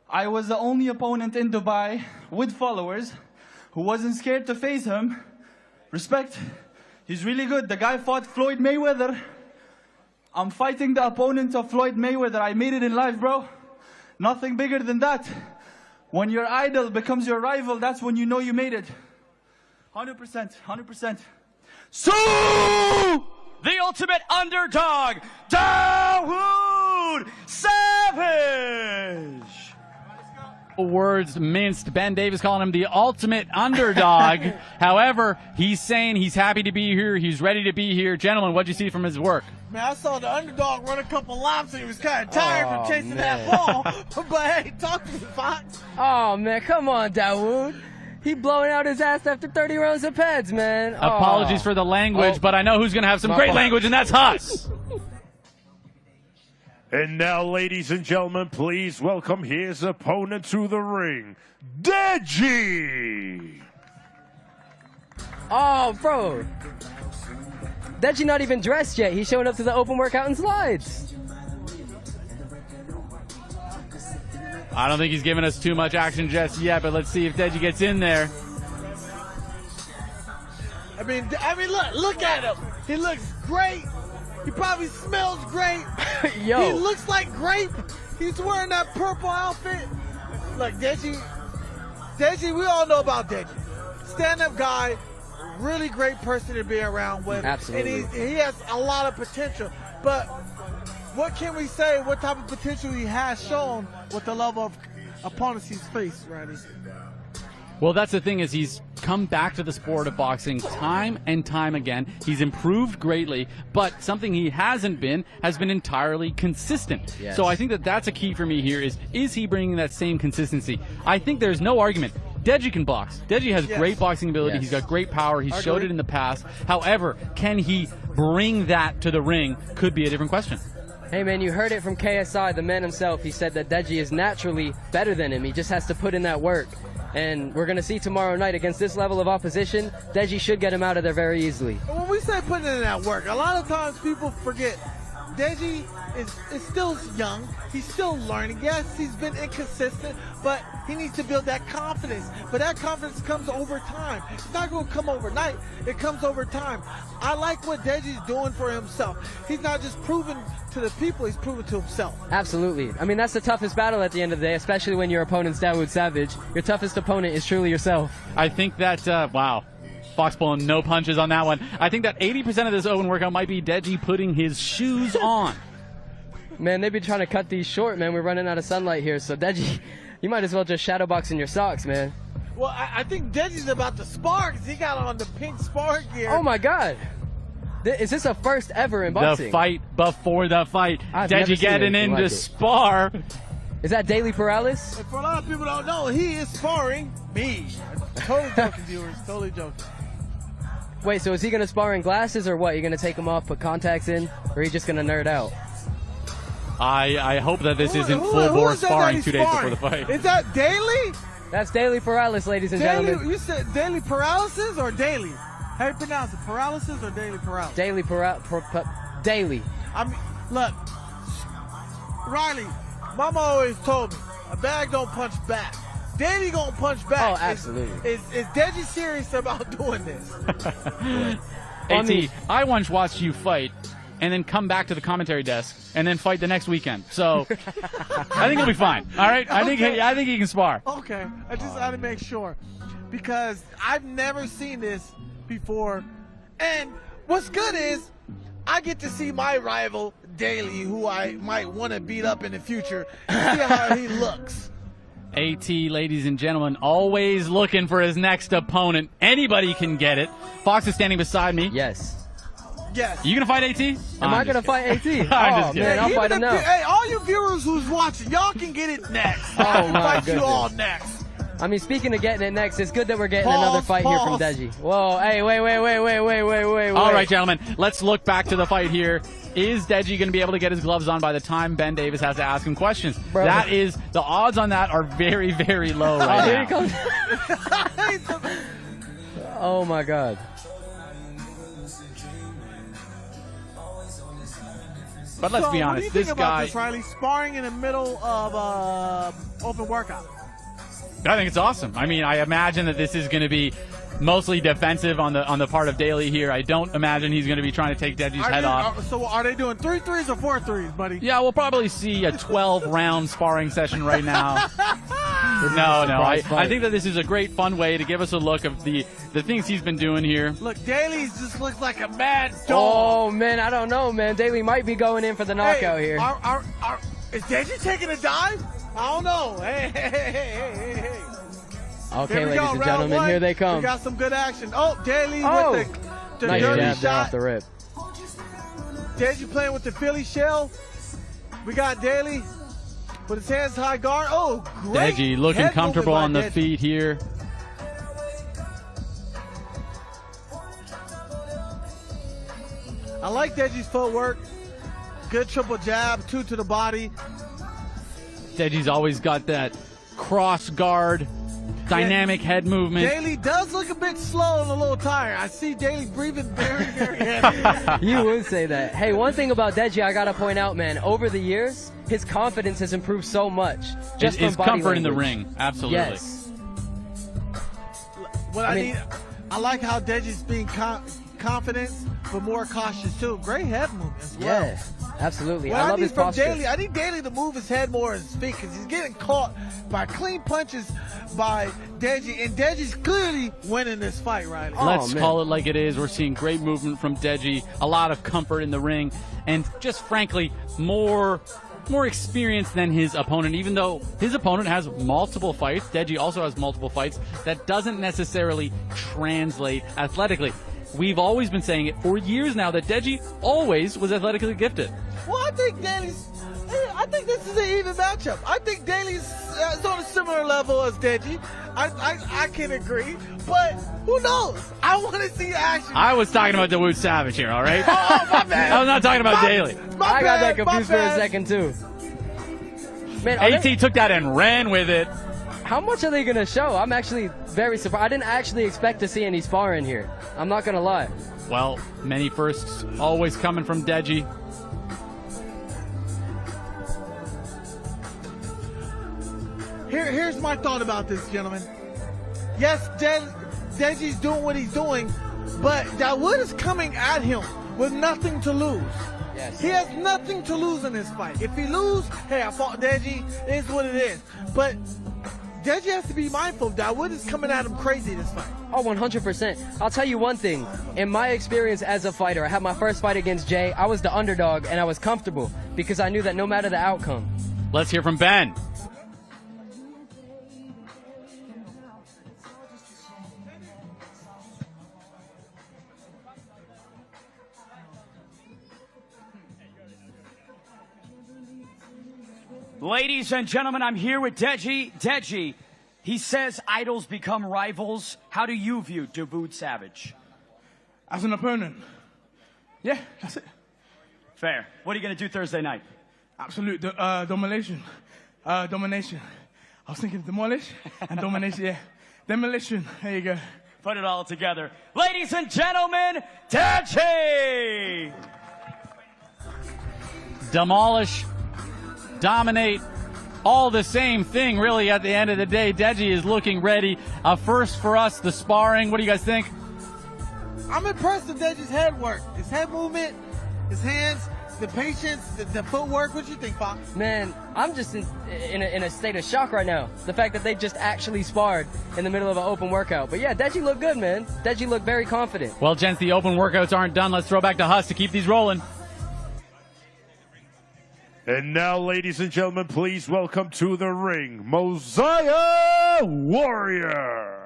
I was the only opponent in Dubai with followers who wasn't scared to face him. Respect. He's really good. The guy fought Floyd Mayweather. I'm fighting the opponent of Floyd Mayweather. I made it in life, bro. Nothing bigger than that. When your idol becomes your rival, that's when you know you made it. 100%, 100%. So, the ultimate underdog, Dawood Savage. Words minced. Ben Davis calling him the ultimate underdog. However, he's saying he's happy to be here. He's ready to be here. Gentlemen, what'd you see from his work? Man, I saw the underdog run a couple laps and he was kind of tired from chasing that ball. But hey, talk to me, Fox. Oh, man, come on, Dawood. He blowing out his ass after 30 rounds of peds, man. Apologies for the language, but I know who's going to have some great language, and that's Huss. And now, ladies and gentlemen, please welcome his opponent to the ring, Dazn. Oh, bro. Deji not even dressed yet. He's showing up to the open workout and slides. I don't think he's giving us too much action just yet, but let's see if Deji gets in there. I mean, look at him. He looks great. He probably smells great. Yo. He looks like grape. He's wearing that purple outfit. Look, Deji, we all know about Deji. Stand-up guy, really great person to be around with. Absolutely. And he has a lot of potential. But what can we say, what type of potential he has shown with the level of opponents he's faced, Randy? Well, that's the thing is he's come back to the sport of boxing time and time again. He's improved greatly, but something he hasn't been has been entirely consistent. Yes. So I think that that's a key for me here is he bringing that same consistency? I think there's no argument. Deji can box. Deji has great boxing ability. He's got great power. He's showed it in the past. However, can he bring that to the ring could be a different question. Hey, man, you heard it from KSI, the man himself. He said that Deji is naturally better than him. He just has to put in that work. And we're going to see tomorrow night against this level of opposition, Deji should get him out of there very easily. When we say putting in that work, a lot of times people forget Deji is still young. He's still learning. Yes, he's been inconsistent, but he needs to build that confidence. But that confidence comes over time. It's not going to come overnight. It comes over time. I like what Deji's doing for himself. He's not just proving to the people, he's proving to himself. Absolutely. I mean, that's the toughest battle at the end of the day, especially when your opponent's Dawood Savage. Your toughest opponent is truly yourself. I think that, wow. Fox pulling no punches on that one. I think that 80% of this open workout might be Deji putting his shoes on. Man, they've been trying to cut these short, man. We're running out of sunlight here, so Deji, you might as well just shadowbox in your socks, man. Well, I think Deji's about to spar because he got on the pink spar gear. Oh, my God. Is this a first ever in boxing? The fight before the fight. Deji getting in to spar. Is that Daily Paralysis? And for a lot of people don't know, he is sparring me. Totally joking, viewers. Totally joking. Wait, so is he going to spar in glasses or what? You going to take him off, put contacts in, or are you just going to nerd out? I hope that this isn't full-bore sparring 2 days before the fight. Is that Daily? That's Daily Paralysis, ladies and gentlemen. You said Daily Paralysis or Daily? How do you pronounce it? Paralysis or Daily Paralysis? Daily Daily. I mean, look, Riley, Mama always told me, a bag don't punch back. Daddy gonna punch back. Oh, absolutely. Is Deji serious about doing this? AT, I once watched you fight and then come back to the commentary desk and then fight the next weekend. So I think he'll be fine. All right? I think he can spar. Okay. I just had to make sure because I've never seen this before. And what's good is I get to see my rival daily, who I might want to beat up in the future, and see how he looks. AT, ladies and gentlemen, always looking for his next opponent. Anybody can get it. Fox is standing beside me. Yes. Yes. You gonna fight AT? Am I gonna fight AT? I'm just kidding. Man, I'll fight him now. Hey, all you viewers who's watching, y'all can get it next. Oh, I can my fight goodness. you all next. I mean, speaking of getting it next, it's good that we're getting another fight here from Deji. Whoa, hey, wait. All right, gentlemen, let's look back to the fight here. Is Deji going to be able to get his gloves on by the time Ben Davis has to ask him questions? Bro. That is, the odds on that are very, very low right Here now. he comes. Oh my God. But let's be honest, what do you this think guy. about this, Riley? Sparring in the middle of open workout. I think it's awesome. I mean, I imagine that this is going to be mostly defensive on the part of Daly here. I don't imagine he's going to be trying to take Deji's head off. So are they doing 3 threes or 4 threes, buddy? Yeah, we'll probably see a 12-round sparring session right now. No. I think that this is a great, fun way to give us a look of the things he's been doing here. Look, Daly just looks like a mad dog. Oh, man, I don't know, man. Daly might be going in for the knockout here. Is Deji taking a dive? I don't know. Hey. Okay, ladies and gentlemen, here they come. We got some good action. Oh, Daly with the nice dirty jab there shot. off the rip. Deji playing with the Philly shell. We got Daly with his hands high guard. Oh, great. Deji looking head comfortable on movement the by Deji. feet here. I like Deji's footwork. Good triple jab, 2 to the body. Deji's always got that cross guard, dynamic head movement. Daly does look a bit slow and a little tired. I see Daly breathing very, very heavy. You would say that. Hey, one thing about Deji I got to point out, man, over the years, his confidence has improved so much. Just His from body comfort in the language. ring, absolutely. Yes. I like how Deji's being confident, but more cautious too. Great head movement as well. Yeah, absolutely. What I love need his from posture. Daly, I need Daly to move his head more in his feet because he's getting caught by clean punches by Deji, and Deji's clearly winning this fight, Riley. Let's call it like it is. We're seeing great movement from Deji, a lot of comfort in the ring, and just frankly, more experience than his opponent. Even though his opponent has multiple fights, Deji also has multiple fights. That doesn't necessarily translate athletically. We've always been saying it for years now that Deji always was athletically gifted. Well, I think this is an even matchup. I think Daly's on a similar level as Deji. I can agree, but who knows? I want to see action. I was talking about Dawood Savage here, all right? Oh, my bad. I was not talking about Daly. I got that confused for a second, too. Man, AT took that and ran with it. How much are they going to show? I'm actually very surprised. I didn't actually expect to see any sparring here. I'm not going to lie. Well, many firsts always coming from Deji. Here's my thought about this, gentlemen. Yes, Deji's doing what he's doing, but Dawood is coming at him with nothing to lose. Yes. He has nothing to lose in this fight. If he lose, hey, I fought Deji. It is what it is. But Deji has to be mindful. Dawood is coming at him crazy this fight. Oh, 100%. I'll tell you one thing. In my experience as a fighter, I had my first fight against Jay. I was the underdog, and I was comfortable because I knew that no matter the outcome. Let's hear from Ben. Ladies and gentlemen, I'm here with Deji. Deji, he says idols become rivals. How do you view Dawood Savage? As an opponent, yeah, that's it. Fair. What are you going to do Thursday night? Absolute domination. Domination. I was thinking demolish and domination, yeah. Demolition, there you go. Put it all together. Ladies and gentlemen, Deji! Demolish, dominate, all the same thing really at the end of the day. Deji is looking ready. A first for us, the sparring. What do you guys think? I'm impressed with Deji's head work. His head movement, his hands, the patience, the footwork. What do you think, Fox? Man, I'm just in a state of shock right now. The fact that they just actually sparred in the middle of an open workout. But yeah, Deji looked good, man. Deji looked very confident. Well, gents, the open workouts aren't done. Let's throw back to Huss to keep these rolling. And now, ladies and gentlemen, please welcome to the ring, Mosiah Warrior.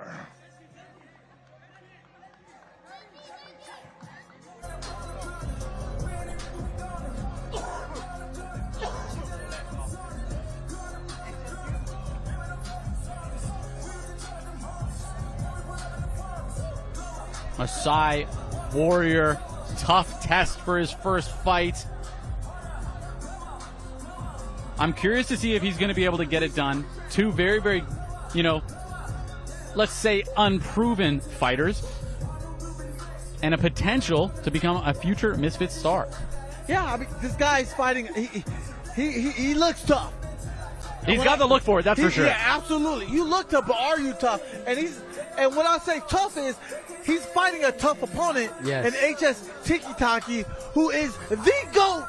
Masai Warrior, tough test for his first fight. I'm curious to see if he's going to be able to get it done. Two very, very, let's say unproven fighters, and a potential to become a future Misfits star. Yeah, I mean, this guy's fighting. He looks tough. He's got the look for it, that's for sure. Yeah, absolutely. You look tough, but are you tough? And when I say tough is, he's fighting a tough opponent. Yes. And HS Tiki-Taki, who is the GOAT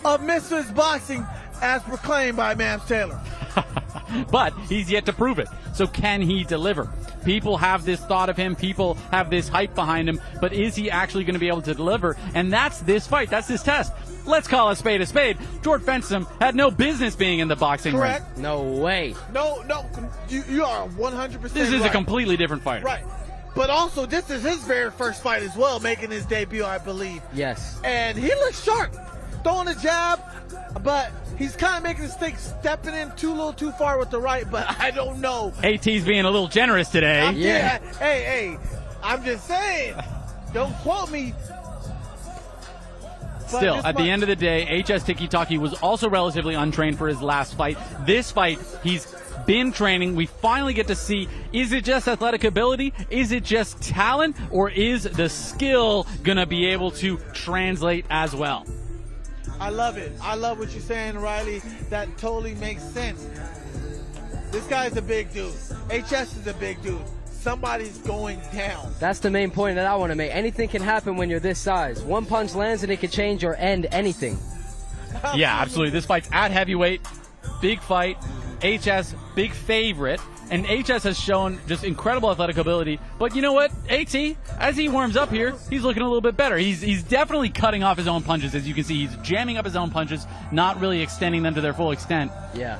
of Misfits boxing, as proclaimed by Mams Taylor. But he's yet to prove it. So can he deliver? People have this thought of him. People have this hype behind him. But is he actually going to be able to deliver? And that's this fight. That's this test. Let's call a spade a spade. George Fensom had no business being in the boxing ring. No way. No, you are 100% This is a completely different fighter. Right. But also, this is his very first fight as well, making his debut, I believe. Yes. And he looks sharp. Throwing a jab, but he's kind of making a mistake, stepping in a little too far with the right, but I don't know. AT's being a little generous today. Hey, I'm just saying. Don't quote me. Still, at the end of the day, HS Tiki-Taki was also relatively untrained for his last fight. This fight, he's been training. We finally get to see, is it just athletic ability? Is it just talent? Or is the skill going to be able to translate as well? I love it. I love what you're saying, Riley. That totally makes sense. This guy's a big dude. HS is a big dude. Somebody's going down. That's the main point that I want to make. Anything can happen when you're this size. One punch lands and it can change or end anything. Yeah, absolutely. This fight's at heavyweight. Big fight. HS, big favorite. And HS has shown just incredible athletic ability. But you know what? AT, as he warms up here, he's looking a little bit better. He's definitely cutting off his own punches. As you can see, he's jamming up his own punches, not really extending them to their full extent. Yeah.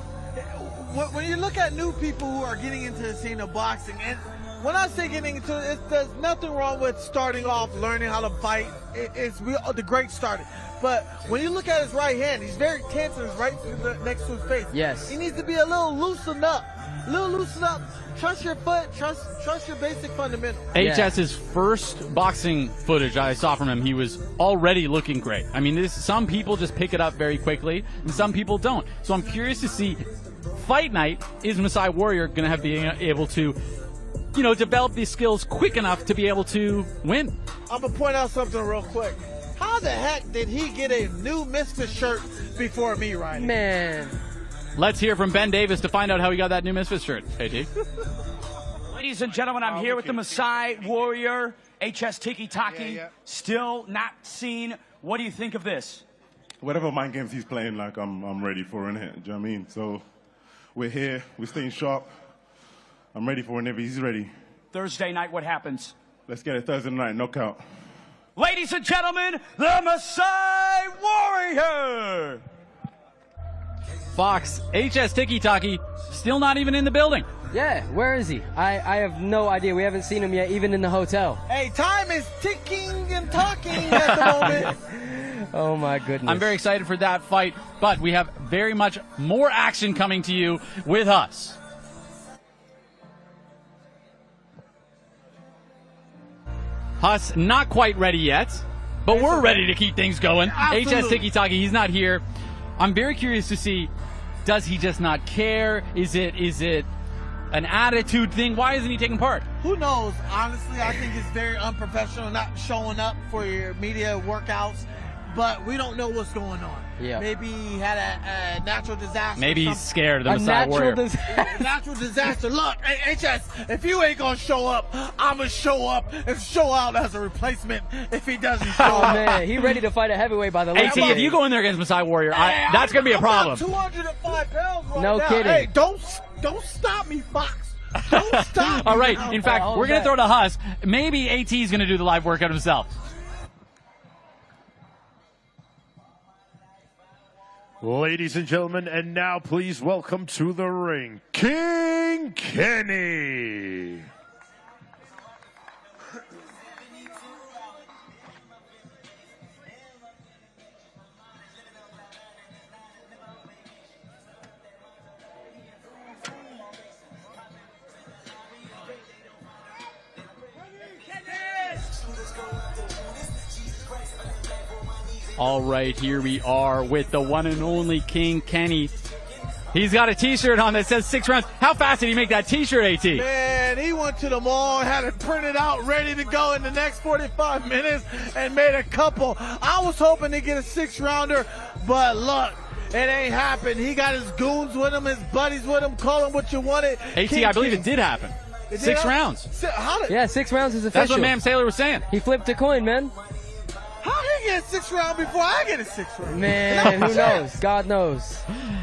When you look at new people who are getting into the scene of boxing, and when I say getting into it, there's nothing wrong with starting off, learning how to fight. The great started. But when you look at his right hand, he's very tense and it's right next to his face. Yes. He needs to be a little loosened up. Trust your foot. Trust your basic fundamentals. HS's first boxing footage I saw from him, he was already looking great. I mean, some people just pick it up very quickly, and some people don't. So I'm curious to see, fight night, is Masai Warrior going to be able to, develop these skills quick enough to be able to win? I'm going to point out something real quick. How the heck did he get a new Misfits shirt before me, Ryan? Man. Let's hear from Ben Davis to find out how he got that new Misfits shirt. AT. Ladies and gentlemen, I'm here with the Masai Warrior, HS Tiki-Taki. Still not seen. What do you think of this? Whatever mind games he's playing, I'm ready for, innit? Do you know what I mean? So we're here, we're staying sharp. I'm ready for whenever he's ready. Thursday night, what happens? Let's get it Thursday night, knockout. Ladies and gentlemen, the Masai Warrior! Fox, HS Tiki-Taki, still not even in the building. Yeah, where is he? I have no idea. We haven't seen him yet, even in the hotel. Hey, time is ticking and talking at the moment. Oh, my goodness. I'm very excited for that fight, but we have very much more action coming to you with us. Huss, not quite ready yet, but we're ready to keep things going. Absolutely. HS Tiki-Taki, he's not here. I'm very curious to see, does he just not care? Is it an attitude thing? Why isn't he taking part? Who knows? Honestly, I think it's very unprofessional not showing up for your media workouts, but we don't know what's going on. Yeah. Maybe he had a natural disaster. Maybe he's scared of the A Masai Warrior. Natural disaster. Look, HS, if you ain't gonna show up, I'ma show up and show out as a replacement if he doesn't show Oh, up. man. He ready to fight a heavyweight by the way. AT, if you go in there against Masai Warrior, that's going to be a problem. I'm 205 pounds right No now. kidding. Hey, don't stop me, Fox. Don't stop me. All right, in fact, hold we're going back. to throw to Huss. Maybe AT's going to do the live workout himself. Ladies and gentlemen, and now please welcome to the ring, King Kenny. All right, here we are with the one and only King Kenny. He's got a T-shirt on that says 6 rounds. How fast did he make that T-shirt, AT? Man, he went to the mall and had it printed out, ready to go in the next 45 minutes, and made a couple. I was hoping to get a 6-rounder, but look, it ain't happened. He got his goons with him, his buddies with him, call him what you wanted. AT, I believe it did happen. 6 rounds. Yeah, 6 rounds is official. That's what Ma'am Sailor was saying. He flipped a coin, man. How did he get a 6 round before I get a 6 round? Man, who knows? God knows.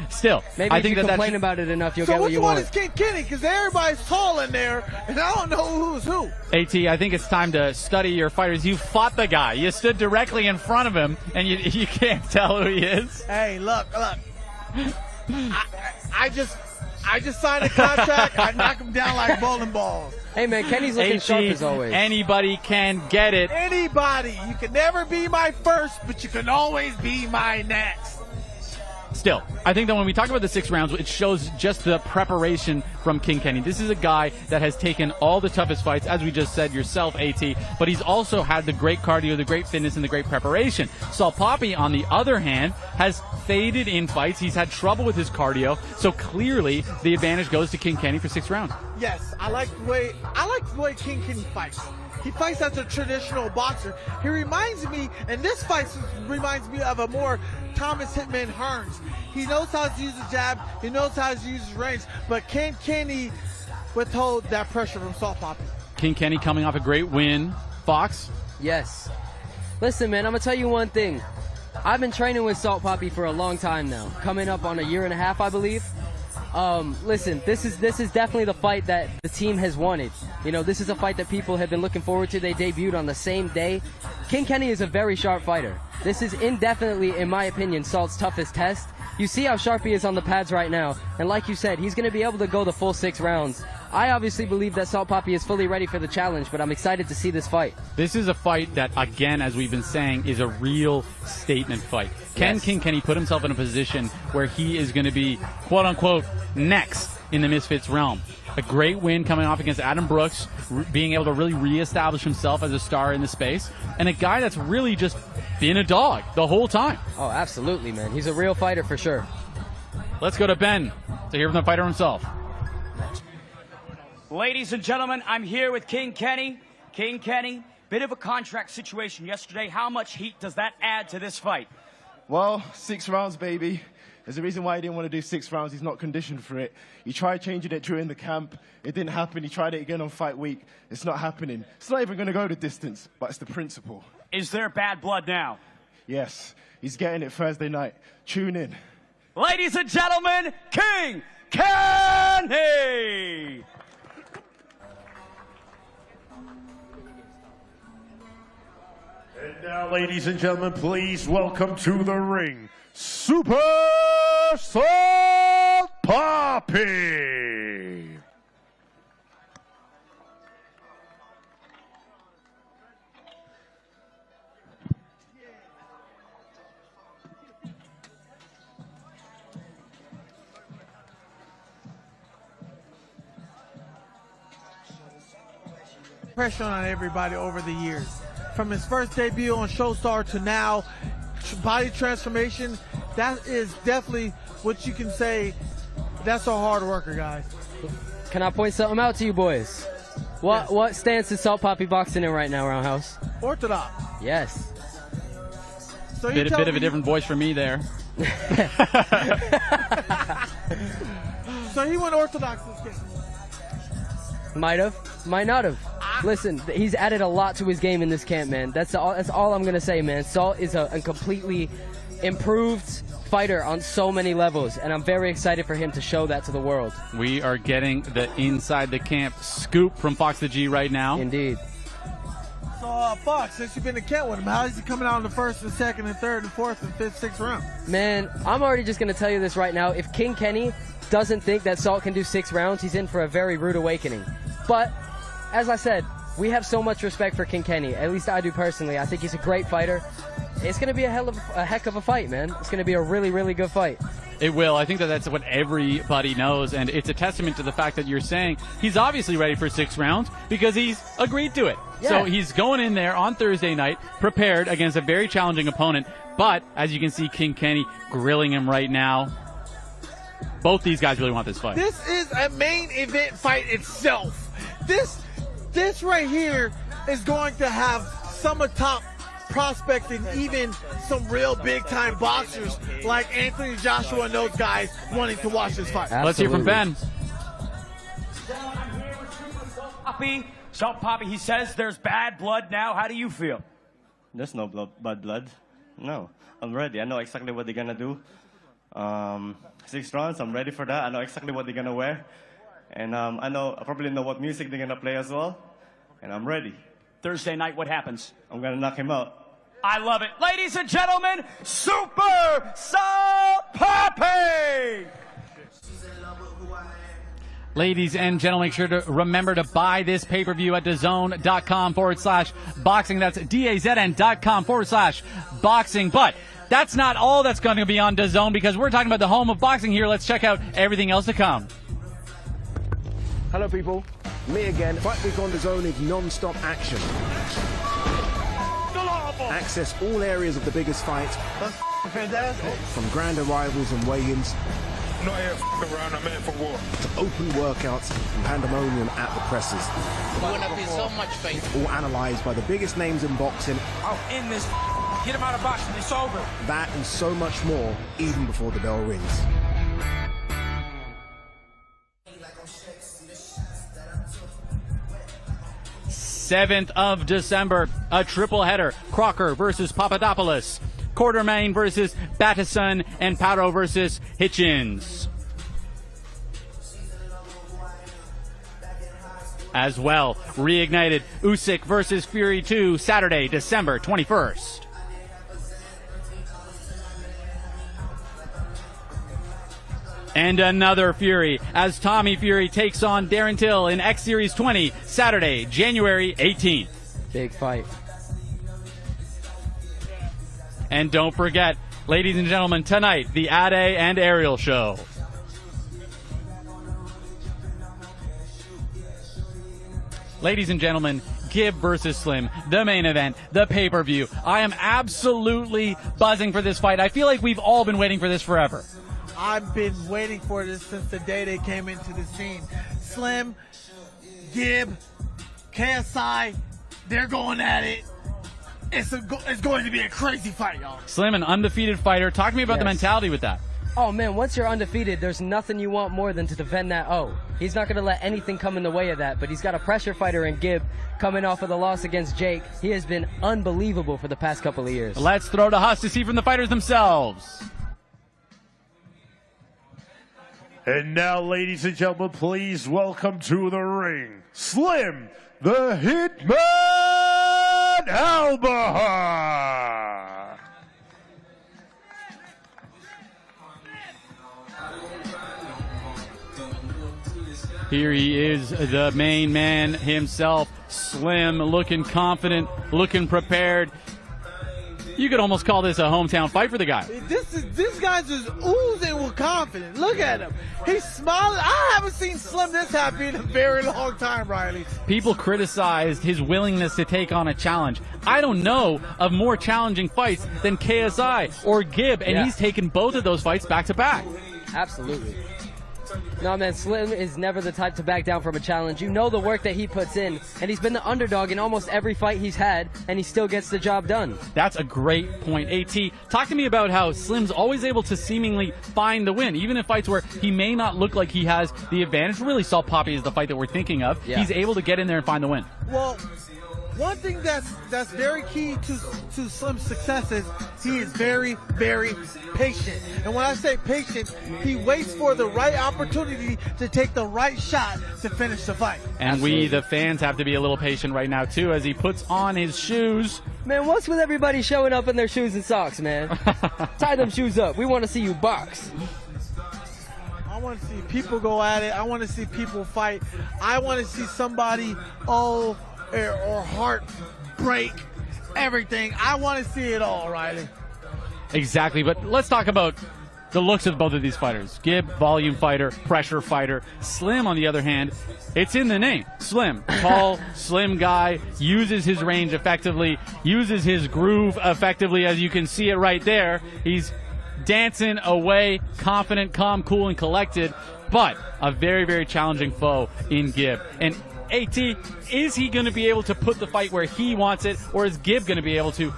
Still, maybe I if think you that complain about it enough, you'll get what you which one want. is King Kenny? Because everybody's tall in there, and I don't know who's who. AT, I think it's time to study your fighters. You fought the guy. You stood directly in front of him, and you can't tell who he is. Hey, look. I just signed a contract. I knock him down like bowling balls. Hey, man, Kenny's looking sharp as always. Anybody can get it. Anybody. You can never be my first, but you can always be my next. Still, I think that when we talk about the 6 rounds, it shows just the preparation from King Kenny. This is a guy that has taken all the toughest fights, as we just said yourself, AT, but he's also had the great cardio, the great fitness, and the great preparation. Salt Poppy, on the other hand, has faded in fights. He's had trouble with his cardio, so clearly the advantage goes to King Kenny for 6 rounds. Yes, I like the way King Kenny fights. He fights as a traditional boxer. He reminds me, and this fight reminds me of a more Thomas Hitman Hearns. He knows how to use the jab. He knows how to use his range. But can Kenny withhold that pressure from Salt Poppy? King Kenny coming off a great win. Fox? Yes. Listen, man, I'm going to tell you one thing. I've been training with Salt Poppy for a long time now. Coming up on a year and a half, I believe. Listen, this is definitely the fight that the team has wanted. You know, this is a fight that people have been looking forward to. They debuted on the same day. King Kenny is a very sharp fighter. This is indefinitely, in my opinion, Salt's toughest test. You see how sharp he is on the pads right now. And like you said, he's going to be able to go the full 6 rounds. I obviously believe that Salt Poppy is fully ready for the challenge, but I'm excited to see this fight. This is a fight that, again, as we've been saying, is a real statement fight. Can King Kenny put himself in a position where he is going to be, quote-unquote, next in the Misfits realm? A great win coming off against Adam Brooks, being able to really reestablish himself as a star in the space, and a guy that's really just been a dog the whole time. Oh, absolutely, man. He's a real fighter for sure. Let's go to Ben to hear from the fighter himself. Ladies and gentlemen, I'm here with King Kenny. King Kenny, bit of a contract situation yesterday. How much heat does that add to this fight? Well, 6 rounds, baby. There's a reason why he didn't want to do 6 rounds. He's not conditioned for it. He tried changing it during the camp. It didn't happen. He tried it again on fight week. It's not happening. It's not even going to go the distance, but it's the principle. Is there bad blood now? Yes, he's getting it Thursday night. Tune in. Ladies and gentlemen, King Kenny! And now, ladies and gentlemen, please welcome to the ring, Super Salt Poppy. Pressure on everybody over the years. From his first debut on Showstar to now, body transformation, that is definitely what you can say. That's a hard worker, guys. Can I point something out to you boys? What stance is Salt Poppy boxing in right now, Roundhouse? Orthodox. Yes. So Bit of a different voice for me there. So he went orthodox this game. Might have, might not have. Listen, he's added a lot to his game in this camp, man. That's all I'm gonna say, man. Salt is a completely improved fighter on so many levels, and I'm very excited for him to show that to the world. We are getting the inside the camp scoop from Fox the G right now. Indeed. So, Fox, since you've been to camp with him, how is he coming out in the first and second and third and fourth and fifth, sixth round? Man, I'm already just gonna tell you this right now. If King Kenny doesn't think that Salt can do 6 rounds, he's in for a very rude awakening. But as I said, we have so much respect for King Kenny. At least I do personally. I think he's a great fighter. It's going to be a heck of a fight, man. It's going to be a really, really good fight. It will. I think that's what everybody knows, and it's a testament to the fact that you're saying he's obviously ready for 6 rounds because he's agreed to it. Yeah. So he's going in there on Thursday night, prepared against a very challenging opponent. But as you can see, King Kenny grilling him right now. Both these guys really want this fight. This is a main event fight itself. This right here is going to have some of top prospects and even some real big-time boxers like Anthony Joshua and those guys wanting to watch this fight. Let's hear from Ben. Poppy, Salt Poppy, he says there's bad blood now. How do you feel? There's no bad blood. No, I'm ready. I know exactly what they're going to do. 6 rounds, I'm ready for that. I know exactly what they're going to wear. And I probably know what music they're going to play as well. And I'm ready. Thursday night, what happens? I'm going to knock him out. I love it. Ladies and gentlemen, Super Salt Poppy! Ladies and gentlemen, make sure to remember to buy this pay-per-view at DAZN.com/boxing. That's DAZN.com/boxing. But that's not all that's going to be on DAZN, because we're talking about the home of boxing here. Let's check out everything else to come. Hello, people. Me again. Fight Week on DAZN is non-stop action. Access all areas of the biggest fights. That's fantastic. From grand arrivals and weigh-ins. I'm not here around, I'm here for war. To open workouts and pandemonium at the presses. There's going to be so much faith. All analysed by the biggest names in boxing. I'll end this. Get him out of boxing. It's over. That and so much more, even before the bell rings. 7th of December, a triple header. Crocker versus Papadopoulos. Quartermain versus Battison, and Paro versus Hitchens. As well, reignited Usyk versus Fury 2, Saturday, December 21st. And another Fury as Tommy Fury takes on Darren Till in X Series 20, Saturday, January 18th. Big fight. And don't forget, ladies and gentlemen, tonight, the Ade and Ariel show. Ladies and gentlemen, Gib versus Slim, the main event, the pay-per-view. I am absolutely buzzing for this fight. I feel like we've all been waiting for this forever. I've been waiting for this since the day they came into the scene. Slim, Gib, KSI, they're going at it. It's going to be a crazy fight, y'all. Slim, an undefeated fighter. Talk to me about the mentality with that. Oh, man, once you're undefeated, there's nothing you want more than to defend that O. He's not going to let anything come in the way of that, but he's got a pressure fighter in Gib coming off of the loss against Jake. He has been unbelievable for the past couple of years. Let's throw to Huss to see from the fighters themselves. And now, ladies and gentlemen, please welcome to the ring, Slim, the Hitman Albaher. Here he is, the main man himself, Slim, looking confident, looking prepared. You could almost call this a hometown fight for the guy. This guy's just oozing with confidence. Look at him. He's smiling. I haven't seen Slim this happy in a very long time, Riley. People criticized his willingness to take on a challenge. I don't know of more challenging fights than KSI or Gib, and he's taken both of those fights back to back. Absolutely. No, man, Slim is never the type to back down from a challenge. You know the work that he puts in, and he's been the underdog in almost every fight he's had, and he still gets the job done. That's a great point. AT, talk to me about how Slim's always able to seemingly find the win, even in fights where he may not look like he has the advantage. Really, Salt Poppy is the fight that we're thinking of. Yeah. He's able to get in there and find the win. Well, one thing that's very key to Slim's success is he is very, very patient. And when I say patient, he waits for the right opportunity to take the right shot to finish the fight. And we, the fans, have to be a little patient right now, too, as he puts on his shoes. Man, what's with everybody showing up in their shoes and socks, man? Tie them shoes up. We want to see you box. I want to see people go at it. I want to see people fight. I want to see somebody, or heart break, everything. I want to see it all, Riley. Exactly, but let's talk about the looks of both of these fighters. Gib, volume fighter, pressure fighter. Slim, on the other hand, it's in the name. Slim, tall, slim guy, uses his range effectively, uses his groove effectively, as you can see it right there. He's dancing away, confident, calm, cool, and collected, but a very, very challenging foe in Gib. And AT, is he going to be able to put the fight where he wants it, or is Gib going to be able to?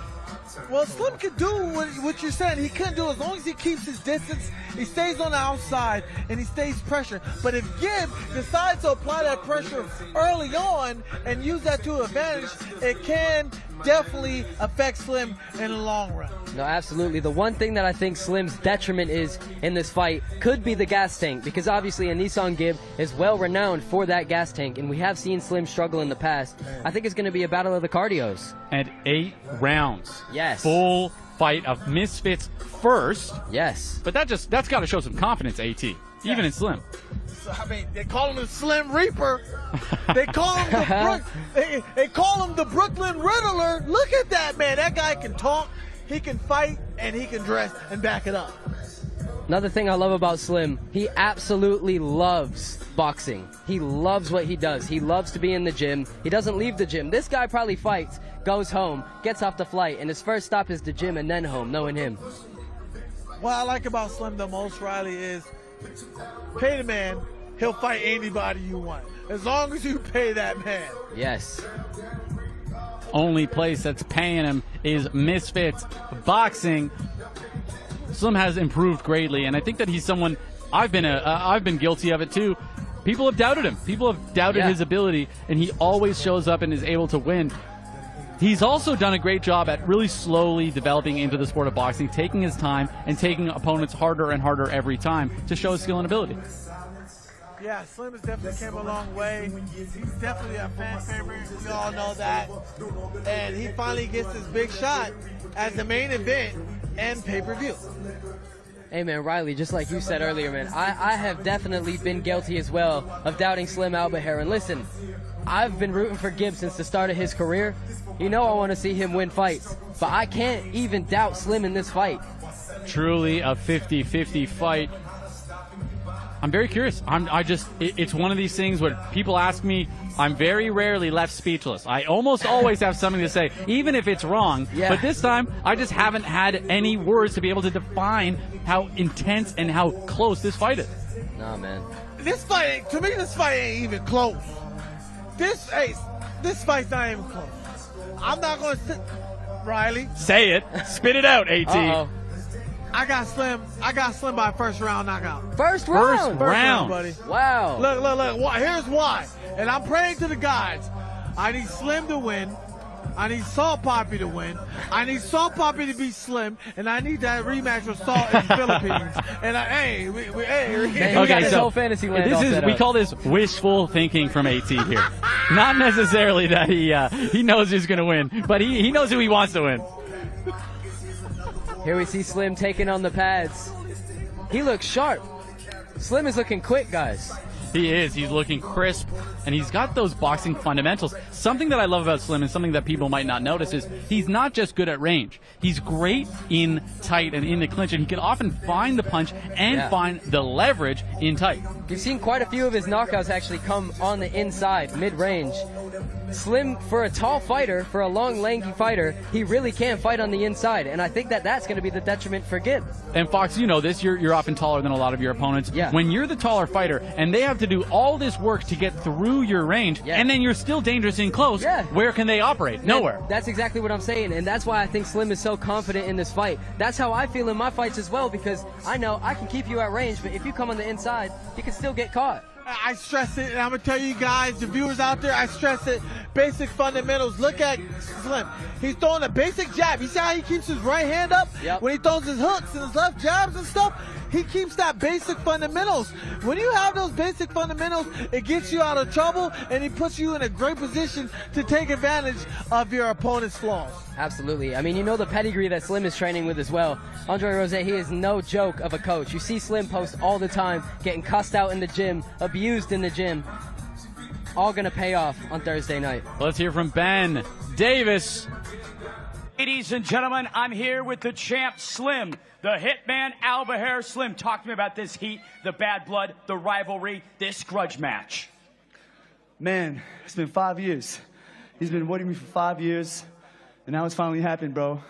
Well, Slim can do what you're saying. He can do as long as he keeps his distance, he stays on the outside, and he stays pressure. But if Gib decides to apply that pressure early on and use that to advantage, it can definitely affect Slim in the long run. No, absolutely. The one thing that I think Slim's detriment is in this fight could be the gas tank, because obviously Anesongib is well renowned for that gas tank, and we have seen Slim struggle in the past. I think it's going to be a battle of the cardios. And 8 rounds. Yes. Full fight of Misfits first. Yes. But that's got to show some confidence, AT, even in Slim. I mean, they call him the Slim Reaper. They call him they call him the Brooklyn Riddler. Look at that, man. That guy can talk, he can fight, and he can dress and back it up. Another thing I love about Slim, he absolutely loves boxing. He loves what he does. He loves to be in the gym. He doesn't leave the gym. This guy probably fights, goes home, gets off the flight, and his first stop is the gym and then home, knowing him. What I like about Slim the most, Riley, is pay the man, he'll fight anybody you want. As long as you pay that man. Yes. Only place that's paying him is Misfits Boxing. Slim has improved greatly, and I think that he's someone, I've been guilty of it too. People have doubted him. People have doubted his ability, and he always shows up and is able to win. He's also done a great job at really slowly developing into the sport of boxing, taking his time and taking opponents harder and harder every time to show his skill and ability. Yeah, Slim has definitely came a long way. He's definitely a fan favorite. We all know that. And he finally gets his big shot as the main event and pay-per-view. Hey, man, Riley, just like you said earlier, man, I have definitely been guilty as well of doubting Slim Albaher. And listen, I've been rooting for Gib since the start of his career. You know I want to see him win fights, but I can't even doubt Slim in this fight. Truly a 50-50 fight. I'm very curious. It's one of these things where people ask me, I'm very rarely left speechless. I almost always have something to say, even if it's wrong. Yeah. But this time, I just haven't had any words to be able to define how intense and how close this fight is. Nah, man. This fight, to me, this fight ain't even close. This fight's not even close. I'm not going to sit, Riley. Say it. Spit it out, AT. Uh-oh. I got Slim by first round knockout. First round? First round, buddy. Wow. Look. Here's why. And I'm praying to the gods. I need Slim to win. I need Salt Poppy to win. I need Salt Poppy to be Slim, and I need that rematch with Salt in the Philippines. And we got this whole fantasy land we call this wishful thinking from AT here. Not necessarily that he knows who's going to win, but he knows who he wants to win. Here we see Slim taking on the pads. He looks sharp. Slim is looking quick, guys. He is. He's looking crisp, and he's got those boxing fundamentals. Something that I love about Slim and something that people might not notice is he's not just good at range. He's great in tight and in the clinch, and he can often find the punch and find the leverage in tight. You've seen quite a few of his knockouts actually come on the inside, mid-range. Slim, for a tall fighter, for a long, lanky fighter, he really can fight on the inside, and I think that that's going to be the detriment for Gib. And Fox, you know this, you're often taller than a lot of your opponents. Yeah. When you're the taller fighter, and they have to do all this work to get through your range, and then you're still dangerous in close, where can they operate? Nowhere. That's exactly what I'm saying, and that's why I think Slim is so confident in this fight. That's how I feel in my fights as well, because I know I can keep you at range, but if you come on the inside, you can still get caught. I stress it, and I'm going to tell you guys, the viewers out there, I stress it. Basic fundamentals. Look at Slim. He's throwing a basic jab. You see how he keeps his right hand up? Yep. When he throws his hooks and his left jabs and stuff, he keeps that basic fundamentals. When you have those basic fundamentals, it gets you out of trouble, and he puts you in a great position to take advantage of your opponent's flaws. Absolutely. I mean, you know the pedigree that Slim is training with as well. Andre Rose, he is no joke of a coach. You see Slim post all the time, getting cussed out in the gym, abused in the gym. All going to pay off on Thursday night. Let's hear from Ben Davis. Ladies and gentlemen, I'm here with the champ, Slim, the hitman, Albaher. Slim, talk to me about this heat, the bad blood, the rivalry, this grudge match. Man, it's been 5 years. He's been avoiding me for 5 years, and now it's finally happened, bro.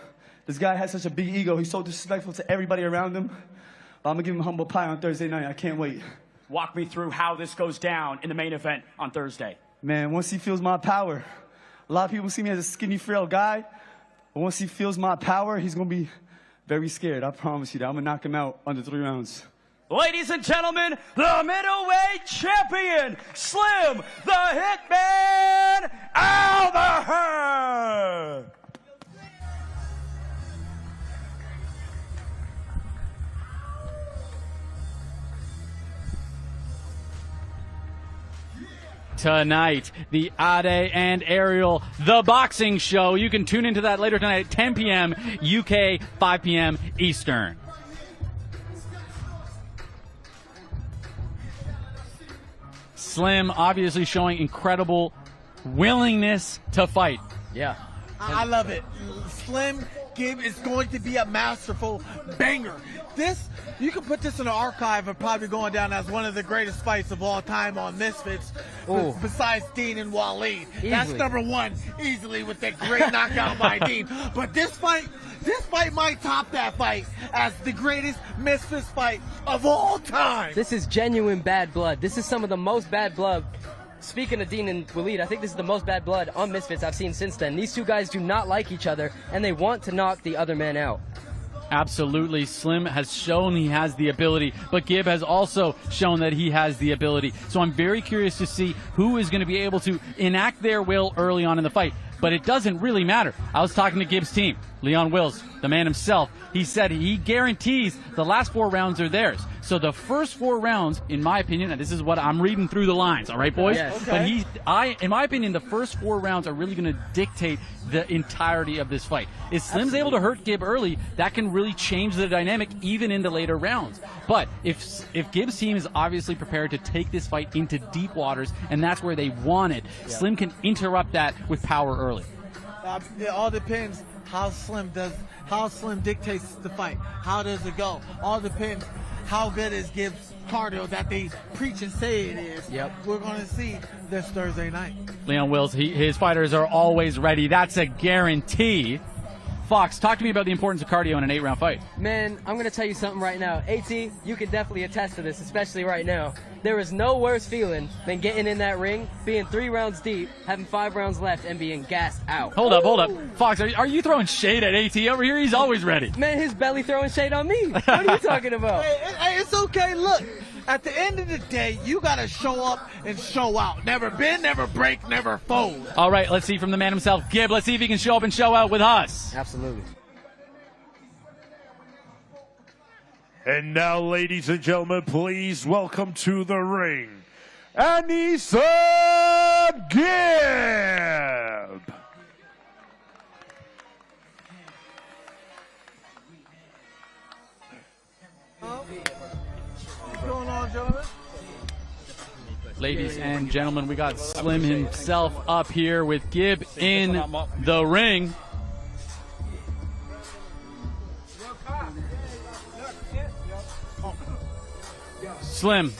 This guy has such a big ego. He's so disrespectful to everybody around him. But I'm gonna give him humble pie on Thursday night. I can't wait. Walk me through how this goes down in the main event on Thursday. Man, once he feels my power, a lot of people see me as a skinny, frail guy, but once he feels my power, he's gonna be very scared. I promise you that. I'm gonna knock him out under 3 rounds. Ladies and gentlemen, the middleweight champion, Slim the Hitman Albaher! Tonight, the Ade and Ariel, the boxing show. You can tune into that later tonight at 10 p.m. UK, 5 p.m. Eastern. Slim obviously showing incredible willingness to fight. Yeah. I love it. Slim Gib is going to be a masterful banger. This, you can put this in the archive of probably going down as one of the greatest fights of all time on Misfits, besides Dean and Waleed. That's number one, easily, with that great knockout by Dean. But this fight might top that fight as the greatest Misfits fight of all time. This is genuine bad blood. This is some of the most bad blood. Speaking of Dean and Waleed, I think this is the most bad blood on Misfits I've seen since then. These two guys do not like each other, and they want to knock the other man out. Absolutely. Slim has shown he has the ability, but Gib has also shown that he has the ability. So I'm very curious to see who is going to be able to enact their will early on in the fight. But it doesn't really matter. I was talking to Gib's team, Leon Wills, the man himself. He said he guarantees the last 4 rounds are theirs. So the first 4 rounds, in my opinion, and this is what I'm reading through the lines, all right, boys? Yes. Okay. But in my opinion, the first 4 rounds are really going to dictate the entirety of this fight. If Slim's able to hurt Gib early, that can really change the dynamic even into later rounds. But if Gib's team is obviously prepared to take this fight into deep waters, and that's where they want it, Slim can interrupt that with power early. It all depends how Slim dictates the fight. How does it go? All depends how good is Gibbs' cardio that they preach and say it is. Yep. We're going to see this Thursday night. Leon Wills, his fighters are always ready. That's a guarantee. Fox, talk to me about the importance of cardio in an 8-round fight. Man, I'm going to tell you something right now. AT, you can definitely attest to this, especially right now. There is no worse feeling than getting in that ring, being 3 rounds deep, having 5 rounds left, and being gassed out. Hold up. Fox, are you throwing shade at AT over here? He's always ready. Man, his belly throwing shade on me. What are you talking about? Hey, it's okay. Look, at the end of the day, you got to show up and show out. Never bend, never break, never fold. All right, let's see from the man himself, Gib. Let's see if he can show up and show out with us. Absolutely. And now, ladies and gentlemen, please welcome to the ring, Anesongib. What's going on, gentlemen? Ladies and gentlemen, we got Slim himself up here with Gib in the ring. Slim,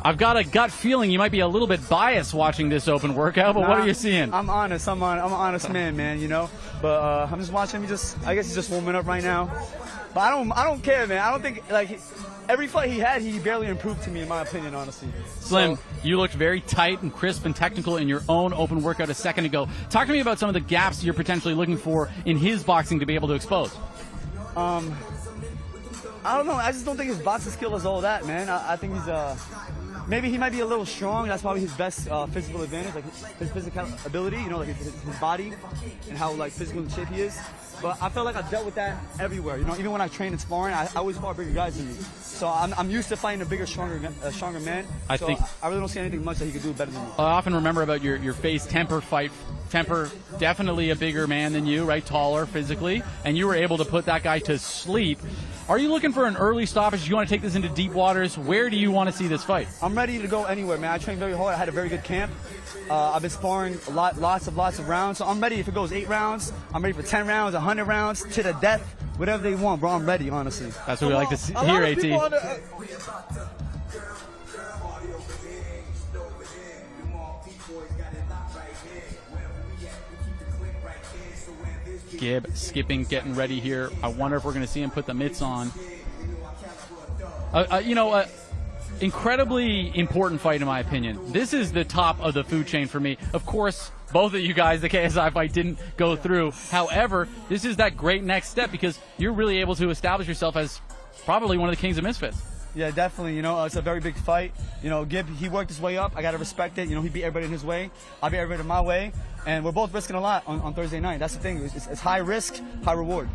I've got a gut feeling you might be a little bit biased watching this open workout, but what are you seeing? I'm honest. I'm an honest man, you know. But I'm just watching him. I guess he's just warming up right now. But I don't care, man. I don't think every fight he had, he barely improved to me, in my opinion, honestly. Slim, you looked very tight and crisp and technical in your own open workout a second ago. Talk to me about some of the gaps you're potentially looking for in his boxing to be able to expose. I don't know. I just don't think his boxing skill is all that, man. I think he's maybe he might be a little strong. That's probably his best physical advantage, like his physical ability, you know, like his body and how physical in shape he is. But I felt like I've dealt with that everywhere. You know, even when I train in sparring, I always fought bigger guys than me. So I'm used to fighting a bigger, stronger man. I really don't see anything much that he could do better than me. I often remember about your face Temper fight. Temper, definitely a bigger man than you, right? Taller physically, and you were able to put that guy to sleep. Are you looking for an early stoppage? Do you want to take this into deep waters? Where do you want to see this fight? I'm ready to go anywhere, man. I trained very hard. I had a very good camp. I've been sparring lots of rounds. So I'm ready. If it goes 8 rounds, I'm ready for 10 rounds, 100 rounds, to the death. Whatever they want, bro. I'm ready, honestly. That's what we like to hear, AT. Gib skipping, getting ready here. I wonder if we're going to see him put the mitts on. Incredibly important fight in my opinion. This is the top of the food chain for me. Of course, both of you guys, the KSI fight didn't go through. However, this is that great next step because you're really able to establish yourself as probably one of the kings of Misfits. Yeah, definitely. It's a very big fight. Gib, he worked his way up. I got to respect it. He beat everybody in his way. I beat everybody my way. And we're both risking a lot on Thursday night. That's the thing. It's high risk, high reward.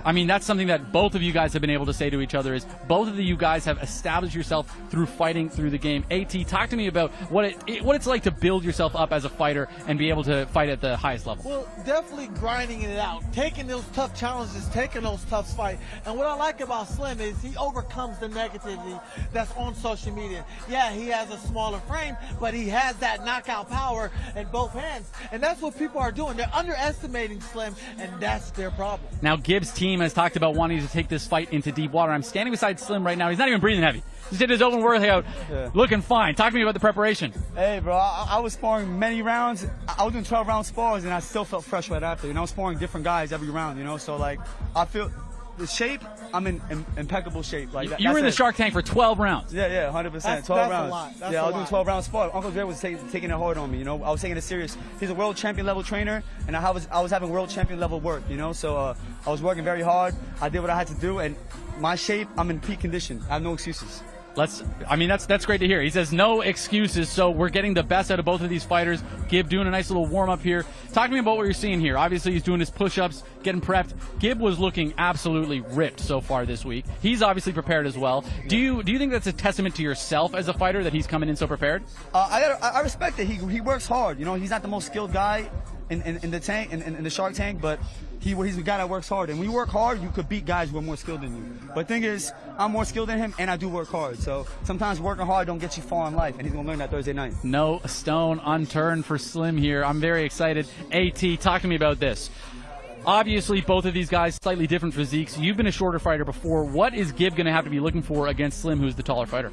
I mean, that's something that both of you guys have been able to say to each other is both of you guys have established yourself through fighting through the game. AT, talk to me about what it's like to build yourself up as a fighter and be able to fight at the highest level. Well, definitely grinding it out, taking those tough challenges, taking those tough fights. And what I like about Slim is he overcomes the negativity that's on social media. Yeah, he has a smaller frame, but he has that knockout power in both hands. And that's what people are doing. They're underestimating Slim, and that's their problem. Now, Gibbs' team has talked about wanting to take this fight into deep water. I'm standing beside Slim right now. He's not even breathing heavy. He did his open workout, looking fine. Talk to me about the preparation. Hey, bro, I was sparring many rounds. I was doing 12-round spars, and I still felt fresh right after. I was sparring different guys every round, So, I feel the shape, I'm in impeccable shape. You were in the Shark Tank for 12 rounds. Yeah, 100%. 12 that's rounds. A lot. That's I was a doing lot. 12-round spars. Uncle Dre was taking it hard on me, I was taking it serious. He's a world champion level trainer, and I was having world champion level work, So I was working very hard. I did what I had to do, and my shape, I'm in peak condition. I have no excuses. That's great to hear. He says no excuses, so we're getting the best out of both of these fighters. Gib doing a nice little warm-up here. Talk to me about what you're seeing here. Obviously, he's doing his push-ups, getting prepped. Gib was looking absolutely ripped so far this week. He's obviously prepared as well. Do you think that's a testament to yourself as a fighter that he's coming in so prepared? I respect it. He works hard. He's not the most skilled guy in the tank, in the Shark Tank, but he's a guy that works hard. And when you work hard, you could beat guys who are more skilled than you. But the thing is, I'm more skilled than him, and I do work hard. So sometimes working hard don't get you far in life, and he's going to learn that Thursday night. No stone unturned for Slim here. I'm very excited. AT, talk to me about this. Obviously, both of these guys, slightly different physiques. You've been a shorter fighter before. What is Gib going to have to be looking for against Slim, who's the taller fighter?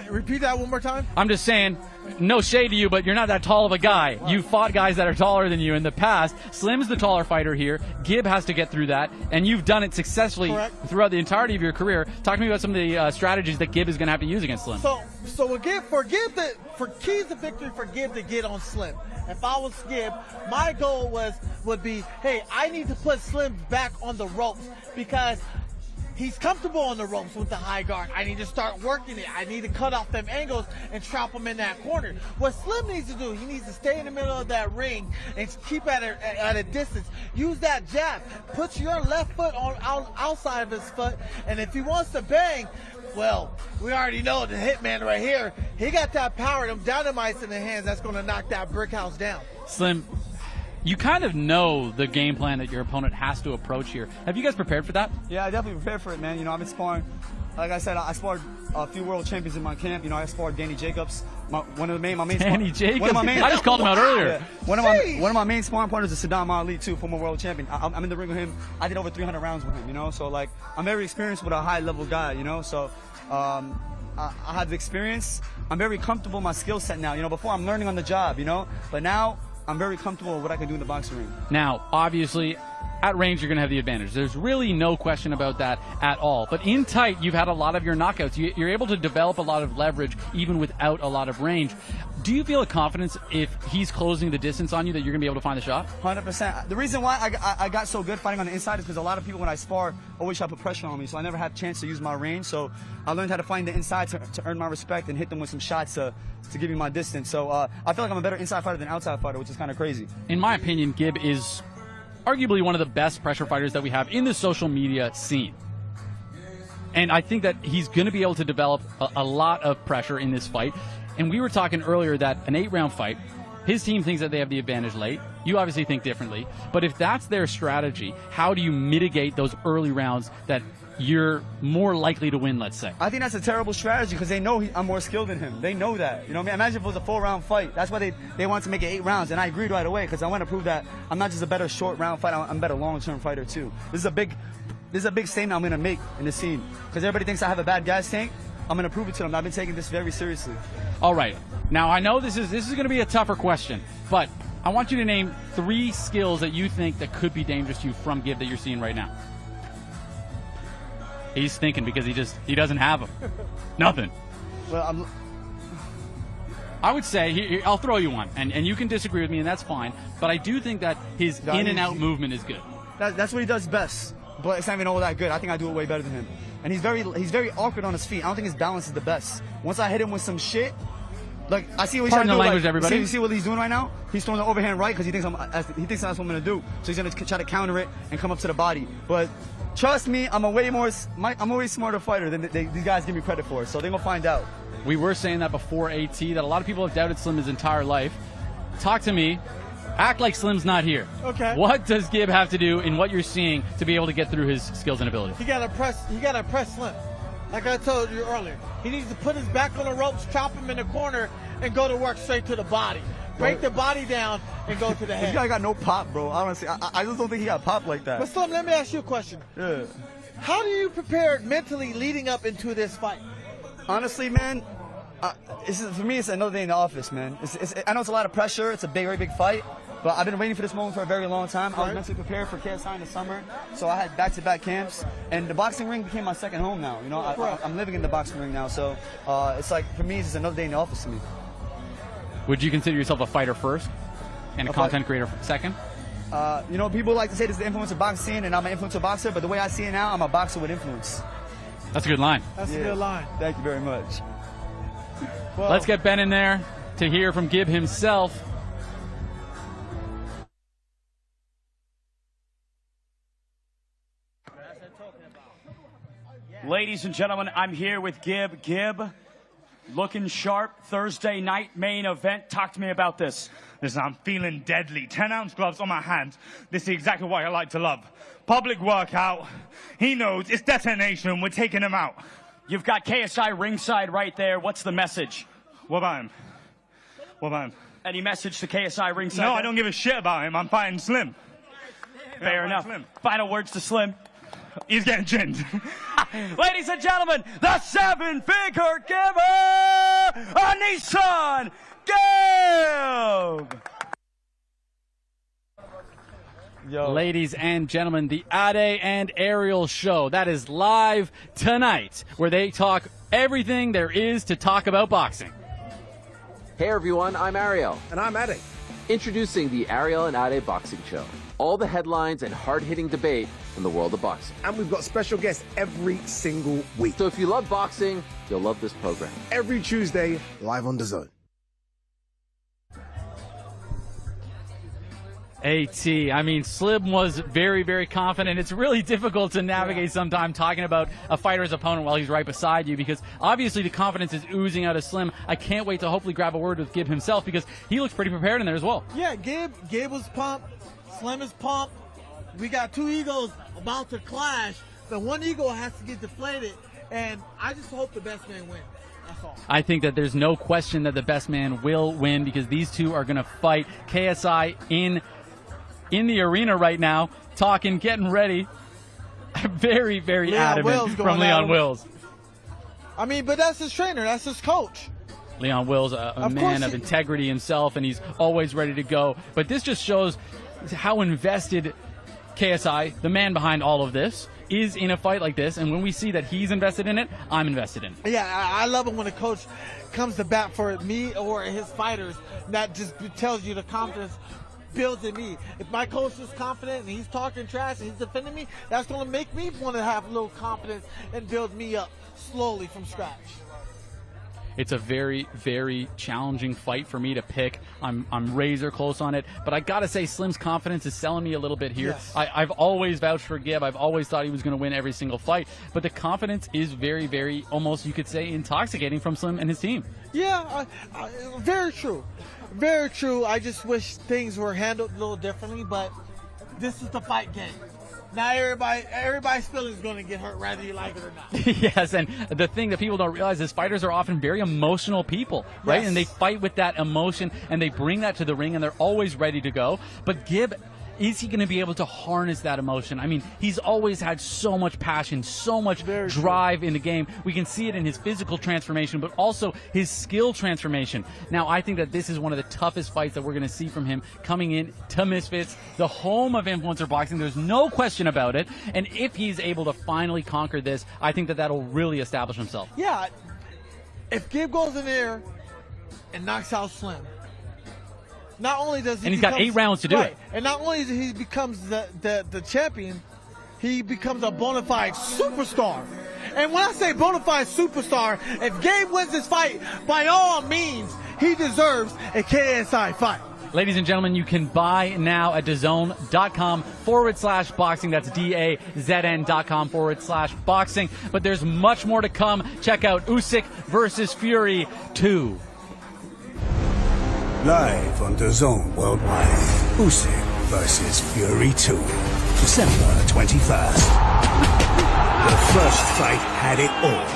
Repeat that one more time. I'm just saying, no shade to you, but you're not that tall of a guy. You've fought guys that are taller than you in the past. Slim's the taller fighter here. Gib has to get through that, and you've done it successfully throughout the entirety of your career. Talk to me about some of the strategies that Gib is going to have to use against Slim. For keys to victory for Gib to get on Slim. If I was Gib, my goal would be, hey, I need to put Slim back on the ropes because he's comfortable on the ropes with the high guard. I need to start working it. I need to cut off them angles and trap him in that corner. What Slim needs to do, he needs to stay in the middle of that ring and keep at a distance. Use that jab. Put your left foot outside of his foot, and if he wants to bang, well, we already know the hitman right here. He got that power, them dynamites in the hands that's going to knock that brick house down. Slim, you kind of know the game plan that your opponent has to approach here. Have you guys prepared for that? Yeah, I definitely prepared for it, man. I've been sparring. Like I said, I sparred a few world champions in my camp. I sparred Danny Jacobs. My main Danny Jacobs? I just called him out earlier. Yeah. One of my main sparring partners is Saddam Ali, too, former world champion. I'm in the ring with him. I did over 300 rounds with him, So, I'm very experienced with a high-level guy, So, I have the experience. I'm very comfortable in my skill set now. Before I'm learning on the job, But now I'm very comfortable with what I can do in the boxing ring. Now, obviously, at range, you're going to have the advantage. There's really no question about that at all. But in tight, you've had a lot of your knockouts. You're able to develop a lot of leverage even without a lot of range. Do you feel a confidence if he's closing the distance on you that you're going to be able to find the shot? 100%. The reason why I got so good fighting on the inside is because a lot of people when I spar always try to put pressure on me, so I never had a chance to use my range. So I learned how to find the inside to earn my respect and hit them with some shots to give me my distance. So I feel like I'm a better inside fighter than outside fighter, which is kind of crazy. In my opinion, Gib is arguably one of the best pressure fighters that we have in the social media scene. And I think that he's going to be able to develop a lot of pressure in this fight. And we were talking earlier that an 8-round fight, his team thinks that they have the advantage late. You obviously think differently. But if that's their strategy, how do you mitigate those early rounds that you're more likely to win, let's say? I think that's a terrible strategy because they know I'm more skilled than him. They know that. Imagine if it was a 4-round fight. That's why they want to make it 8 rounds. And I agreed right away because I want to prove that I'm not just a better short-round fighter, I'm a better long-term fighter too. This is a big statement I'm going to make in the scene because everybody thinks I have a bad gas tank. I'm going to prove it to them. I've been taking this very seriously. All right. Now, I know this is going to be a tougher question, but I want you to name 3 skills that you think that could be dangerous to you from Gib that you're seeing right now. He's thinking because he doesn't have them. Nothing. Well, I would say, I'll throw you one, and you can disagree with me, and that's fine, but I do think that his in and out movement is good. That's what he does best, but it's not even all that good. I think I do it way better than him. And he's very awkward on his feet. I don't think his balance is the best. Once I hit him with some shit, like I see what he's trying to do. Language, everybody. You see what he's doing right now? He's throwing the overhand right because he thinks that's what I'm gonna do. So he's gonna try to counter it and come up to the body. But trust me, I'm a way smarter fighter than these guys give me credit for. So they're gonna find out. We were saying that before AT, that a lot of people have doubted Slim his entire life. Talk to me. Act like Slim's not here. Okay. What does Gib have to do in what you're seeing to be able to get through his skills and ability? He gotta press Slim. Like I told you earlier, he needs to put his back on the ropes, chop him in the corner, and go to work straight to the body. Break the body down and go to the head. This guy got no pop, bro. Honestly, I just don't think he got pop like that. But Slim, let me ask you a question. Yeah. How do you prepare mentally leading up into this fight? Honestly, man, for me, it's another day in the office, man. I know it's a lot of pressure. It's a very big fight. But I've been waiting for this moment for a very long time. I was mentally prepared for KSI in the summer, so I had back-to-back camps. And the boxing ring became my second home now. You know, I'm living in the boxing ring now, so it's like, for me, it's just another day in the office to me. Would you consider yourself a fighter first and a content creator second? You know, people like to say this is the influencer boxing scene, and I'm an influencer boxer, but the way I see it now, I'm a boxer with influence. That's a good line. That's a good line. Thank you very much. Well, let's get Ben in there to hear from Gib himself. Ladies and gentlemen, I'm here with Gib. Gib, looking sharp, Thursday night main event. Talk to me about this. Listen, I'm feeling deadly. 10-ounce gloves on my hands. This is exactly what I like to love. Public workout. He knows it's detonation. We're taking him out. You've got KSI ringside right there. What's the message? What about him? What about him? Any message to KSI ringside? No, I don't give a shit about him. I'm fighting Slim. Fair enough. Slim. Final words to Slim. He's getting ginned. Ladies and gentlemen, the 7-figure giver, Anesongib. Ladies and gentlemen, the Ade and Ariel show. That is live tonight, where they talk everything there is to talk about boxing. Hey everyone, I'm Ariel. And I'm Ade. Introducing the Ariel and Ade Boxing Show. All the headlines and hard-hitting debate from the world of boxing. And we've got special guests every single week. So if you love boxing, you'll love this program. Every Tuesday, live on Dazn. AT. I mean, Slim was very, very confident. It's really difficult to navigate sometimes talking about a fighter's opponent while he's right beside you, because obviously the confidence is oozing out of Slim. I can't wait to hopefully grab a word with Gib himself, because he looks pretty prepared in there as well. Yeah, Gib was pumped. Slim is pumped. We got two egos about to clash, but one ego has to get deflated, and I just hope the best man wins. That's all. I think that there's no question that the best man will win, because these two are going to fight. KSI in the arena right now, talking, getting ready. Very, very adamant from Leon Wills. I mean, but that's his trainer. That's his coach. Leon Wills, a man of integrity himself, and he's always ready to go. But this just shows how invested KSI, the man behind all of this, is in a fight like this. And when we see that he's invested in it, I'm invested in it. Yeah, I love it when a coach comes to bat for me or his fighters. That just tells you the confidence builds in me. If my coach is confident and he's talking trash and he's defending me, that's going to make me want to have a little confidence and build me up slowly from scratch. It's a very, very challenging fight for me to pick. I'm razor close on it, but I gotta say Slim's confidence is selling me a little bit here. Yes. I've always vouched for Gib. I've always thought he was going to win every single fight, but the confidence is very, very, almost you could say, intoxicating from Slim and his team. Yeah, very true. Very true. I just wish things were handled a little differently, but this is the fight game. Now everybody's feelings going to get hurt, whether you like it or not. Yes, and the thing that people don't realize is fighters are often very emotional people, right? Yes. And they fight with that emotion, and they bring that to the ring, and they're always ready to go. But Gib is he going to be able to harness that emotion? I mean, he's always had so much passion, so much drive in the game. We can see it in his physical transformation, but also his skill transformation. Now, I think that this is one of the toughest fights that we're going to see from him coming in to Misfits, the home of influencer boxing. There's no question about it. And if he's able to finally conquer this, I think that that'll really establish himself. Yeah, if Gib goes in there and knocks out Slim, not only does he and he's got 8 rounds to do it. And not only does he becomes the champion, he becomes a bona fide superstar. And when I say bona fide superstar, if Gabe wins this fight, by all means, he deserves a KSI fight. Ladies and gentlemen, you can buy now at DAZN.com/boxing. That's DAZN.com/boxing. But there's much more to come. Check out Usyk versus Fury 2. Live on Dazn worldwide, Usyk versus Fury 2, December 21st. The first fight had it all.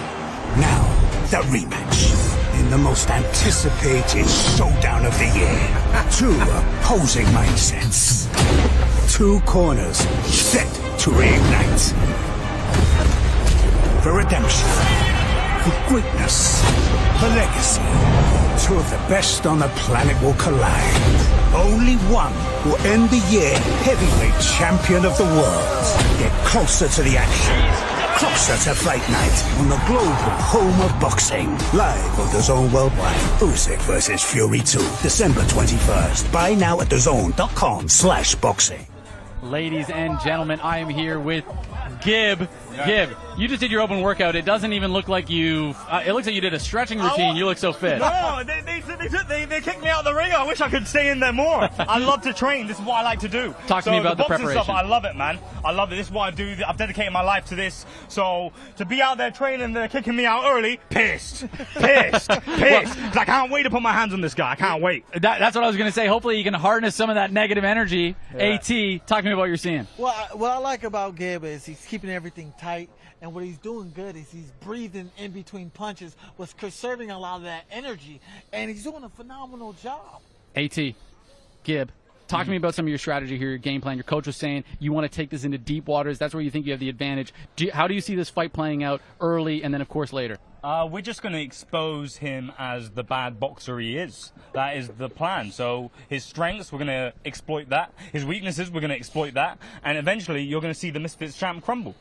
Now, the rematch. In the most anticipated showdown of the year. 2 opposing mindsets. 2 corners set to reignite. For redemption. For greatness. For legacy. 2 of the best on the planet will collide. Only one will end the year heavyweight champion of the world. Get closer to the action. Closer to Fight Night on the global home of boxing. Live on DAZN worldwide. Usyk versus Fury 2, December 21st. Buy now at DAZN.com/boxing. Ladies and gentlemen, I am here with Gib. Gib, you just did your open workout. It doesn't even look like you. It looks like you did a stretching routine. You look so fit. No, they kicked me out of the ring. I wish I could stay in there more. I love to train. This is what I like to do. Talk to me about the boxing preparation. Stuff, I love it, man. I love it. This is what I do. I've dedicated my life to this. So to be out there training, they're kicking me out early. Pissed. Because I can't wait to put my hands on this guy. I can't wait. That's what I was going to say. Hopefully you can harness some of that negative energy. Yeah. AT, talk to me about what you're seeing. Well, what I like about Gib is he's keeping everything tight. And what he's doing good is he's breathing in between punches, was conserving a lot of that energy, and he's doing a phenomenal job. AT, Gib, talk to me about some of your strategy here, your game plan. Your coach was saying you want to take this into deep waters. That's where you think you have the advantage. How do you see this fight playing out early and then, of course, later? We're just going to expose him as the bad boxer he is. That is the plan. So his strengths, we're going to exploit that. His weaknesses, we're going to exploit that. And eventually, you're going to see the Misfits champ crumble.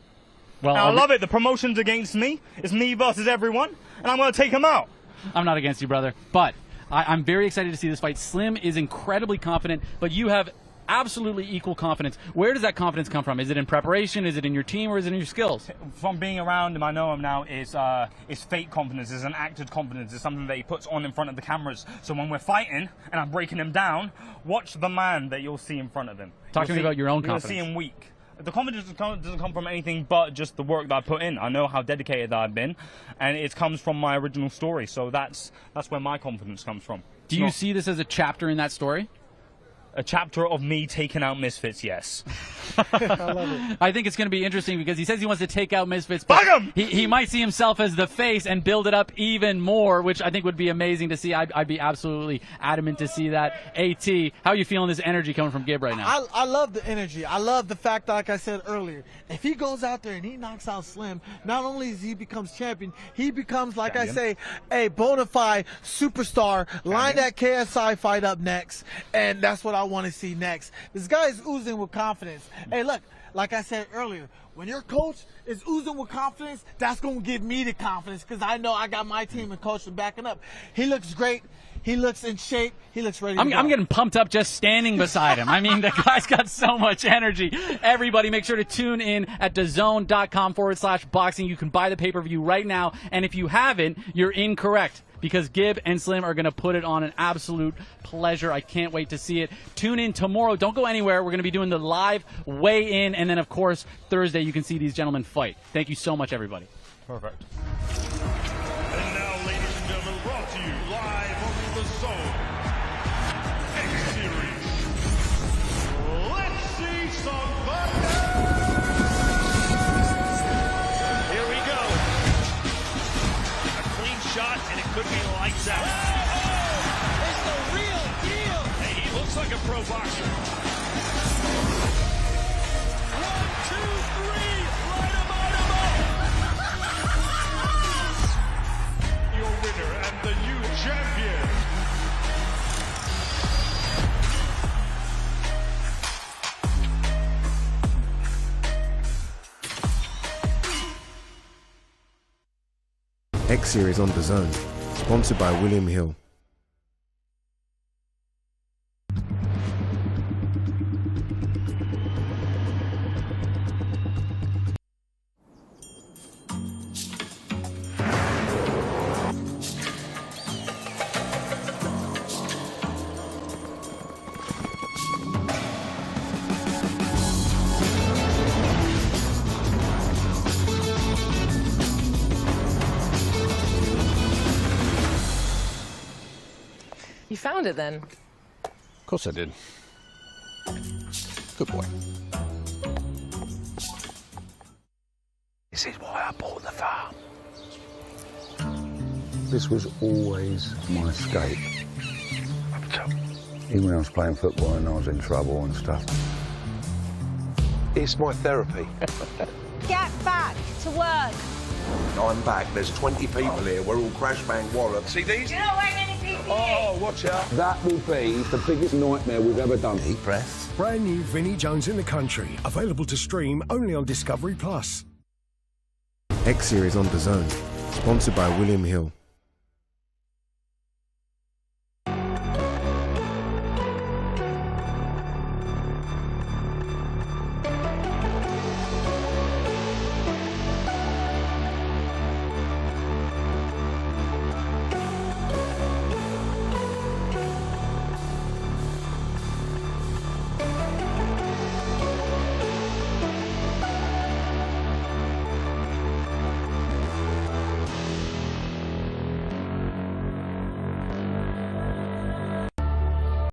Well, I love it. The promotion's against me. It's me versus everyone, and I'm going to take him out. I'm not against you, brother, but I'm very excited to see this fight. Slim is incredibly confident, but you have absolutely equal confidence. Where does that confidence come from? Is it in preparation? Is it in your team? Or is it in your skills? From being around him, I know him now, it's fake confidence. It's an acted confidence. It's something that he puts on in front of the cameras. So when we're fighting and I'm breaking him down, watch the man that you'll see in front of him. Talk to me about your own confidence. You'll see him weak. The confidence doesn't come from anything but just the work that I put in. I know how dedicated I've been, and it comes from my original story. So that's where my confidence comes from. Do you see this as a chapter in that story? A chapter of me taking out Misfits, yes. I love it. I think it's going to be interesting because he says he wants to take out Misfits, but he might see himself as the face and build it up even more, which I think would be amazing to see. I'd be absolutely adamant to see that. AT, how are you feeling this energy coming from Gib right now? I love the energy. I love the fact that, like I said earlier, if he goes out there and he knocks out Slim, not only does he becomes champion, he becomes, like I say, a bona fide superstar. Line that KSI fight up next, and that's what I want to see next. This guy is oozing with confidence. Hey, look, like I said earlier, when your coach is oozing with confidence, that's going to give me the confidence because I know I got my team and coach backing up. He looks great. He looks in shape. He looks ready to go. I'm getting pumped up just standing beside him. I mean, the guy's got so much energy. Everybody, make sure to tune in at DAZN.com/boxing. You can buy the pay-per-view right now. And if you haven't, you're incorrect, because Gib and Slim are going to put it on an absolute pleasure. I can't wait to see it. Tune in tomorrow. Don't go anywhere. We're going to be doing the live weigh-in. And then, of course, Thursday, you can see these gentlemen fight. Thank you so much, everybody. Perfect. And now, ladies and gentlemen, brought to you live on the Zone X-Series. Let's see some thunder! Here we go. A clean shot, and it could be lights out. It's the real deal. Hey, he looks like a pro boxer. X Series on Dazn, sponsored by William Hill. You found it then? Of course I did. Good boy. This is why I bought the farm. This was always my escape. Even when I was playing football and I was in trouble and stuff. It's my therapy. Get back to work. I'm back. There's 20 people here. We're all crash bang wallop. See these? You're not wearing any PPE. Oh, watch out. That will be the biggest nightmare we've ever done. Deep breath. Brand new Vinnie Jones in the Country. Available to stream only on Discovery Plus. X Series on Dazn, sponsored by William Hill.